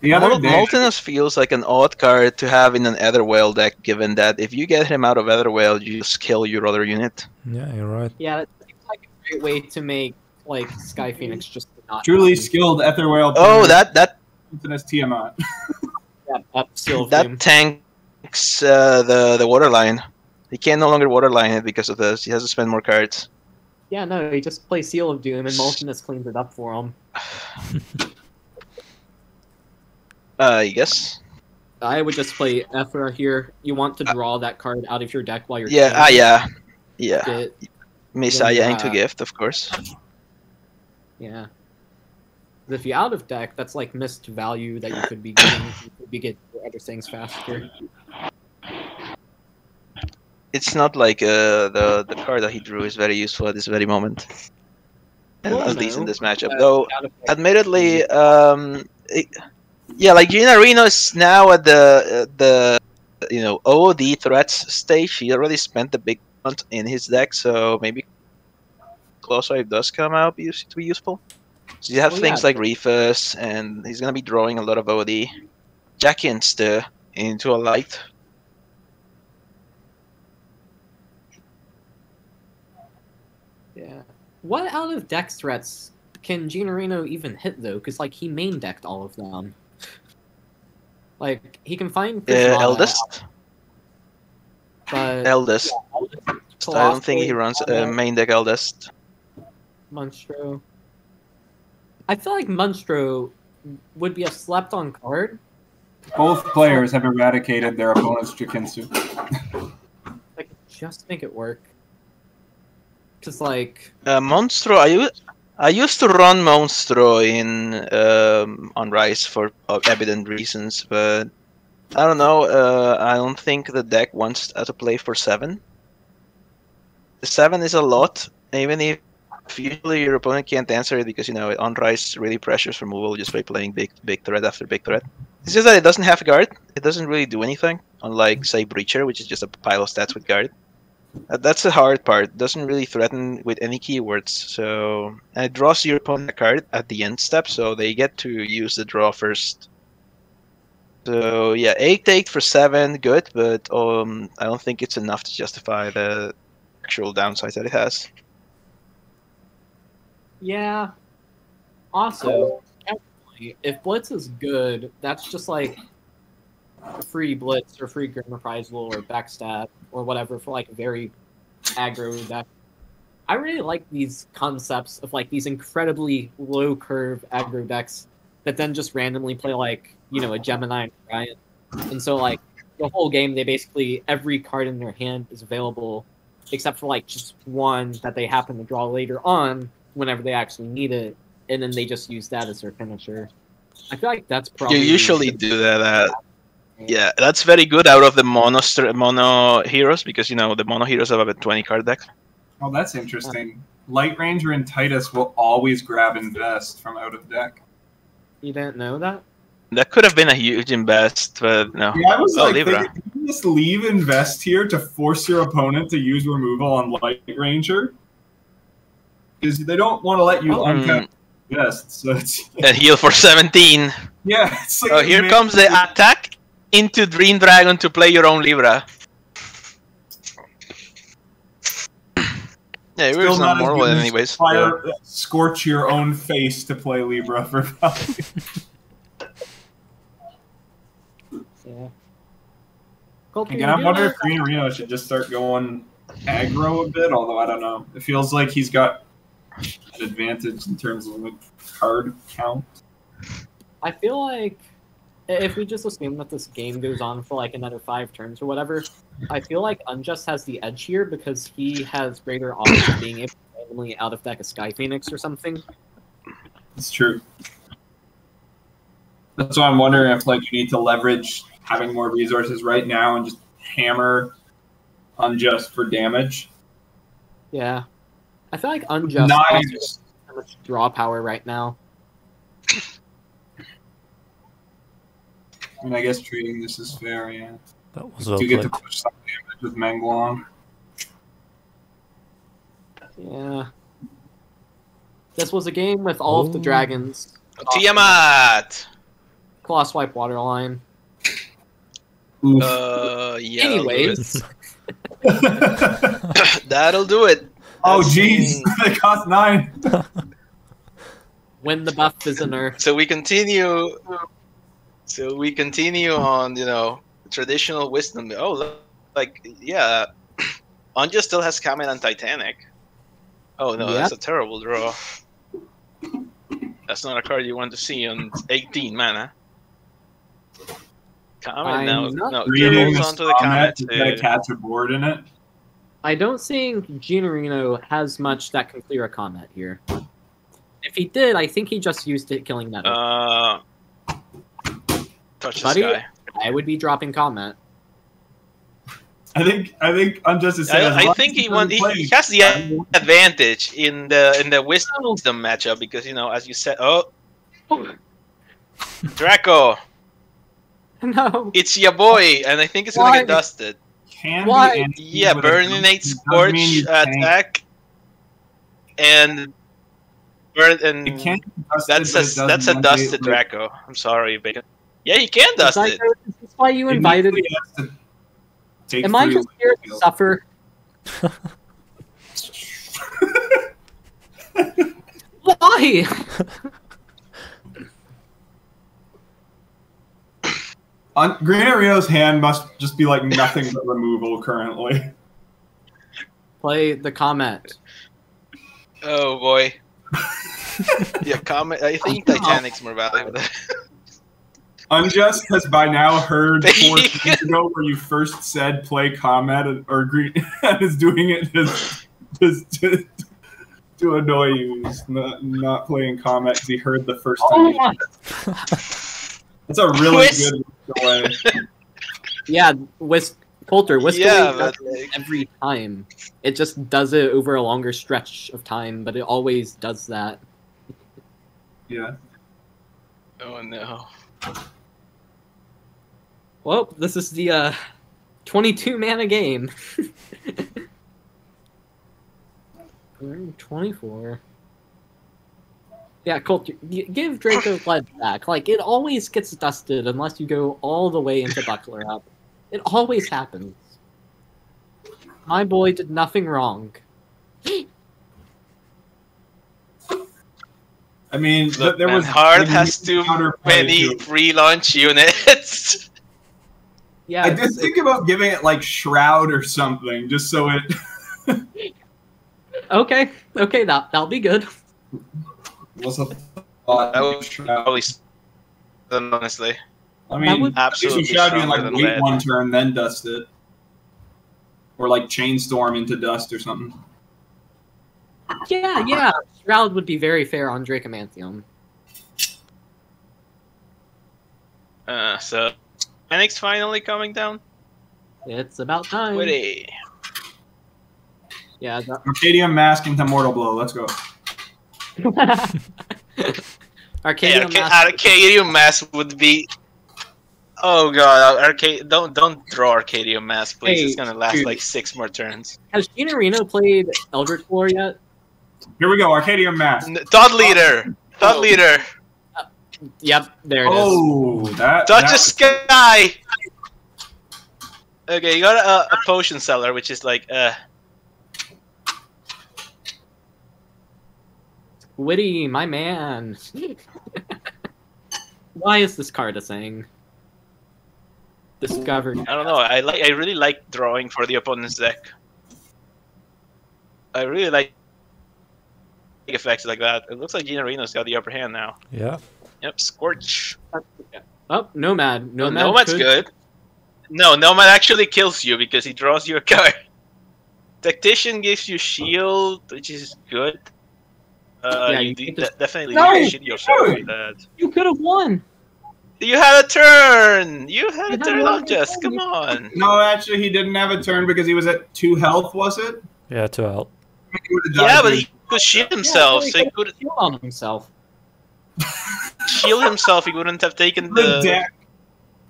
S1: Moltenus feels like an odd card to have in an Etherwhale deck, given that if you get him out of Etherwhale, you just kill your other unit.
S4: Yeah, you're right.
S2: Yeah, that seems like a great way to make like Sky Phoenix just not
S3: Truly skilled Etherwhale.
S1: Oh, that
S3: Tiamat.
S1: that tanks the Waterline. He can no longer Waterline it because of this. He has to spend more cards.
S2: Yeah, no, he just plays Seal of Doom and Moltenus cleans it up for him.
S1: I guess.
S2: I would just play Ephra here. You want to draw that card out of your deck while you're
S1: yeah.
S2: Then,
S1: Messiah into gift, of course.
S2: Yeah. If you're out of deck, that's like missed value that you could be getting. You could be getting other things faster.
S1: It's not like the card that he drew is very useful at this very moment.
S2: Well,
S1: at least in this matchup.
S2: Out
S1: Though,
S2: of deck.
S1: admittedly, yeah, like Geenareeno is now at the OOD threats stage. He already spent the big amount in his deck, so maybe Close Wave does come out to be useful. So you have things like Reefus, and he's gonna be drawing a lot of OOD. Jackins into a light.
S2: Yeah. What out of deck threats can Geenareeno even hit though? Because like he main decked all of them. Like he can find
S1: Eldest.
S2: But
S1: Eldest.
S2: Yeah, Eldest.
S1: I don't think he runs main deck Eldest.
S2: Monstro. I feel like Monstro would be a slept-on card,
S3: Both players have eradicated their opponent's Juketsu.
S2: Like, just make it work. Just like
S1: Monstro, I used to run Monstro in on Rise for evident reasons, but I don't know. I don't think the deck wants to play for 7. 7 is a lot, even if usually your opponent can't answer it because on Rise really pressures removal just by playing big threat after big threat. It's just that it doesn't have guard. It doesn't really do anything, unlike say Breacher, which is just a pile of stats with guard. That's the hard part. It doesn't really threaten with any keywords, so and it draws your opponent a card at the end step, so they get to use the draw first. So yeah, 8 for 7, good, but I don't think it's enough to justify the actual downsides that it has.
S2: yeah. Also, if Blitz is good, that's just like a free Blitz or free Grim Reprisal or Backstab or whatever for like a very aggro deck. I really like these concepts of like these incredibly low curve aggro decks that then just randomly play like, a Gemini and Giant. And so like the whole game, they basically, every card in their hand is available except for like just one that they happen to draw later on whenever they actually need it. And then they just use that as their finisher. I feel like that's probably...
S1: You usually do that. Yeah, that's very good out of the mono heroes because, the mono heroes have about 20 card decks.
S3: Oh, that's interesting. Light Ranger and Titus will always grab Invest from out of deck.
S2: You didn't know that?
S1: That could have been a huge invest, but no.
S3: Yeah, I was
S1: Libra.
S3: thinking, you just leave Invest here to force your opponent to use removal on Light Ranger? Because they don't want to let you uncap Invest, so it's...
S1: And heal for 17.
S3: Yeah, it's like...
S1: Oh, here comes the attack into Dream Dragon to play your own Libra. Yeah, it was not more than anyways.
S3: Scorch your own face to play Libra for value.
S2: Yeah.
S3: Again, I wonder if Geenareeno should just start going aggro a bit, although I don't know. It feels like he's got an advantage in terms of card count.
S2: I feel like if we just assume that this game goes on for like another 5 turns or whatever, I feel like Unjust has the edge here because he has greater odds of being able to randomly out of deck a Sky Phoenix or something.
S3: It's true. That's why I'm wondering if you need to leverage having more resources right now and just hammer Unjust for damage.
S2: Yeah. I feel like Unjust has so much draw power right now.
S3: I mean, I guess treating this is fair, yeah.
S4: That was well
S3: You get to
S4: played.
S3: push some damage with Mangwon.
S2: Yeah. This was a game with all of the dragons.
S1: Tiamat!
S2: Claw Swipe Waterline.
S1: Yeah.
S2: Anyways.
S1: That'll do it.
S3: Oh, jeez. They cost 9.
S2: When the buff is in Earth.
S1: So we continue. So we continue on, traditional wisdom. Oh, yeah. Unjust still has Kamen and Titanic. Oh no, that's a terrible draw. That's not a card you want to see on 18 mana. Kamen now. No, it goes on to the Kamen.
S3: To get a catch a board in it.
S2: I don't think Geenareeno has much that can clear a Comet here. If he did, I think he just used it killing Metal.
S1: Touch
S2: Buddy,
S1: this guy.
S2: I would be dropping Comet.
S3: I think Unjust is saying.
S1: I think he has the advantage in the wisdom matchup because as you said, Draco.
S2: No.
S1: It's your boy, and I think it's gonna get dusted.
S2: Why?
S1: Yeah, Burninate, Scorch, attack, and that's a dusted Draco. I'm sorry, Bacon. Yeah, he can dust it.
S2: Is this why you invited me? Am I just here to suffer? Why?
S3: Geenareeno's hand must just be like nothing but removal currently.
S2: Play the Comet.
S1: Oh boy. Yeah, Comet. I think Titanic's more valuable.
S3: Unjust has by now heard 4 seasons ago where you first said play combat or green and is doing it just to annoy you. He's not playing combat because he heard the first time. That's a really good way.
S2: Yeah, Coulter, Whisk
S1: Yeah,
S2: Away does it every time. It just does it over a longer stretch of time, but it always does that.
S3: Yeah.
S1: Oh no.
S2: Well, this is the 22 mana game. 24. Yeah, Colt, give Draco Blood back. Like, it always gets dusted unless you go all the way into Buckler Up. It always happens. My boy did nothing wrong.
S3: I mean,
S1: Look,
S3: there
S1: man,
S3: was
S1: Hard has too many
S3: to
S1: pre-launch units.
S2: Yeah,
S3: I did think about giving it like Shroud or something, just so it.
S2: Okay, that'll be good.
S3: Was a thought.
S1: That would probably, honestly.
S3: I mean,
S1: absolutely
S3: Shroud you can like
S1: stronger than
S3: wait
S1: lead.
S3: 1 turn, then dust it, or like Chainstorm into dust or something.
S2: Yeah. Shroud would be very fair on Dracomantium.
S1: So, Phoenix finally coming down.
S2: It's about time.
S1: Witty.
S2: Yeah.
S3: Arcadium Mask into Mortal Blow. Let's go.
S2: Arcadium Mask.
S1: Arcadium Mask would be. Oh god, don't draw Arcadium Mask, please.
S2: Hey,
S1: it's gonna last
S2: dude.
S1: like 6 more turns.
S2: Has Geenareeno played Eldritch Lore yet?
S3: Here we go. Arcadium Mask.
S1: Thought Leader! Thought Leader!
S2: Yep, there it is.
S3: Oh, that.
S1: Touch a sky! Okay, you got a potion seller, which is like,
S2: Witty, my man. Why is this card a thing? Discovered.
S1: I don't know. I really like drawing for the opponent's deck. I really like effects like that. It looks like Geenareeno's got the upper hand now.
S4: Yeah.
S1: Yep, Scorch.
S2: Oh, Nomad.
S1: Nomad's
S2: could...
S1: good. No, Nomad actually kills you because he draws you a card. Tactician gives you shield, which is good.
S2: Yeah,
S1: you definitely
S2: No!
S1: need to shield yourself with that.
S2: You could have won.
S1: You had a turn! You had a
S2: You had
S1: turn,
S2: one
S1: Unjust.
S2: turn.
S1: Come on.
S3: No, actually, he didn't have a turn because he was at 2 health. Was it?
S4: Yeah, 2 out.
S3: He would've died
S1: Yeah, but
S3: then.
S1: he could shield himself, so he could
S2: Heal on himself.
S1: shield himself. He wouldn't have taken
S3: the deck.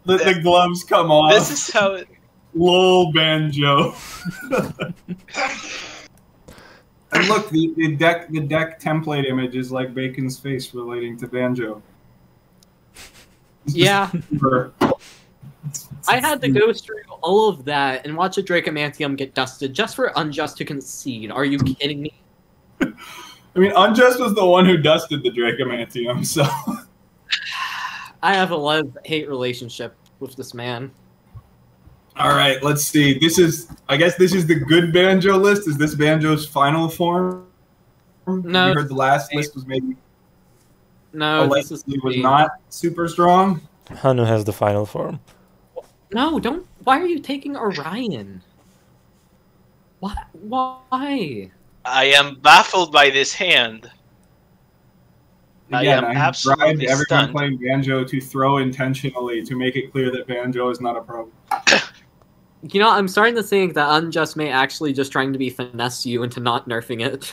S3: The gloves come off.
S1: This is how it.
S3: Lol, Banjo. And look, the deck template image is like Bacon's face relating to Banjo.
S2: Yeah. I had to go through all of that and watch a Dracomantium get dusted just for Unjust to concede. Are you kidding me?
S3: I mean, Unjust was the one who dusted the Dracomantium, so...
S2: I have a love-hate relationship with this man.
S3: Alright, let's see. I guess this is the good Banjo list. Is this Banjo's final form?
S2: No.
S3: We heard the last list was maybe...
S2: No, this is
S3: was not super strong.
S4: Hanu has the final form.
S2: No, don't. Why are you taking Orion? What? Why?
S1: I am baffled by this hand.
S3: Again,
S1: I am
S3: I
S1: absolutely
S3: bribed everyone
S1: stunned.
S3: playing Banjo to throw intentionally to make it clear that Banjo is not a problem.
S2: You know, I'm starting to think that Unjust may actually just trying to be finesse you into not nerfing it.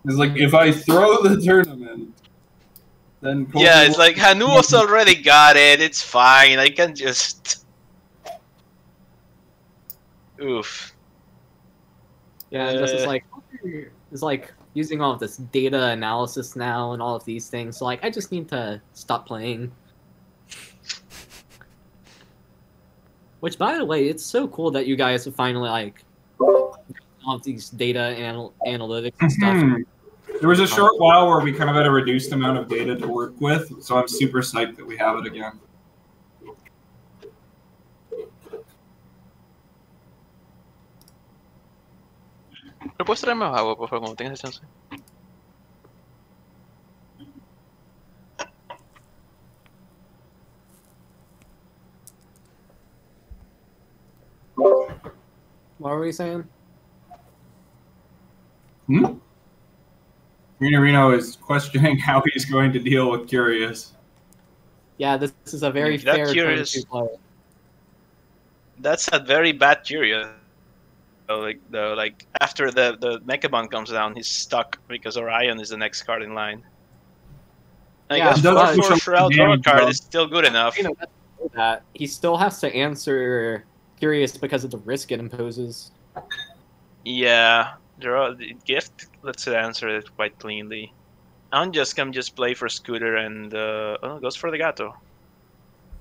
S3: It's like, if I throw the tournament, then...
S1: Yeah, it's like Hanu's already got it. It's fine. I can just. Oof.
S2: Yeah, Unjust is like using all of this data analysis now and all of these things. So like, I just need to stop playing. Which, by the way, it's so cool that you guys have finally like all of these data analytics and stuff.
S3: There was a short while where we kind of had a reduced amount of data to work with, so I'm super psyched that we have it again.
S1: ¿Me puedes traer más agua, por favor, cuando tengas chance?
S2: What were we saying?
S3: Geenareeno is questioning how he's going to deal with Curious.
S2: Yeah, this is a very
S1: That
S2: fair
S1: Curious-
S2: turn 2 play.
S1: That's a very bad Curious. Like after the Mechabon comes down, he's stuck because Orion is the next card in line. I
S2: Yeah,
S1: guess
S3: but-
S1: 4 Shroud draw
S3: damage,
S1: card
S3: bro.
S1: is still good enough.
S2: You know, that he still has to answer Curious because of the risk it imposes.
S1: Yeah, the gift lets it answer it quite cleanly. Unjust can just play for Scooter and goes for the Gato.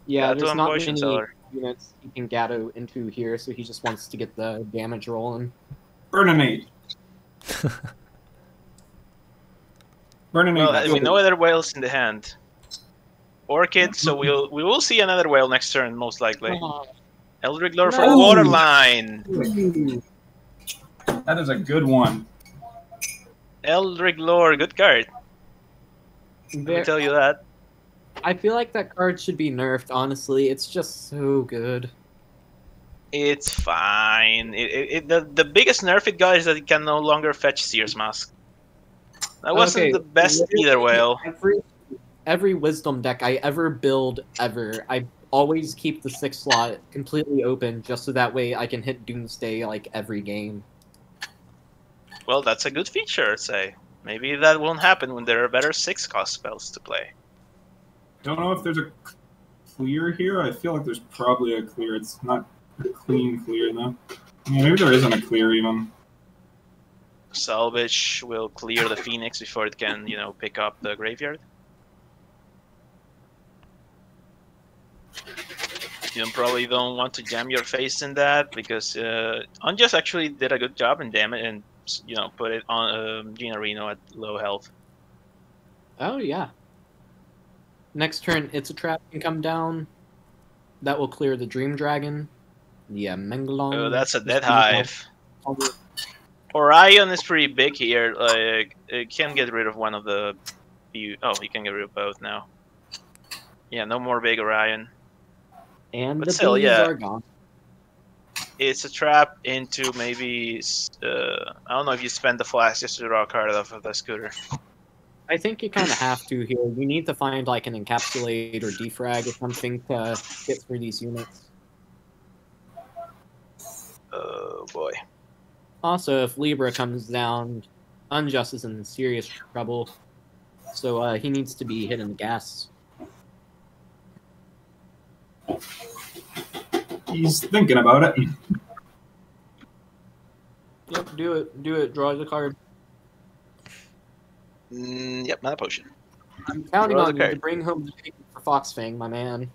S2: Yeah,
S1: Gato
S2: there's
S1: and
S2: not
S1: Poison
S2: many
S1: Seller.
S2: units he can Gato into here, so he just wants to get the damage rolling.
S3: Burninate. Burninate.
S1: Well, we know other whales in the hand. Orchid, so we will see another whale next turn, most likely. Eldritch Lore for
S2: No.
S1: Waterline.
S3: That is a good one.
S1: Eldritch Lore, good card. Let me tell you that.
S2: I feel like that card should be nerfed, honestly. It's just so good.
S1: It's fine. The biggest nerf it got is that it can no longer fetch Seer's Mask. That wasn't
S2: Okay,
S1: the best either whale.
S2: Every Wisdom deck I ever build ever, I always keep the 6th slot completely open just so that way I can hit Doomsday like every game.
S1: Well, that's a good feature, I'd say. Maybe that won't happen when there are better 6-cost spells to play.
S3: Don't know if there's a clear here. I feel like there's probably a clear. It's not a clean clear though. Yeah, maybe there isn't a clear even.
S1: Salvage will clear the Phoenix before it can, pick up the graveyard. You probably don't want to jam your face in that because Unjust actually did a good job in damage and put it on Geenareeno at low health.
S2: Oh yeah. Next turn, It's a Trap can come down. That will clear the Dream Dragon. Yeah, Mengelong.
S1: Oh, that's a Dead Hive. Orion is pretty big here. Like, it can get rid of one of the. Oh, he can get rid of both now. Yeah, no more big Orion.
S2: And
S1: But
S2: the
S1: still,
S2: bees
S1: yeah.
S2: are gone.
S1: It's a trap into maybe. I don't know if you spend the flash just to draw a card off of the Scooter.
S2: I think you kind of have to here. You need to find like an Encapsulate or Defrag or something to get through these units.
S1: Oh boy.
S2: Also, if Libra comes down, Unjust is in serious trouble. So he needs to be hit in the gas.
S3: He's thinking about it.
S2: Yep, do it. Do it. Draw the card.
S1: Yep, mana potion.
S2: I'm counting
S1: Draw the
S2: on you to
S1: card.
S2: bring home the bacon for Foxfang, my man.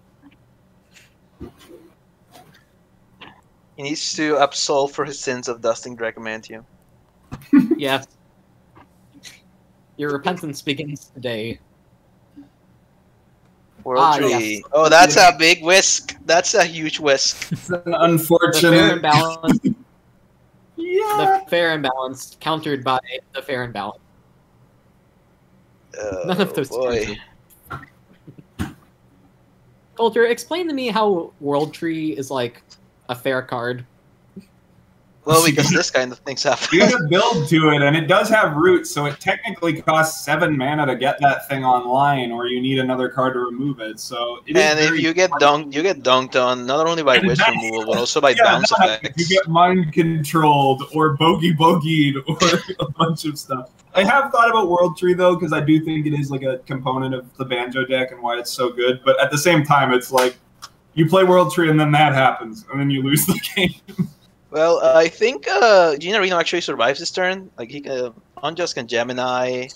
S1: He needs to absolve for his sins of dusting Dracomantium.
S2: Yes. Your repentance begins today.
S1: World
S2: yes.
S1: Tree. Oh, that's a big whisk. That's a huge whisk.
S3: It's an
S2: The fair and
S3: unfortunate.
S2: balanced,
S3: Yeah.
S2: the fair and balanced, countered by the fair and balanced. None of those
S1: boy.
S2: two. Coulter, explain to me how World Tree is like a fair card.
S1: Well, because this kind of things happen.
S3: You gotta build to it, and it does have roots, so it technically costs 7 mana to get that thing online, or you need another card to remove it. So it is
S1: And if
S3: very
S1: you get dunked on, not only by whisk removal, but also by bounce
S3: if
S1: effects.
S3: you get mind controlled or bogeyed or a bunch of stuff. I have thought about World Tree though, because I do think it is like a component of the Banjo deck and why it's so good. But at the same time, it's like you play World Tree and then that happens, and then you lose the game.
S1: Well, I think Geenareeno actually survives this turn. Like he Unjust can Gemini.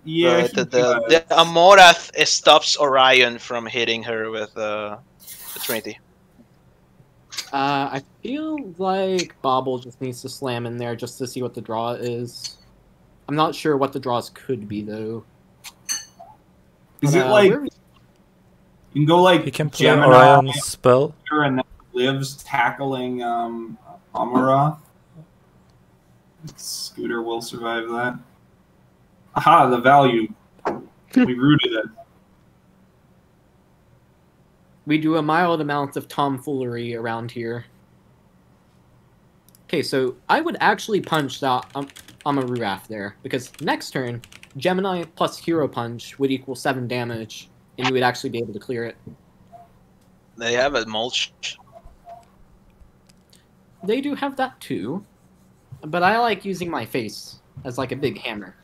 S3: Yeah,
S1: But the Amorath stops Orion from hitting her with the Trinity.
S2: I feel like Bobble just needs to slam in there just to see what the draw is. I'm not sure what the draws could be though.
S3: is
S2: But,
S3: it like
S2: where-
S3: you can go like
S4: He can play
S3: Gemini
S4: Orion's spell.
S3: and then lives tackling Amorath? Scooter will survive that. Aha, the value. We rooted it.
S2: We do a mild amount of tomfoolery around here. Okay, so I would actually punch that Amaruraf there, because next turn, Gemini plus Hero Punch would equal 7 damage, and you would actually be able to clear it.
S1: They have a mulch.
S2: They do have that too, but I like using my face as like a big hammer.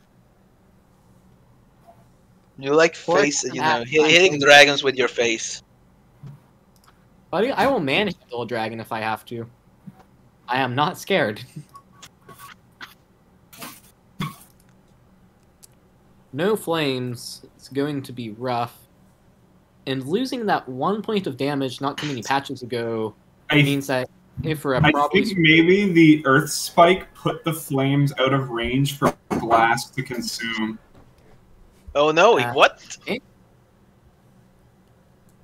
S1: You like face, you know, hitting dragons with your face.
S2: Buddy, I will manage to kill a dragon if I have to. I am not scared. No flames. It's going to be rough. And losing that 1 point of damage not too many patches ago means that if we're
S3: I think maybe the Earth Spike put the flames out of range for Blast to consume.
S1: Oh no, what?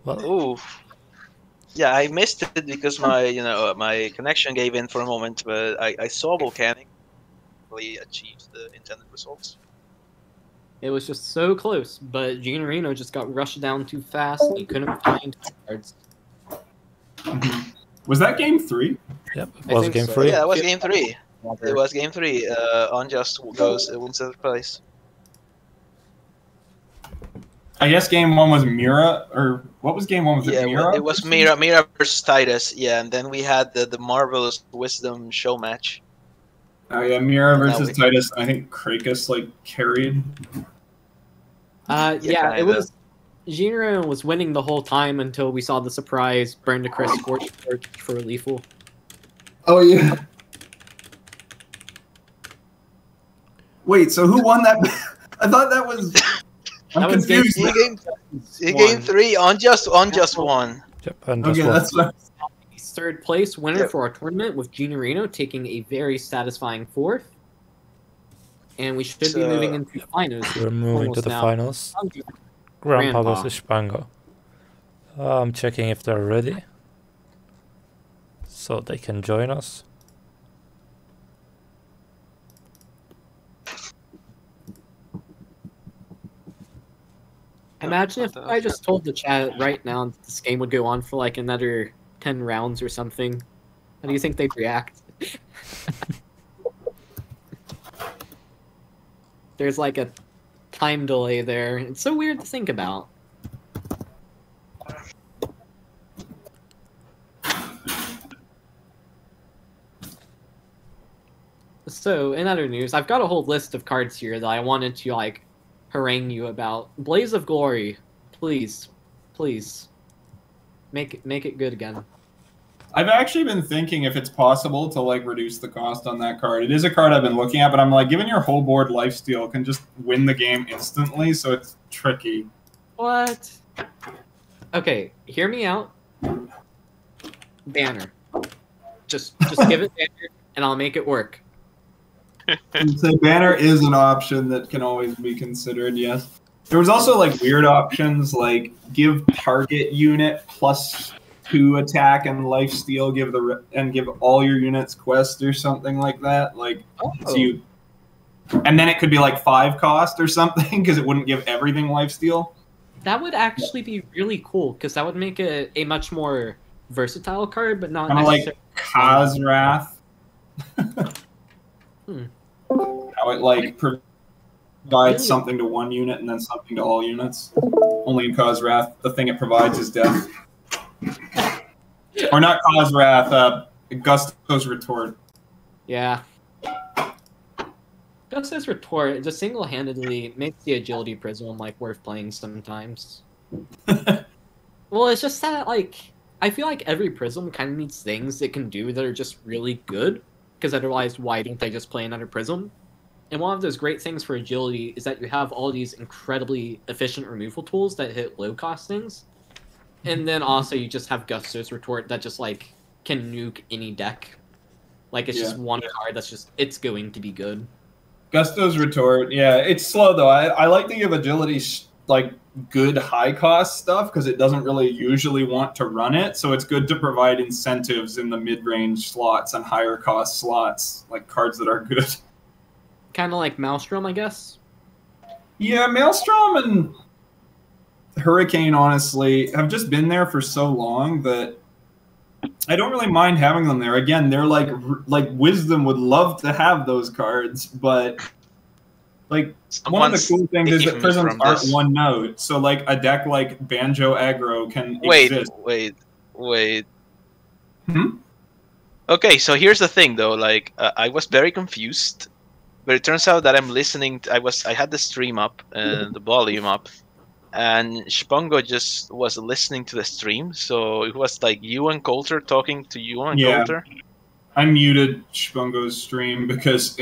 S4: Well,
S1: Ooh. Yeah, I missed it because my connection gave in for a moment, but I saw Volcanic really achieve the intended results.
S2: It was just so close, but Geenareeno just got rushed down too fast and he couldn't find cards.
S3: Was that game 3?
S4: Yep, it was game 3.
S1: Yeah, that was game 3. It was game 3. Unjust goes wins third place.
S3: I guess game 1 was Mira, or what was game 1? Was it Mira?
S1: It was Mira versus Titus, yeah, and then we had the Marvelous Wisdom show match.
S3: Oh yeah, Mira versus Titus. I think Krakus like carried.
S2: Yeah, it was. Geenareeno was winning the whole time until we saw the surprise burn to Chris Scorch for lethal.
S3: Oh yeah. Wait, so who won that? I thought that was. I'm confused.
S1: Game 3, Unjust won.
S4: Yep,
S3: okay, that's what.
S2: Third place winner for our tournament with Geenareeno taking a very satisfying 4th. And we should be moving into the finals.
S4: We're moving to the finals. Grandpa versus Shpungo. I'm checking if they're ready. So they can join us.
S2: Imagine if I just told the chat right now that this game would go on for like another 10 rounds or something. How do you think they'd react? There's like a time delay there. It's so weird to think about. So, in other news, I've got a whole list of cards here that I wanted to like harangue you about. Blaze of Glory, please, please. Make it good again.
S3: I've actually been thinking if it's possible to like reduce the cost on that card. It is a card I've been looking at, but I'm like, given your whole board lifesteal can just win the game instantly, so it's tricky.
S2: What? Okay, hear me out. Banner. Just give it banner, and I'll make it work.
S3: So banner is an option that can always be considered. Yes. There was also like weird options like give target unit +2 attack and lifesteal, give all your units quest or something like that. Like so you, and then it could be like 5 cost or something because it wouldn't give everything lifesteal.
S2: That would actually be really cool because that would make it a much more versatile card, but not
S3: necessarily like Khazrath. How it like provides something to one unit and then something to all units. Only in Khazrath, the thing it provides is death. Or not Khazrath, Gusto's Retort.
S2: Yeah. Gusto's Retort just single-handedly makes the Agility Prism like worth playing sometimes. Well, it's just that like I feel like every Prism kind of needs things it can do that are just really good. Because otherwise, why don't they just play another Prism? And one of those great things for agility is that you have all these incredibly efficient removal tools that hit low-cost things. And then also you just have Gusto's Retort that just, like, can nuke any deck. Like, it's just one card that's just, it's going to be good.
S3: Gusto's Retort, yeah, it's slow, though. I like to give agility, like, good high-cost stuff, because it doesn't really usually want to run it, so it's good to provide incentives in the mid-range slots and higher-cost slots, like cards that are good.
S2: Kind of like Maelstrom, I guess?
S3: Yeah, Maelstrom and Hurricane, honestly, have just been there for so long that I don't really mind having them there. Again, they're like Wisdom would love to have those cards, but like one of the cool things is that prisms aren't one note. So like a deck like Banjo Aggro can exist.
S1: Wait.
S3: Hmm?
S1: Okay, so here's the thing though. Like I was very confused, but it turns out that I'm listening. I had the stream up and the volume up, and Shpungo just was listening to the stream. So it was like you and Coulter talking to you and Coulter.
S3: I muted Shpungo's stream because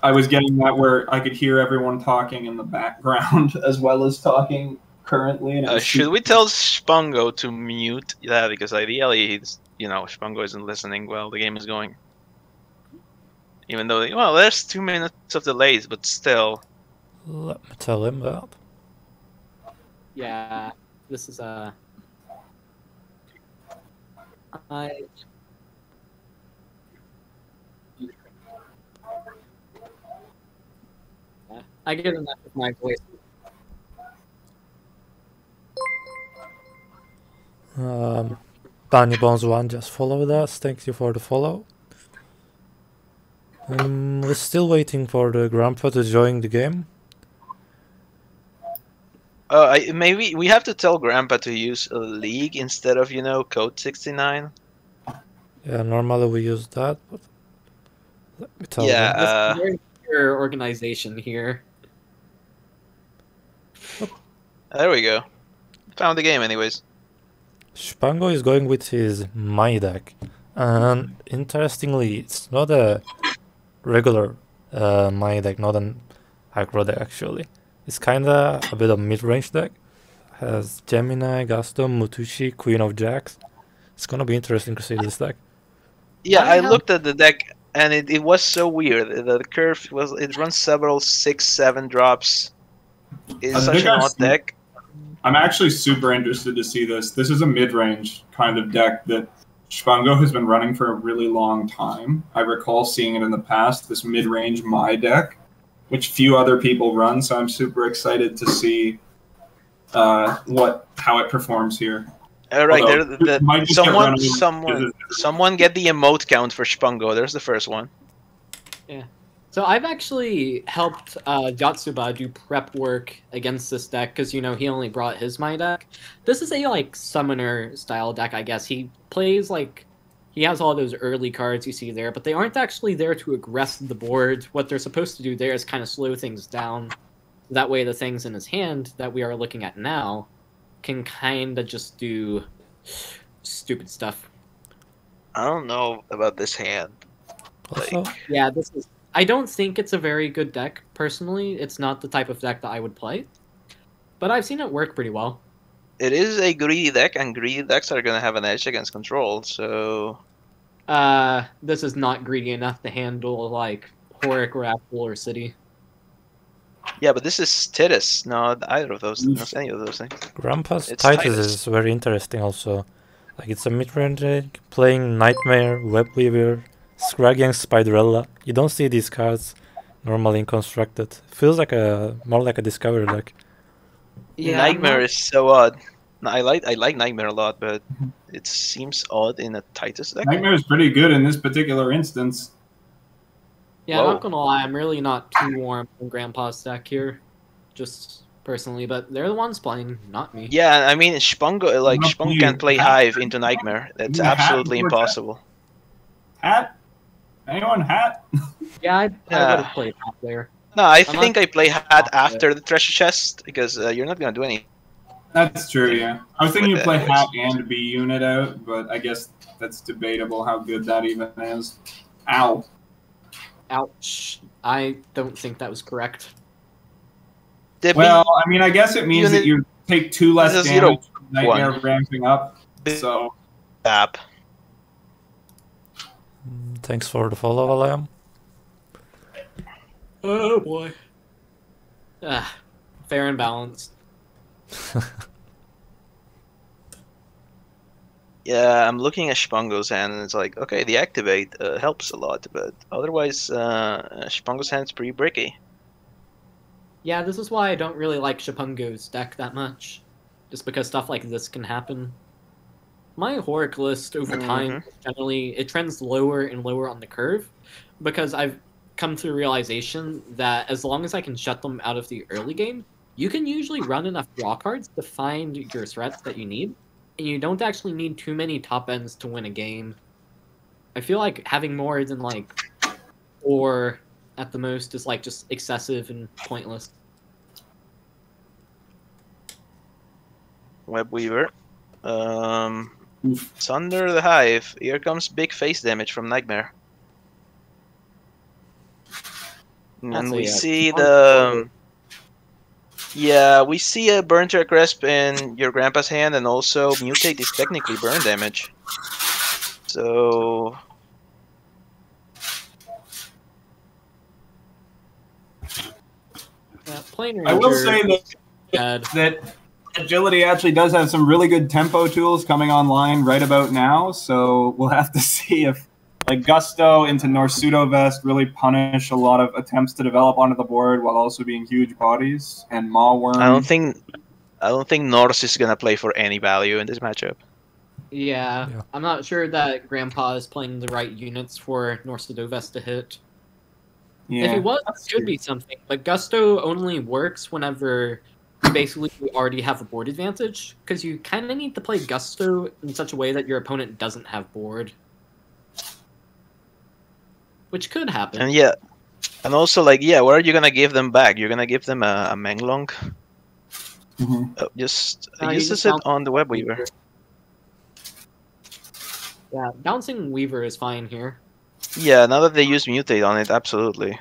S3: I was getting that where I could hear everyone talking in the background as well as talking currently. And
S1: should we tell Shpungo to mute that? Because ideally, Shpungo isn't listening while the game is going. Even though, there's 2 minutes of delays, but still.
S4: Let me tell him that.
S2: Yeah, this is I get enough of my voice.
S4: Danny Bones 1 just followed us. Thank you for the follow. We're still waiting for the Grandpa to join the game.
S1: Maybe we have to tell Grandpa to use a league instead of, code 69.
S4: Yeah, normally we use that, but let me tell him.
S2: Your organization here.
S1: There we go. Found the game anyways.
S4: Shpungo is going with his My deck, and interestingly, it's not a regular My deck, not an aggro deck actually. It's kinda a bit of mid-range deck. Has Gemini, Gaston, Mutushi, Queen of Jacks. It's gonna be interesting to see this deck.
S1: Yeah, I looked at the deck and it was so weird. The curve it runs several 6-7 drops. It's such an odd deck.
S3: I'm actually super interested to see this. This is a mid-range kind of deck that Shpungo has been running for a really long time. I recall seeing it in the past, this mid-range My deck, which few other people run, so I'm super excited to see how it performs here.
S1: Right, someone get the emote count for Shpungo. There's the first one.
S2: Yeah. So I've actually helped Jatsuba do prep work against this deck because, he only brought his My deck. This is a, summoner style deck, I guess. He plays, he has all those early cards you see there, but they aren't actually there to aggress the board. What they're supposed to do there is kind of slow things down. That way the things in his hand that we are looking at now can kind of just do stupid stuff.
S1: I don't know about this hand.
S2: Yeah, this is... I don't think it's a very good deck, personally. It's not the type of deck that I would play. But I've seen it work pretty well.
S1: It is a greedy deck, and greedy decks are going to have an edge against control, so...
S2: This is not greedy enough to handle, Horic, Raffle, or City.
S1: Yeah, but this is Titus, not either of those, not any of those things.
S4: Grandpa's Titus is very interesting also. It's a mid-range deck, playing Nightmare, Webweaver, Scraggy, Spiderella. You don't see these cards normally in Constructed. Feels more like a Discovery deck.
S1: Yeah, Nightmare is so odd. I like Nightmare a lot, but it seems odd in a Titus deck.
S3: Nightmare is pretty good in this particular instance.
S2: Yeah, I'm not gonna lie, I'm really not too warm on Grandpa's deck here, just personally, but they're the ones playing, not me.
S1: Yeah, I mean, Shpungo can't play Hive into Nightmare. That's absolutely impossible.
S3: Hat? Anyone hat?
S2: Yeah, I would have played Hat there.
S1: No, I think I play Hat after the Treasure Chest, because you're not gonna do anything.
S3: That's true, yeah. I was thinking you play Hat and B unit out, but I guess that's debatable how good that even is. Ow.
S2: Ouch. I don't think that was correct.
S3: Well, I mean, I guess it means that you take 2 less damage from Nightmare ramping up, so...
S1: App.
S4: Thanks for the follow, Alam.
S2: Oh boy. Fair and balanced.
S1: Yeah, I'm looking at Shpungo's hand, and it's like, okay, the activate helps a lot, but otherwise, Shpungo's hand's pretty bricky.
S2: Yeah, this is why I don't really like Shpungo's deck that much. Just because stuff like this can happen. my Horic list over time generally it trends lower and lower on the curve because I've come to the realization that as long as I can shut them out of the early game, you can usually run enough draw cards to find your threats that you need, and you don't actually need too many top ends to win a game. I feel like having more than like 4 at the most is like just excessive and pointless.
S1: Webweaver. It's under the hive. Here comes big face damage from Nightmare. And we see the... Yeah, we see a Burn to a Crisp in your grandpa's hand, and also Mutate is technically burn damage. So...
S2: I
S3: will say that Agility actually does have some really good tempo tools coming online right about now, so we'll have to see if like Gusto into Norse Pseudo-Vest really punish a lot of attempts to develop onto the board while also being huge bodies, and Mawworm.
S1: I don't think Norse is gonna play for any value in this matchup.
S2: Yeah, I'm not sure that Grandpa is playing the right units for Norse Pseudo-Vest to hit.
S3: Yeah,
S2: if he was, it could be something. But Gusto only works whenever you basically already have a board advantage, because you kind of need to play Gusto in such a way that your opponent doesn't have board. Which could happen.
S1: And yeah, and also like, yeah, what are you gonna give them back? You're gonna give them a Menglong? Just use it on the Webweaver.
S2: Yeah, Bouncing Weaver is fine here.
S1: Yeah, now that they use Mutate on it, absolutely.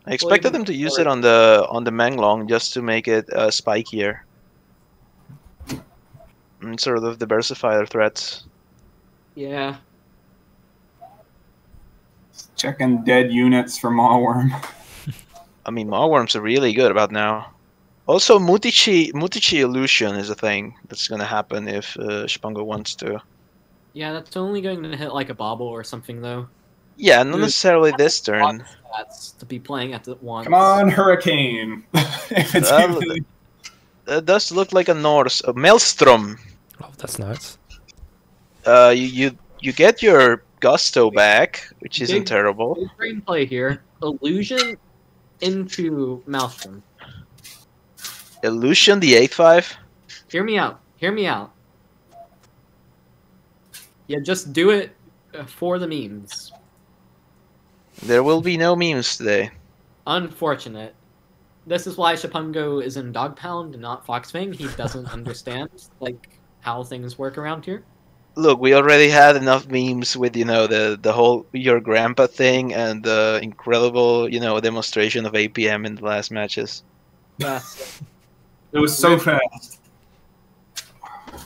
S1: I expected them to use it on the Menglong just to make it spikier. And sort of diversify their threats.
S2: Yeah.
S3: Checking dead units for Mawworm.
S1: I mean, Mawworm's are really good about now. Also, Mutichi Illusion is a thing that's gonna happen if Shpungo wants to.
S2: Yeah, that's only going to hit like a Bobble or something, though.
S1: Yeah, not necessarily this turn.
S2: That's to be playing at the once.
S3: Come on, Hurricane!
S1: It does look like a Norse, a Maelstrom.
S4: Oh, that's nice.
S1: You get your Gusto back, which isn't terrible.
S2: Big brain play here. Illusion into Maelstrom.
S1: Illusion, the 8/5.
S2: Hear me out. Hear me out. Yeah, just do it for the memes.
S1: There will be no memes today.
S2: Unfortunate. This is why Shpungo is in Dog Pound and not Foxfang. He doesn't understand like how things work around here.
S1: Look, we already had enough memes with, the whole YourGrampa thing and the incredible, demonstration of APM in the last matches.
S2: Yes.
S3: It was so fast. I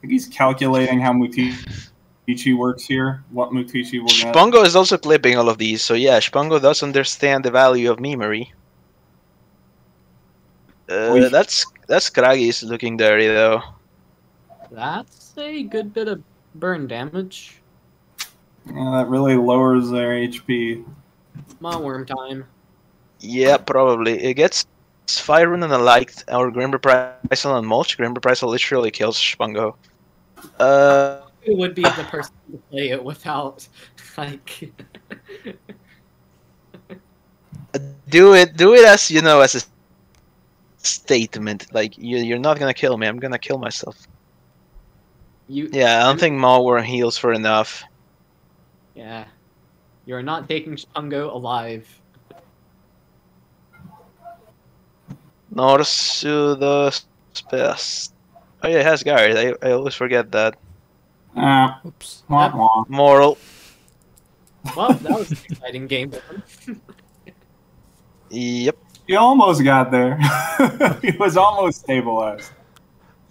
S3: think he's calculating how Mutichi works here, what Mutichi will get.
S1: Shpungo is also clipping all of these, so yeah, Shpungo does understand the value of memery. That's Kragi's looking dirty, though.
S2: That's a good bit of burn damage.
S3: Yeah, that really lowers their HP.
S2: Mawworm time.
S1: Yeah, probably. It gets Fire Rune and a Light, or Grim Reprisal and Mulch. Grim Reprisal literally kills Shpungo.
S2: Who would be the person to play it without, like...
S1: do it as, as a statement. Like, you're not gonna kill me, I'm gonna kill myself. Yeah, I don't think Mawworm heals for enough.
S2: Yeah. You're not taking Shpungo alive.
S1: Norse the best. Oh yeah, it has guard. I always forget that.
S4: Oops.
S1: Moral.
S2: Well, that was an exciting game.
S1: Yep.
S3: He almost got there. He was almost stabilized.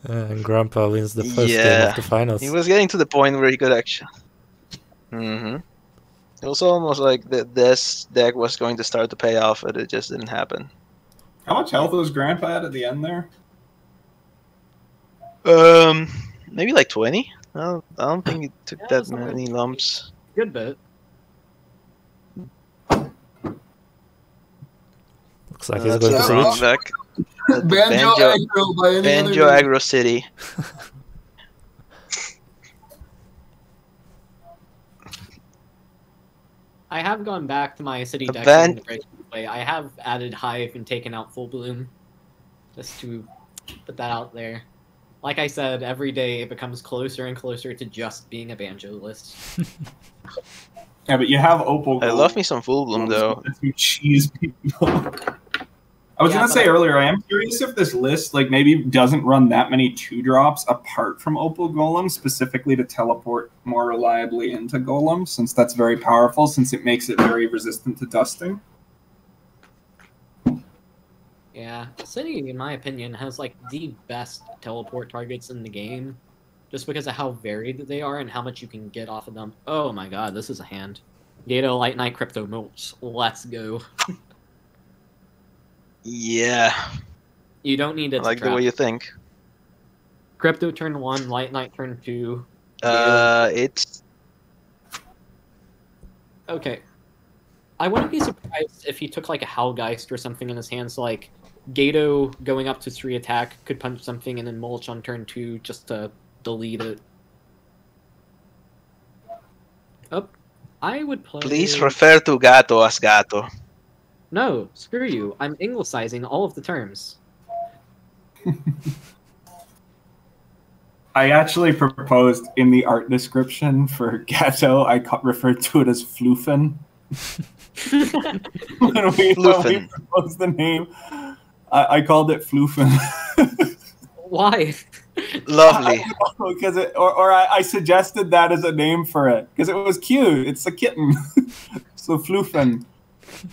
S4: And Grandpa wins the first game of the finals.
S1: He was getting to the point where he could actually... It was almost like this deck was going to start to pay off, but it just didn't happen.
S3: How much health was Grandpa at the end there?
S1: Maybe like 20? I don't think he took that many lumps.
S2: Good bit.
S4: Looks like he's going to switch.
S3: Banjo Aggro by any
S1: Banjo Aggro City.
S2: I have gone back to my city deck
S1: Then-
S2: in the break play. I have added Hive and taken out Full Bloom. Just to put that out there. Like I said, every day it becomes closer and closer to just being a banjo list.
S3: Yeah, but you have Opal.
S1: I love me some Full Bloom though.
S3: You cheese people. I was
S2: Yeah,
S3: gonna say earlier, I am curious if this list like maybe doesn't run that many 2-drops apart from Opal Golem, specifically to teleport more reliably into Golem, since that's very powerful, since it makes it very resistant to dusting.
S2: Yeah, City, in my opinion, has like the best teleport targets in the game, just because of how varied they are and how much you can get off of them. Oh my god, this is a hand. Gato, Light Knight, Crypto, Mulch. Let's go.
S1: Yeah,
S2: You don't need it
S1: I like
S2: to
S1: the
S2: trap.
S1: way you think.
S2: Crypto turn 1, Light Knight turn 2.
S1: It's
S2: Okay. I wouldn't be surprised if he took like a Howlgeist or something in his hands, like Gato going up to 3 attack could punch something and then Mulch on turn 2 just to delete it. Oh, I would play...
S1: please refer to Gato as Gato.
S2: No, screw you. I'm anglicizing all of the terms.
S3: I actually proposed in the art description for Gato, I referred to it as Floofen. when we proposed the name, I called it Floofen.
S2: Why?
S1: Lovely.
S3: Because I suggested that as a name for it because it was cute. It's a kitten, so Floofen.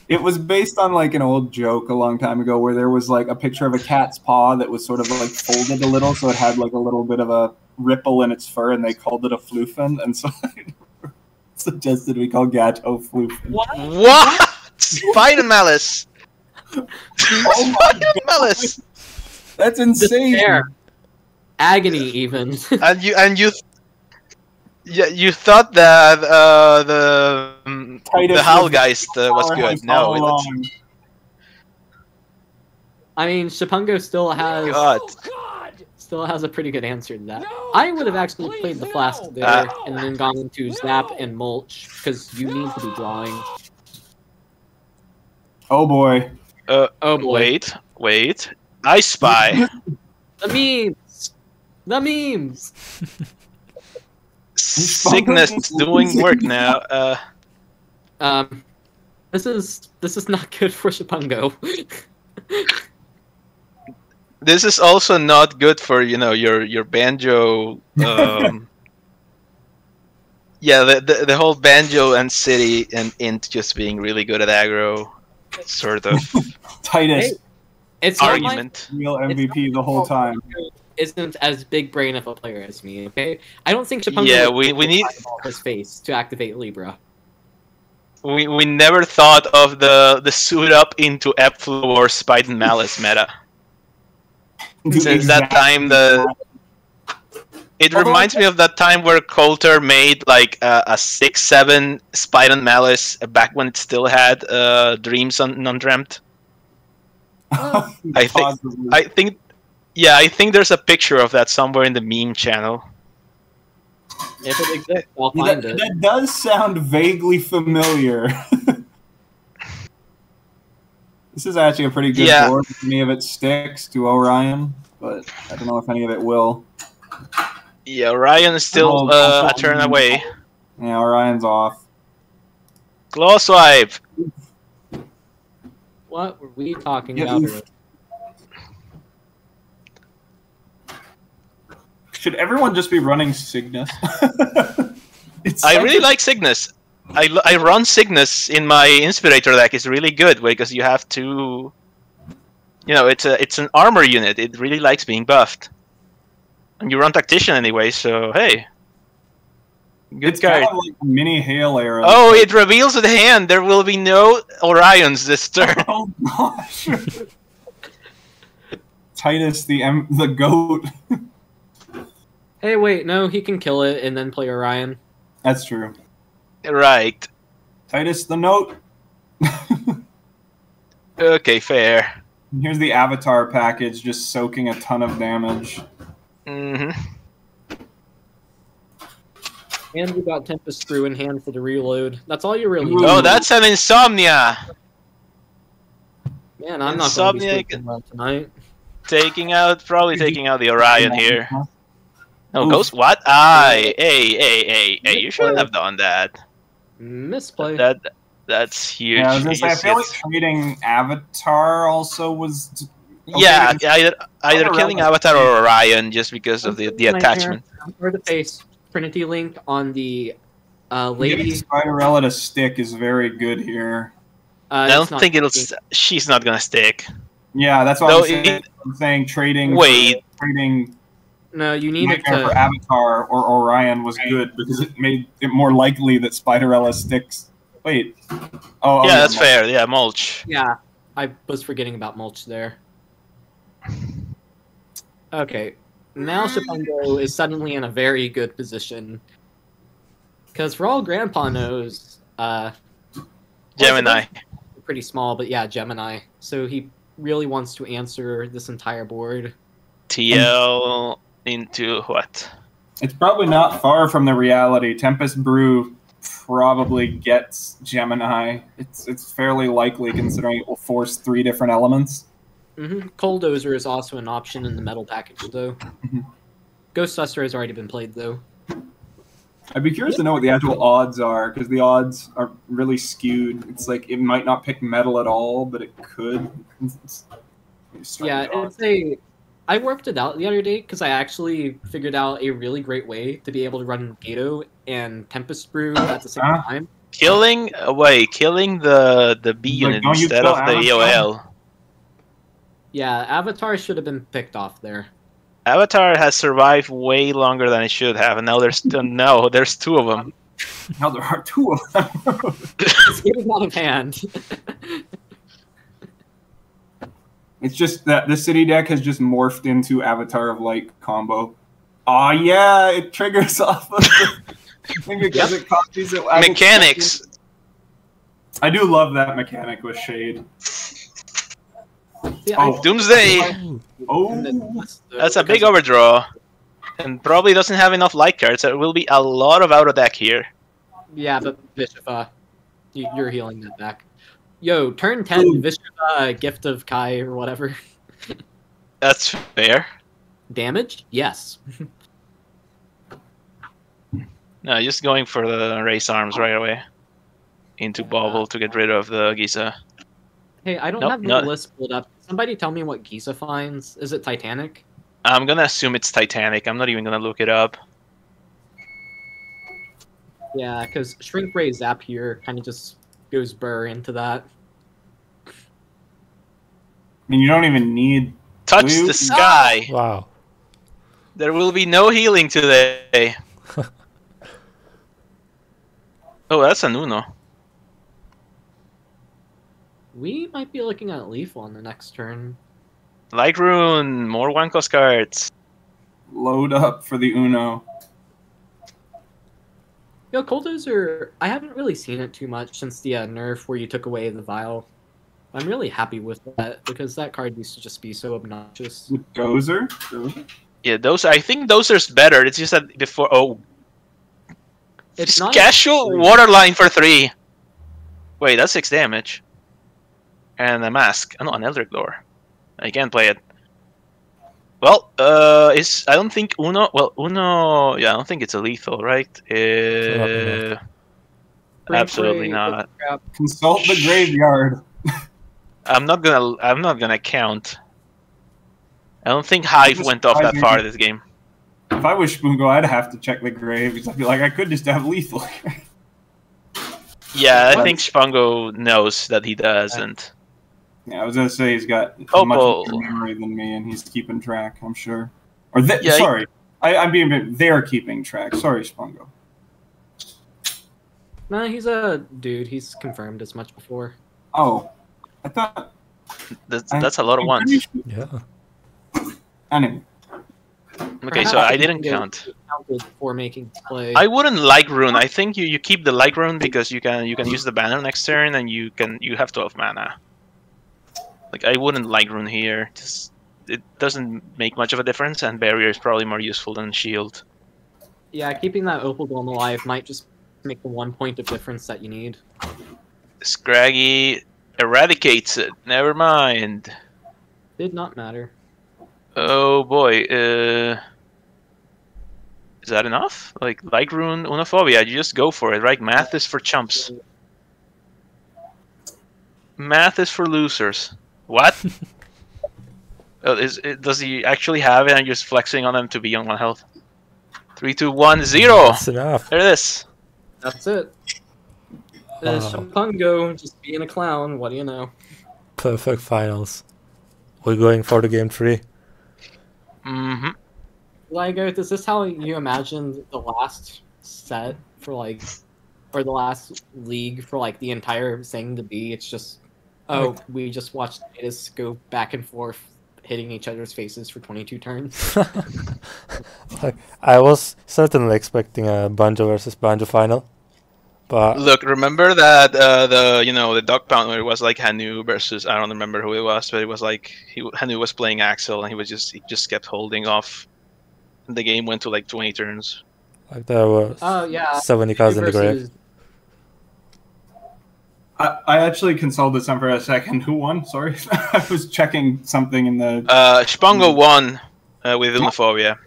S3: It was based on like an old joke a long time ago where there was like a picture of a cat's paw that was sort of like folded a little, so it had like a little bit of a ripple in its fur, and they called it a Floofen, and so I suggested we call Gato Floofen.
S1: What? Spider Malice.
S3: Oh
S1: Spider Malice.
S3: That's insane.
S2: Despair. Agony, even.
S1: And you thought that the Howlgeist was good. No, it's,
S2: I mean, Shpungo still has still has a pretty good answer to that. I would have actually played the Flask there and then gone into Zap and Mulch because you need to be drawing.
S3: Oh boy.
S2: Oh boy.
S1: Wait. I spy.
S2: The memes. The memes.
S1: Cygnus is doing work now.
S2: This is not good for Shpungo.
S1: This is also not good for your banjo. Yeah, the whole banjo and city and int just being really good at aggro, sort of
S3: Titus.
S2: Hey, it's
S1: argument.
S3: Real MVP the whole time.
S2: Isn't as big brain of a player as me. Okay, I don't think Shpungo.
S1: Yeah, we need
S2: his face to activate Libra.
S1: We never thought of the suit up into Epflow or Spite and Malice meta. Since that time, it reminds me of that time where Coulter made like a 6/7 Spite and Malice back when it still had Dreams on Non-Dreamt. I think there's a picture of that somewhere in the meme channel.
S2: If it exists, I'll find it.
S3: That does sound vaguely familiar. This is actually a pretty good board. If any of it sticks to Orion, but I don't know if any of it will.
S1: Yeah, Orion is still a turn away.
S3: Yeah, Orion's off.
S1: Claw swipe.
S2: What were we talking about?
S3: Should everyone just be running Cygnus?
S1: I really like Cygnus. I run Cygnus in my Inspirator deck. It's really good because you have to, it's an armor unit. It really likes being buffed, and you run Tactician anyway. So hey, good card.
S3: Kind of like mini Hail Arrow.
S1: Oh, it reveals the hand. There will be no Orions this turn.
S3: Oh gosh. Titus, the goat.
S2: Hey, wait, no, he can kill it and then play Orion.
S3: That's true.
S1: Right.
S3: Titus, the note.
S1: Okay, fair.
S3: Here's the Avatar package, just soaking a ton of damage.
S1: Mm-hmm.
S2: And we got Tempest Brew in hand for the reload. That's all you really
S3: Ooh.
S2: need.
S1: Oh, that's an Insomnia!
S2: Man, I'm not going to be
S1: Insomnia
S2: sleeping well tonight.
S1: Probably taking out the Orion here. No,
S3: Oof.
S1: Ghost, what? Hey, you shouldn't have done that.
S2: Misplay.
S1: That's huge.
S3: Yeah, I was gonna say, I feel like
S1: It's-
S3: trading Avatar also was. Okay,
S1: yeah,
S3: because-
S1: either killing Avatar or Orion just because of the attachment.
S2: Or the face. Trinity Link on the
S3: Getting
S2: lady.
S3: Spiderella to stick is very good here.
S1: I don't think she's not gonna stick.
S3: Yeah, that's what
S1: No,
S3: I'm saying. Trading.
S1: Wait.
S3: Trading
S2: No, you need it
S3: Nightmare for
S2: to.
S3: Avatar or Orion was good because it made it more likely that Spiderella sticks. Wait. Oh,
S1: Yeah, that's fair. Yeah, mulch.
S2: Yeah, I was forgetting about mulch there. Okay, now Shpungo is suddenly in a very good position. Because for all Grandpa knows,
S1: Gemini.
S2: pretty small, but yeah, Gemini. So he really wants to answer this entire board.
S1: TL into what?
S3: It's probably not far from the reality. Tempest Brew probably gets Gemini. It's fairly likely considering it will force 3 different elements.
S2: Coldozer is also an option in the metal package, though. Ghost Suster has already been played, though.
S3: I'd be curious to know what the actual odds are, because the odds are really skewed. It's like it might not pick metal at all, but it could.
S2: Yeah, it's a. I worked it out the other day because I actually figured out a really great way to be able to run Gato and Tempest Brew at the same time.
S1: Killing the B unit
S3: don't you
S1: instead
S3: kill
S1: of the
S3: Avatar?
S1: EOL.
S2: Yeah, Avatar should have been picked off there.
S1: Avatar has survived way longer than it should have, and now there's 2 of them.
S3: Now there are 2 of them.
S2: It's getting out of hand.
S3: It's just that the city deck has just morphed into Avatar of Light combo. Aw, yeah, it triggers off of the thing because it copies it.
S1: Mechanics.
S3: I do love that mechanic with Shade.
S2: Yeah,
S3: Oh.
S1: Doomsday.
S3: Oh,
S1: That's a big overdraw, and probably doesn't have enough light cards. There will be a lot of auto deck here.
S2: Yeah, but Vishava, you're healing that back. Yo, turn 10, Vishava, Gift of Kai, or whatever.
S1: That's fair.
S2: Damage? Yes.
S1: No, just going for the race arms right away into Bobble to get rid of the Giza.
S2: Hey, I don't
S1: Nope,
S2: have the
S1: not-
S2: list pulled up. Somebody tell me what Giza finds. Is it Titanic?
S1: I'm gonna assume it's Titanic. I'm not even gonna look it up.
S2: Yeah, because Shrink Ray Zap here kind of just goes burr into that.
S3: I mean, you don't even need.
S1: Touch
S3: Blue?
S1: the sky.
S4: Wow.
S1: There will be no healing today. Oh, that's an Uno.
S2: We might be looking at Lethal on the next turn.
S1: Light Rune, more one-cost cards.
S3: Load up for the Uno.
S2: Yo, Coldozer, I haven't really seen it too much since the nerf where you took away the Vial. I'm really happy with that because that card used to just be so obnoxious.
S3: With Gozer?
S1: Yeah, I think Dozer's better. It's just that before. Oh,
S2: It's not
S1: casual
S2: free.
S1: Waterline for 3. Wait, that's 6 damage. And a mask. Oh, no, an Eldritch Door. I can't play it. Well, I don't think Uno. Well, Uno. Yeah, I don't think it's a lethal, right? Absolutely not.
S3: Consult the graveyard.
S1: I'm not gonna count. I don't think Hive went off that far this game.
S3: If I was Shpungo, I'd have to check the graves. I'd be like, I could just have lethal here.
S1: Yeah, I
S3: What?
S1: think Shpungo knows that he doesn't.
S3: Yeah, I was gonna say he's got
S1: Oh,
S3: much
S1: oh.
S3: better memory than me, and he's keeping track. I'm sure. Or
S1: Yeah,
S3: sorry, I'm being. They're keeping track. Sorry, Shpungo.
S2: Nah, he's a dude. He's confirmed as much before.
S3: Oh, I thought.
S1: That's a lot of
S3: I'm
S1: ones.
S3: pretty sure-
S4: Yeah.
S3: Anyway,
S1: Okay, so I didn't count.
S2: Counted before making the play.
S1: I wouldn't like Rune. I think you keep the like Rune because you can use the banner next turn and you have 12 mana. Like I wouldn't like Rune here. Just it doesn't make much of a difference, and barrier is probably more useful than shield.
S2: Yeah, keeping that Opal Dome alive might just make the 1 point of difference that you need.
S1: Scraggy eradicates it. Never mind.
S2: Did not matter.
S1: Oh boy. Is that enough? Like Rune, Unophobia, you just go for it, right? Math is for chumps. Math is for losers. What? Does he actually have it and just flexing on them to be on 1 health? 3, 2, 1, 0!
S4: That's enough.
S1: There it is.
S2: That's it. Shpungo just being a clown, what do you know?
S4: Perfect finals. We're going for the game 3.
S1: Mm-hmm.
S2: Zygote, is this how you imagined the last set for like, or the last league for like the entire thing to be? It's just, oh, we just watched Natus go back and forth, hitting each other's faces for 22 turns.
S4: I was certainly expecting a Banjo versus Banjo final, but
S1: Look, remember that the dog pound where it was like Hanu versus, I don't remember who it was, but it was like Hanu was playing Axel and he just kept holding off. The game went to like 20 turns.
S4: like there were 70 cards in the grave.
S3: I actually consoled this one for a second. Who won? Sorry. I was checking something in the...
S1: Shpungo won with Ilnophobia.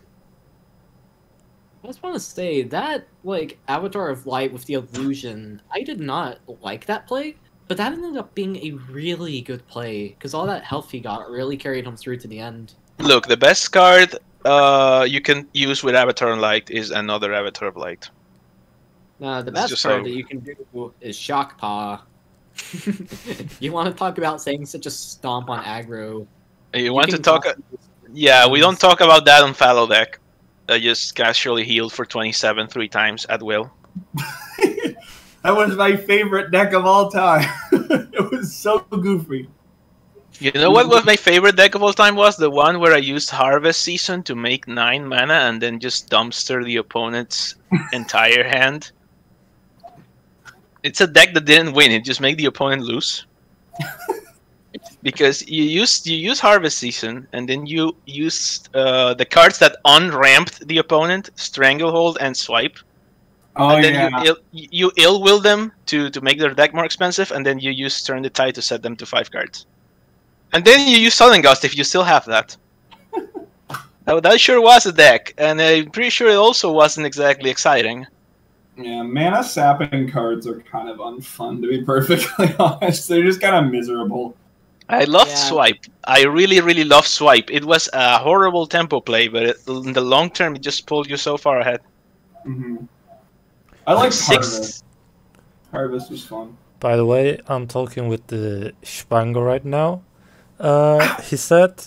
S2: I just want to say that, like, Avatar of Light with the illusion, I did not like that play, but that ended up being a really good play, because all that health he got really carried him through to the end.
S1: Look, the best card you can use with Avatar of Light is another Avatar of Light.
S2: The best card that you can do is Shock Paw. You want to talk about saying such a stomp on aggro?
S1: You want to talk... Yeah, we don't talk about that on Fallow deck. Just casually healed for 27 3 times at will.
S3: That was my favorite deck of all time. It was so goofy.
S1: You know what my favorite deck of all time was? The one where I used Harvest Season to make 9 mana and then just dumpster the opponent's entire hand. It's a deck that didn't win, it just made the opponent lose. Because you use Harvest Season, and then you used the cards that unramped the opponent, Stranglehold and Swipe.
S3: Oh,
S1: and then
S3: yeah.
S1: you ill-will them to make their deck more expensive, and then you use Turn the Tide to set them to 5 cards. And then you use Sudden Gust if you still have that. That sure was a deck, and I'm pretty sure it also wasn't exactly exciting.
S3: Yeah, mana sapping cards are kind of unfun, to be perfectly honest. They're just kind of miserable.
S1: I loved Swipe. I really, really loved Swipe. It was a horrible tempo play, but in the long term, it just pulled you so far ahead.
S3: Mm-hmm. I like Harvest. Harvest was fun.
S4: By the way, I'm talking with the Shpungo right now. He said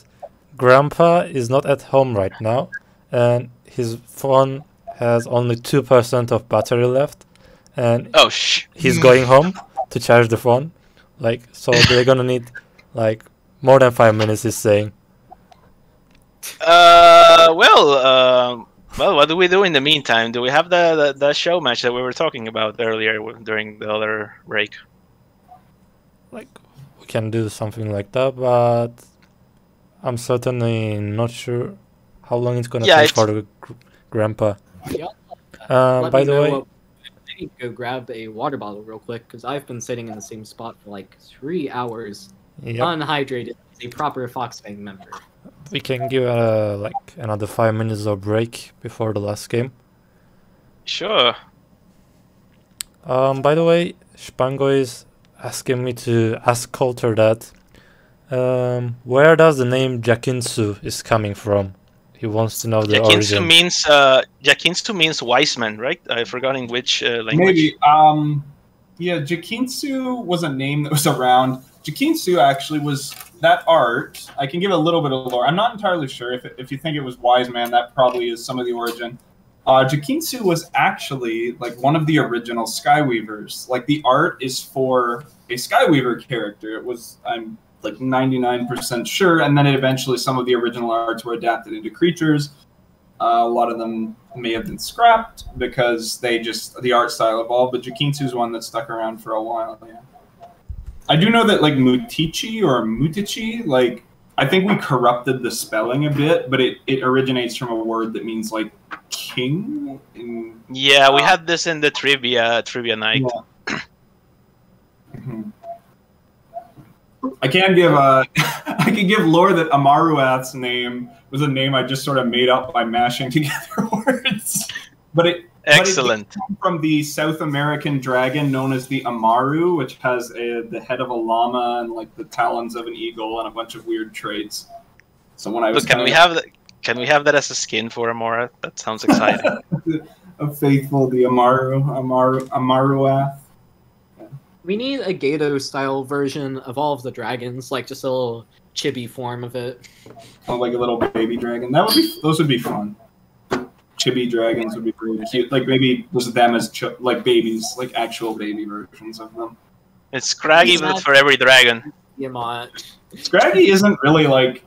S4: Grandpa is not at home right now, and his phone has only 2% of battery left, and he's going home to charge the phone. Like, so they're gonna need like more than 5 minutes, he's saying.
S1: Well, what do we do in the meantime? Do we have the show match that we were talking about earlier during the other break?
S4: Like, we can do something like that, but I'm certainly not sure how long it's gonna take for the Grandpa. By the way,
S2: I need to go grab a water bottle real quick because I've been sitting in the same spot for like 3 hours, unhydrated, as a proper Foxfang member.
S4: We can give like another 5 minutes of break before the last game.
S1: Sure.
S4: By the way, Shpungo is asking me to ask Coulter that where does the name Jakinsu is coming from? He wants to know the origin.
S1: Jakinsu means wise man, right? I've forgotten which language.
S3: Maybe. Yeah, Jakinsu was a name that was around. Jakinsu actually was that art. I can give a little bit of lore. I'm not entirely sure. If you think it was wise man, that probably is some of the origin. Jakinsu was actually like one of the original Skyweavers. Like the art is for a Skyweaver character. It was I'm like 99% sure, and then eventually some of the original arts were adapted into creatures. A lot of them may have been scrapped because the art style evolved, but Jakinsu's one that stuck around for a while. Yeah. I do know that like Mutichi or Mutichi, like I think we corrupted the spelling a bit, but it originates from a word that means like king.
S1: Yeah, we had this in the trivia night.
S3: Yeah. Mhm. I can give I can give lore that Amaruath's name was a name I just sort of made up by mashing together words.
S1: Excellent.
S3: But it came from the South American dragon known as the Amaru, which has the head of a llama and like the talons of an eagle and a bunch of weird traits. So when I was
S1: Look, can we have that as a skin for Amora? That sounds exciting.
S3: a faithful the Amaruath.
S2: We need a Gato-style version of all of the dragons, like just a little chibi form of it.
S3: Oh, like a little baby dragon. Those would be fun. Chibi dragons would be really cute. Like maybe just them as like babies, like actual baby versions of them.
S1: It's Scraggy, but for every dragon.
S2: Tiamat.
S3: Scraggy isn't really like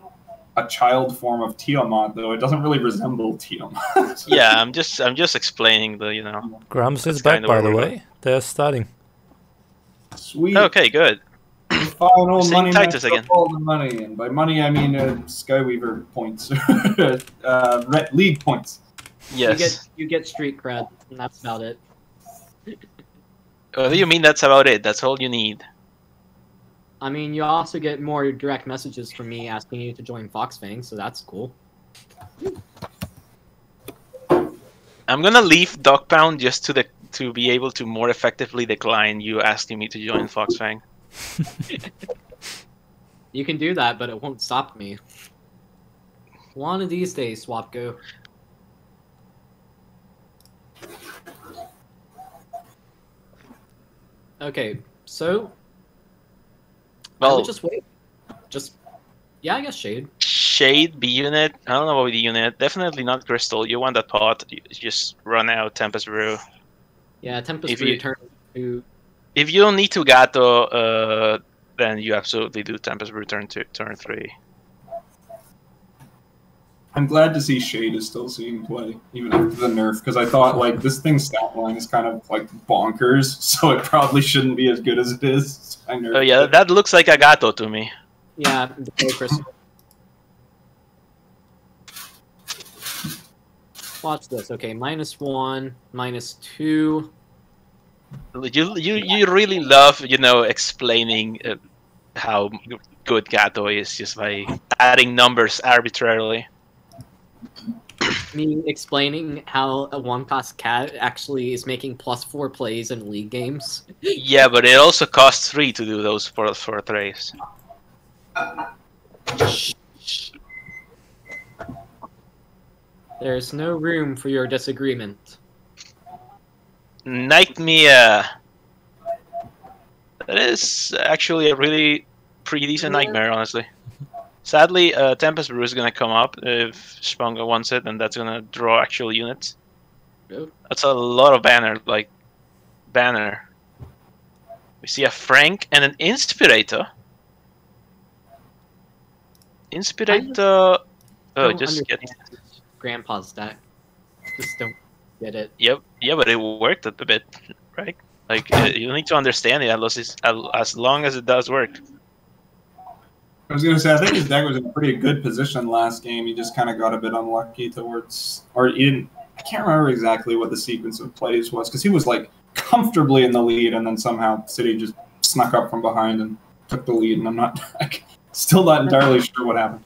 S3: a child form of Tiamat, though. It doesn't really resemble Tiamat.
S1: Yeah, I'm just explaining the
S4: Grams is back, by the way. They're starting.
S3: Sweet.
S1: Okay, good.
S3: Final
S1: Seeing
S3: money
S1: Titus
S3: match,
S1: again.
S3: all the money, and by money I mean Skyweaver points, league points.
S1: Yes.
S2: You get street cred, and that's about it.
S1: What do you mean that's about it? That's all you need.
S2: I mean, you also get more direct messages from me asking you to join Foxfang, so that's cool.
S1: I'm gonna leave Dogpound just to be able to more effectively decline you asking me to join Foxfang.
S2: You can do that, but it won't stop me. One of these days, SwapGo. Okay, so I
S1: Well,
S2: would just wait. Yeah, I guess Shade.
S1: Shade, B unit. I don't know about the unit. Definitely not Crystal. You want that pot. You just run out Tempest Brew.
S2: Yeah, Tempest
S1: If you-
S2: return to.
S1: If you don't need to Gato, then you absolutely do Tempest Brew turn 3.
S3: I'm glad to see Shade is still seeing play, even after the nerf, because I thought like this thing's stat line is kind of like bonkers, so it probably shouldn't be as good as it is. I nerfed
S1: Oh yeah,
S3: it.
S1: that looks like a Gato to me.
S2: Yeah, the Crystal. Watch this. Okay, -1, -2.
S1: You really love explaining how good Gato is just by adding numbers arbitrarily.
S2: Me explaining how a one-cost cat actually is making +4 plays in league games.
S1: Yeah, but it also costs 3 to do those for 3s.
S2: There's no room for your disagreement.
S1: Nightmare. That is actually a really pretty decent nightmare, honestly. Sadly, Tempest Brew is gonna come up if Shpungo wants it, and that's gonna draw actual units.
S2: Yep.
S1: That's a lot of banner. We see a Frank and an Inspirator. Inspirator. Oh, just get.
S2: Grandpa's deck. Just don't get it.
S1: Yep. Yeah, but it worked a bit, right? Like you need to understand it as long as it does work.
S3: I was gonna say I think his deck was in a pretty good position last game. He just kind of got a bit unlucky towards, or he didn't. I can't remember exactly what the sequence of plays was because he was like comfortably in the lead, and then somehow City just snuck up from behind and took the lead. And I'm not, still not entirely sure what happened.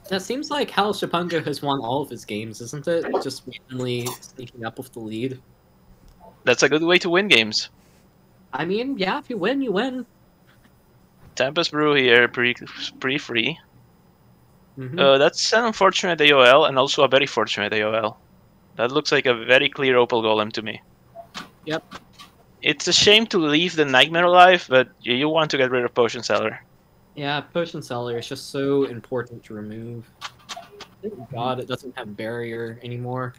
S2: That seems like how Shpungo has won all of his games, isn't it? Just randomly sneaking up with the lead.
S1: That's a good way to win games.
S2: I mean, yeah, if you win, you win.
S1: Tempest Brew here, pretty free.
S2: Mm-hmm.
S1: That's an unfortunate AOL and also a very fortunate AOL. That looks like a very clear Opal Golem to me.
S2: Yep.
S1: It's a shame to leave the Nightmare alive, but you want to get rid of Potion Seller.
S2: Yeah, Potion Seller is just so important to remove. Thank God it doesn't have barrier anymore.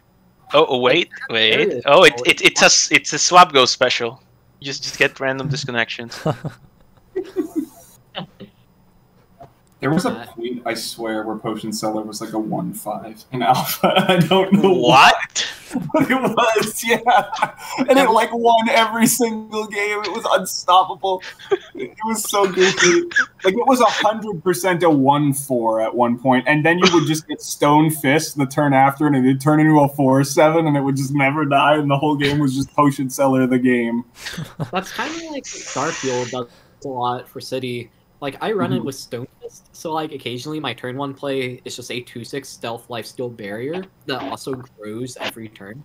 S1: Oh wait. Oh, it's a SwapGo special. You just get random disconnections.
S3: There was a point, I swear, where Potion Seller was like a 1-5 in alpha. I don't know
S1: What?
S3: But it was, yeah. And it like won every single game. It was unstoppable. It was so goofy. Like it was 100% a 1-4 at one point, and then you would just get Stone Fist the turn after, and it would turn into a 4-7, and it would just never die, and the whole game was just Potion Seller the game.
S2: That's kind of like Starfield does a lot for City. Like, I run it with Stone Fist, so, like, occasionally my turn 1 play is just a 2/6 stealth lifesteal barrier that also grows every turn.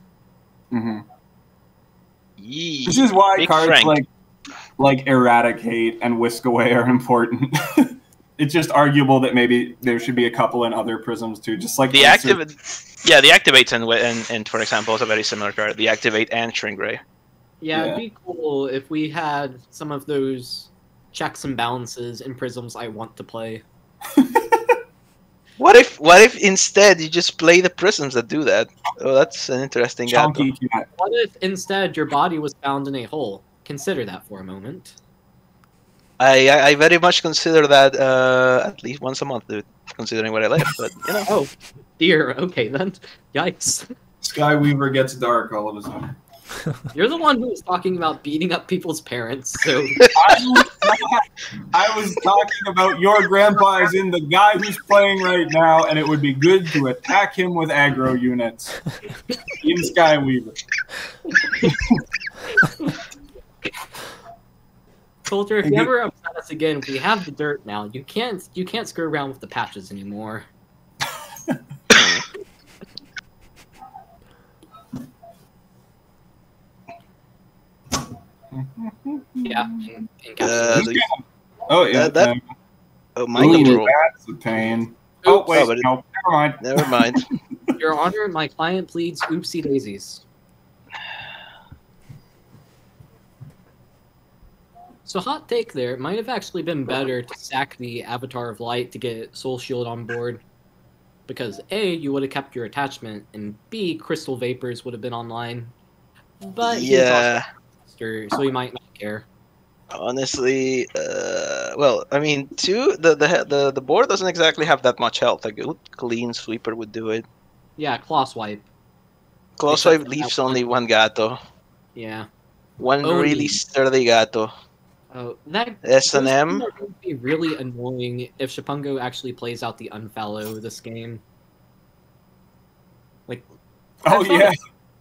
S3: This is why
S1: Big
S3: cards
S1: Frank.
S3: like Eradicate and Whisk Away are important. It's just arguable that maybe there should be a couple in other Prisms, too. Just like
S1: The Activate... Yeah, the Activate and for example, is a very similar card. The Activate and Shrink Ray.
S2: Yeah, it'd be cool if we had some of those checks and balances in Prisms I want to play.
S1: What if instead you just play the Prisms that do that? Oh, that's an interesting
S3: Chunky
S1: gato.
S3: cat.
S2: What if instead your body was found in a hole? Consider that for a moment.
S1: I very much consider that at least once a month, dude, considering what I like. But you know.
S2: Oh, dear. Okay then. Yikes.
S3: Skyweaver gets dark all of a sudden.
S2: You're the one who was talking about beating up people's parents, so...
S3: I was talking about your grandpa is in the guy who's playing right now, and it would be good to attack him with aggro units in Skyweaver.
S2: Coulter, if you ever upset us again, we have the dirt now. You can't screw around with the patches anymore. Yeah.
S3: Oh yeah.
S1: Oh, mind control.
S3: That's a pain. Oh wait, no, never mind.
S1: Never mind.
S2: Your Honor, my client pleads oopsie daisies. So hot take there. It might have actually been better to sack the Avatar of Light to get Soul Shield on board. Because A, you would have kept your attachment, and B, Crystal Vapors would have been online. But
S1: yeah.
S2: So you might not care.
S1: Honestly, well, I mean, the board doesn't exactly have that much health. A good clean sweeper would do it.
S2: Yeah, Claw Swipe.
S1: Claw Swipe leaves only one gato.
S2: Yeah.
S1: One really sturdy gato.
S2: Oh, that
S1: S&M
S2: would be really annoying if Shpungo actually plays out the Unfallow this game. Like,
S3: oh yeah,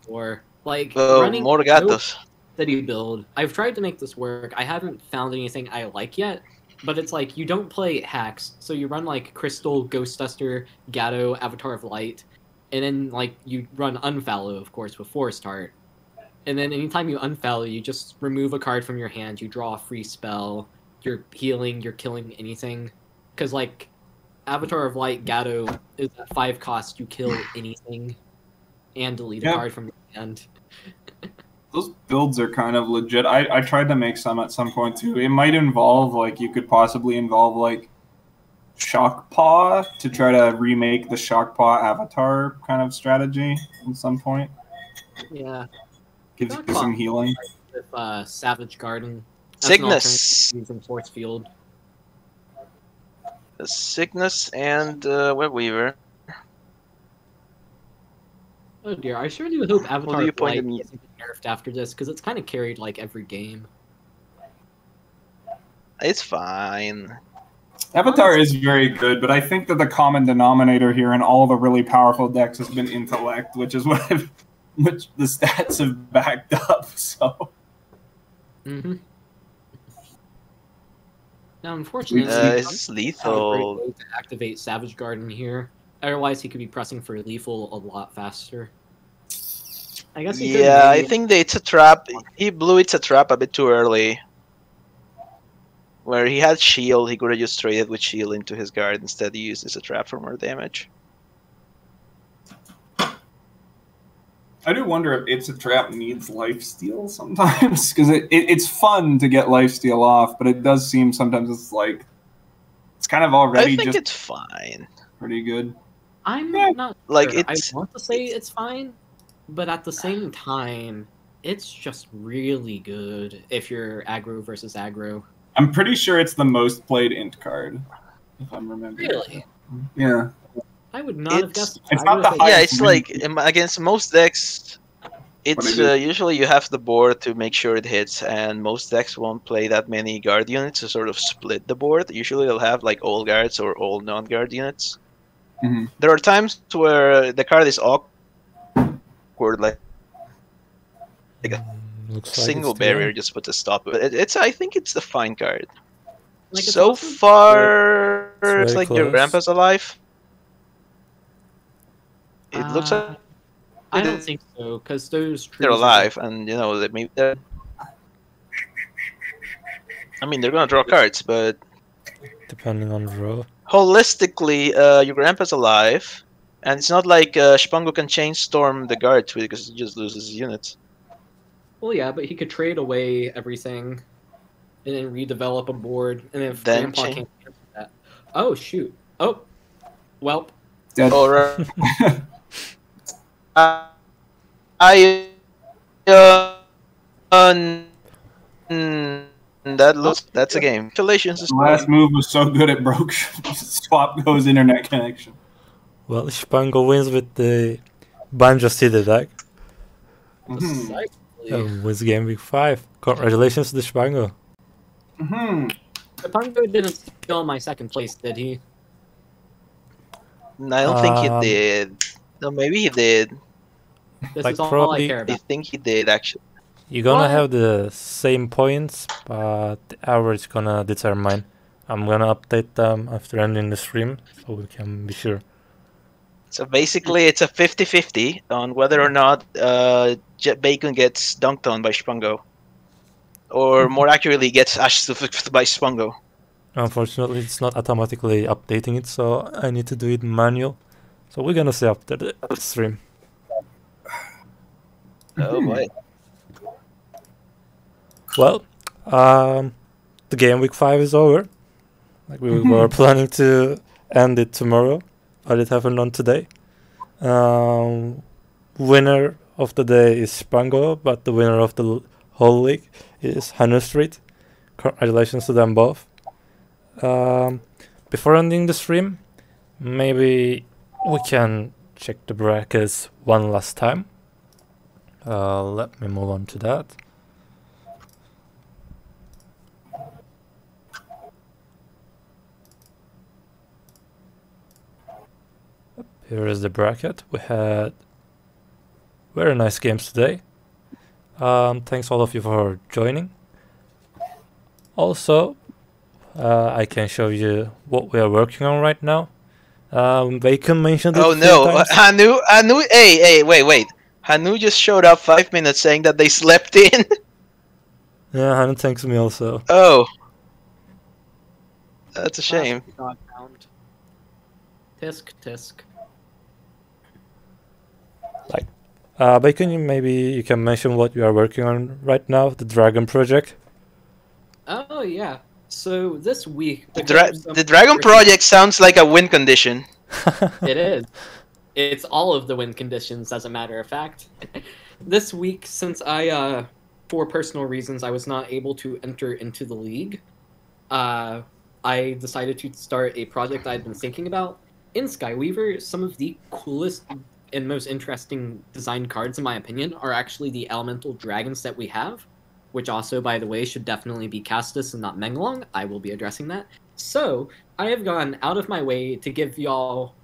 S2: or like
S1: running more gatos.
S2: City build. I've tried to make this work. I haven't found anything I like yet, but it's like you don't play hacks, so you run like Crystal, Ghost Duster, Gato, Avatar of Light, and then like you run Unfallow, of course, before start. And then anytime you unfallow, you just remove a card from your hand, you draw a free spell, you're healing, you're killing anything. Because, like, Avatar of Light Gato is at 5 cost, you kill anything, and delete a card from your hand.
S3: Those builds are kind of legit. I tried to make some at some point, too. It might involve, like, you could possibly involve, like, Shockpaw to try to remake the Shockpaw Avatar kind of strategy at some point.
S2: Yeah.
S3: Gives you some healing.
S2: With Savage Garden.
S1: Cygnus.
S2: From Force Field.
S1: Cygnus and Webweaver.
S2: Oh dear, I sure do hope Avatar
S1: you
S2: Light gets nerfed after this, because it's kind of carried like every game.
S1: It's fine.
S3: Avatar is very good, but I think that the common denominator here in all the really powerful decks has been intellect, which is what which the stats have backed up. So,
S2: now unfortunately,
S1: it's lethal
S2: to activate Savage Garden here. Otherwise, he could be pressing for lethal a lot faster. I guess.
S1: Yeah, I think It's a Trap. He blew It's a Trap a bit too early. Where he had shield, he could have just traded with shield into his guard. Instead, he used It's a Trap for more damage.
S3: I do wonder if It's a Trap needs lifesteal sometimes, because it's fun to get lifesteal off, but it does seem sometimes it's like it's kind of already.
S1: I think
S3: just
S1: it's fine.
S3: Pretty good.
S2: I'm not
S1: like
S2: sure. I want to say it's fine, but at the same time, it's just really good if you're aggro versus aggro.
S3: I'm pretty sure it's the most played int card, if I'm remembering.
S2: Really?
S3: Yeah.
S2: I would not have guessed.
S3: It's not the highest.
S1: Yeah, it's like against most decks, It's
S3: But it
S1: usually you have the board to make sure it hits, and most decks won't play that many guard units to sort of split the board. Usually they'll have like all guards or all non-guard units.
S3: Mhm.
S1: There are times where the card is awkward, like a
S4: Looks like
S1: single
S4: it's the
S1: barrier
S4: end.
S1: just puts a stop. But it's I think it's the fine card.
S2: Like, it's
S1: So
S2: also
S1: far,
S4: It's very
S1: it's like your
S4: close.
S1: grandpa's alive. It looks like
S2: I don't think so, because those trees
S1: they're
S2: are
S1: alive, and you know that maybe they're. I mean, they're gonna draw cards, but
S4: Depending on the row.
S1: holistically, your grandpa's alive, and it's not like Shpungo can chain storm the guards because he just loses units.
S2: Well, yeah, but he could trade away everything, and then redevelop a board, and if
S1: Then
S2: Grandpa
S1: change-
S2: can't answer that, oh shoot, oh, well,
S3: Dead.
S1: Or that's a game. Congratulations.
S3: The last move was so good it broke SwapGo's internet connection.
S4: Well, Shpungo wins with the Banjo City deck.
S3: Mhm.
S4: And wins game week 5. Congratulations to the Shpungo.
S3: Mhm.
S2: Shpungo didn't steal my second place, did he?
S1: I don't think he
S4: Um,
S1: did. No, maybe he did.
S2: This
S4: Like,
S2: is all I
S4: probably-
S2: care
S1: I
S2: about.
S1: think he did actually.
S4: You're gonna
S2: What?
S4: have the same points, but the average gonna determine. I'm gonna update them after ending the stream, so we can be sure.
S1: So basically, it's a 50-50 on whether or not Jet Bacon gets dunked on by Shpungo. Or more accurately, gets Ash by Shpungo.
S4: Unfortunately, it's not automatically updating it, so I need to do it manual. So we're gonna see after the stream.
S1: Oh boy.
S4: Well, the game week 5 is over. Like we were planning to end it tomorrow, but it happened on today. Winner of the day is Shpungo, but the winner of the whole league is Hanu Street. Congratulations to them both. Before ending the stream, maybe we can check the brackets one last time. Let me move on to that. Here is the bracket. We had very nice games today. Thanks all of you for joining. Also, I can show you what we are working on right now. Bacon mentioned it
S1: Oh
S4: a few
S1: no,
S4: times.
S1: Hanu, hey, wait. Hanu just showed up 5 minutes saying that they slept in.
S4: Yeah, Hannah thanks me also.
S1: Oh. That's a shame.
S2: God pound. Tisk, tisk.
S4: Bacon, maybe you can mention what you are working on right now, the Dragon project.
S2: Oh yeah. So this week,
S1: The Dragon Project sounds like a win condition.
S2: It is. It's all of the win conditions, as a matter of fact. This week, since I, for personal reasons, I was not able to enter into the league, I decided to start a project I'd been thinking about. In Skyweaver, some of the coolest and most interesting design cards, in my opinion, are actually the elemental dragons that we have, which also, by the way, should definitely be Castus and not Menglong. I will be addressing that. So, I have gone out of my way to give y'all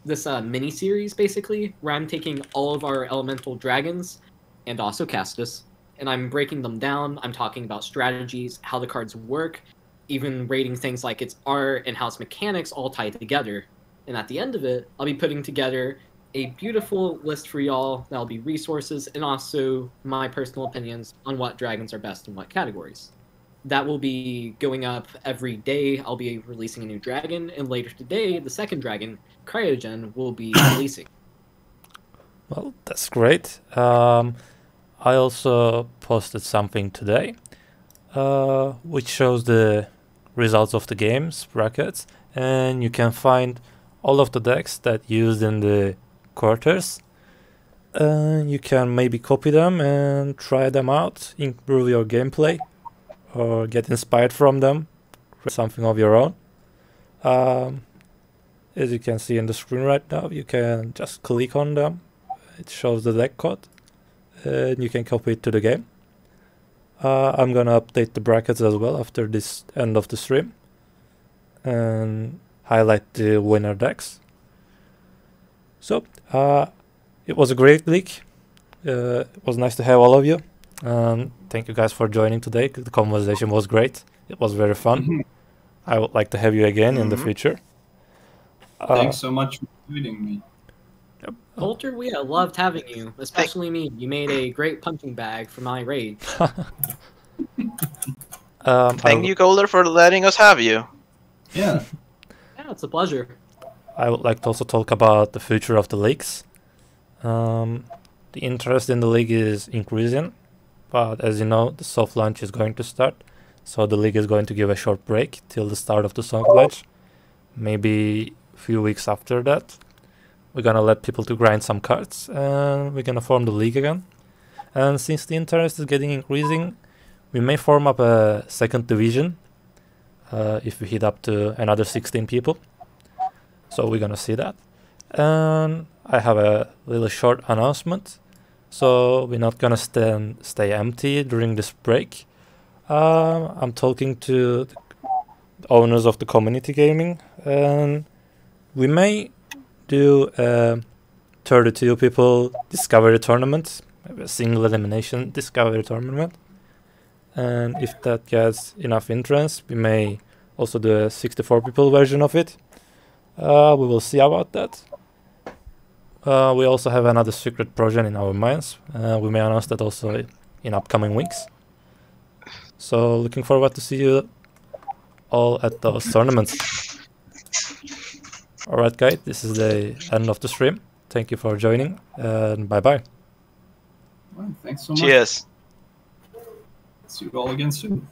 S2: this mini-series, basically, where I'm taking all of our elemental dragons, and also Castus, and I'm breaking them down. I'm talking about strategies, how the cards work, even rating things like its art and how its mechanics all tie together. And at the end of it, I'll be putting together a beautiful list for y'all that'll be resources and also my personal opinions on what dragons are best in what categories. That will be going up every day. I'll be releasing a new dragon, and later today, the second dragon, Cryogen, will be releasing.
S4: Well, that's great. I also posted something today, which shows the results of the games brackets, and you can find all of the decks that used in the quarters. You can maybe copy them and try them out, improve your gameplay, or get inspired from them, create something of your own. As you can see in the screen right now, you can just click on them. It shows the deck code, and you can copy it to the game. I'm gonna update the brackets as well after this end of the stream and highlight the winner decks. So it was a great league. It was nice to have all of you. Thank you guys for joining today. The conversation was great. It was very fun. I would like to have you again in the future.
S3: Thanks so much for inviting me.
S2: Coulter, we loved having you, especially me. You made a great punching bag for my raid.
S1: Thank you, Coulter, for letting us have you.
S3: Yeah.
S2: Yeah, it's a pleasure.
S4: I would like to also talk about the future of the leagues. The interest in the league is increasing, but as you know, the soft launch is going to start, so the league is going to give a short break till the start of the soft launch. Maybe a few weeks after that, we're gonna let people to grind some cards, and we're gonna form the league again. And since the interest is getting increasing, we may form up a second division if we hit up to another 16 people. So we're gonna see that. And I have a little short announcement. So we're not gonna stay empty during this break. I'm talking to the owners of the community gaming, and we may do a 32 people discovery tournament, a single elimination discovery tournament. And if that gets enough interest, we may also do a 64 people version of it. We will see about that. We also have another secret project in our minds. We may announce that also in upcoming weeks. So looking forward to see you all at those tournaments. Alright guys, this is the end of the stream. Thank you for joining, and bye-bye.
S3: Well, thanks so much.
S1: Cheers.
S3: See you all again soon.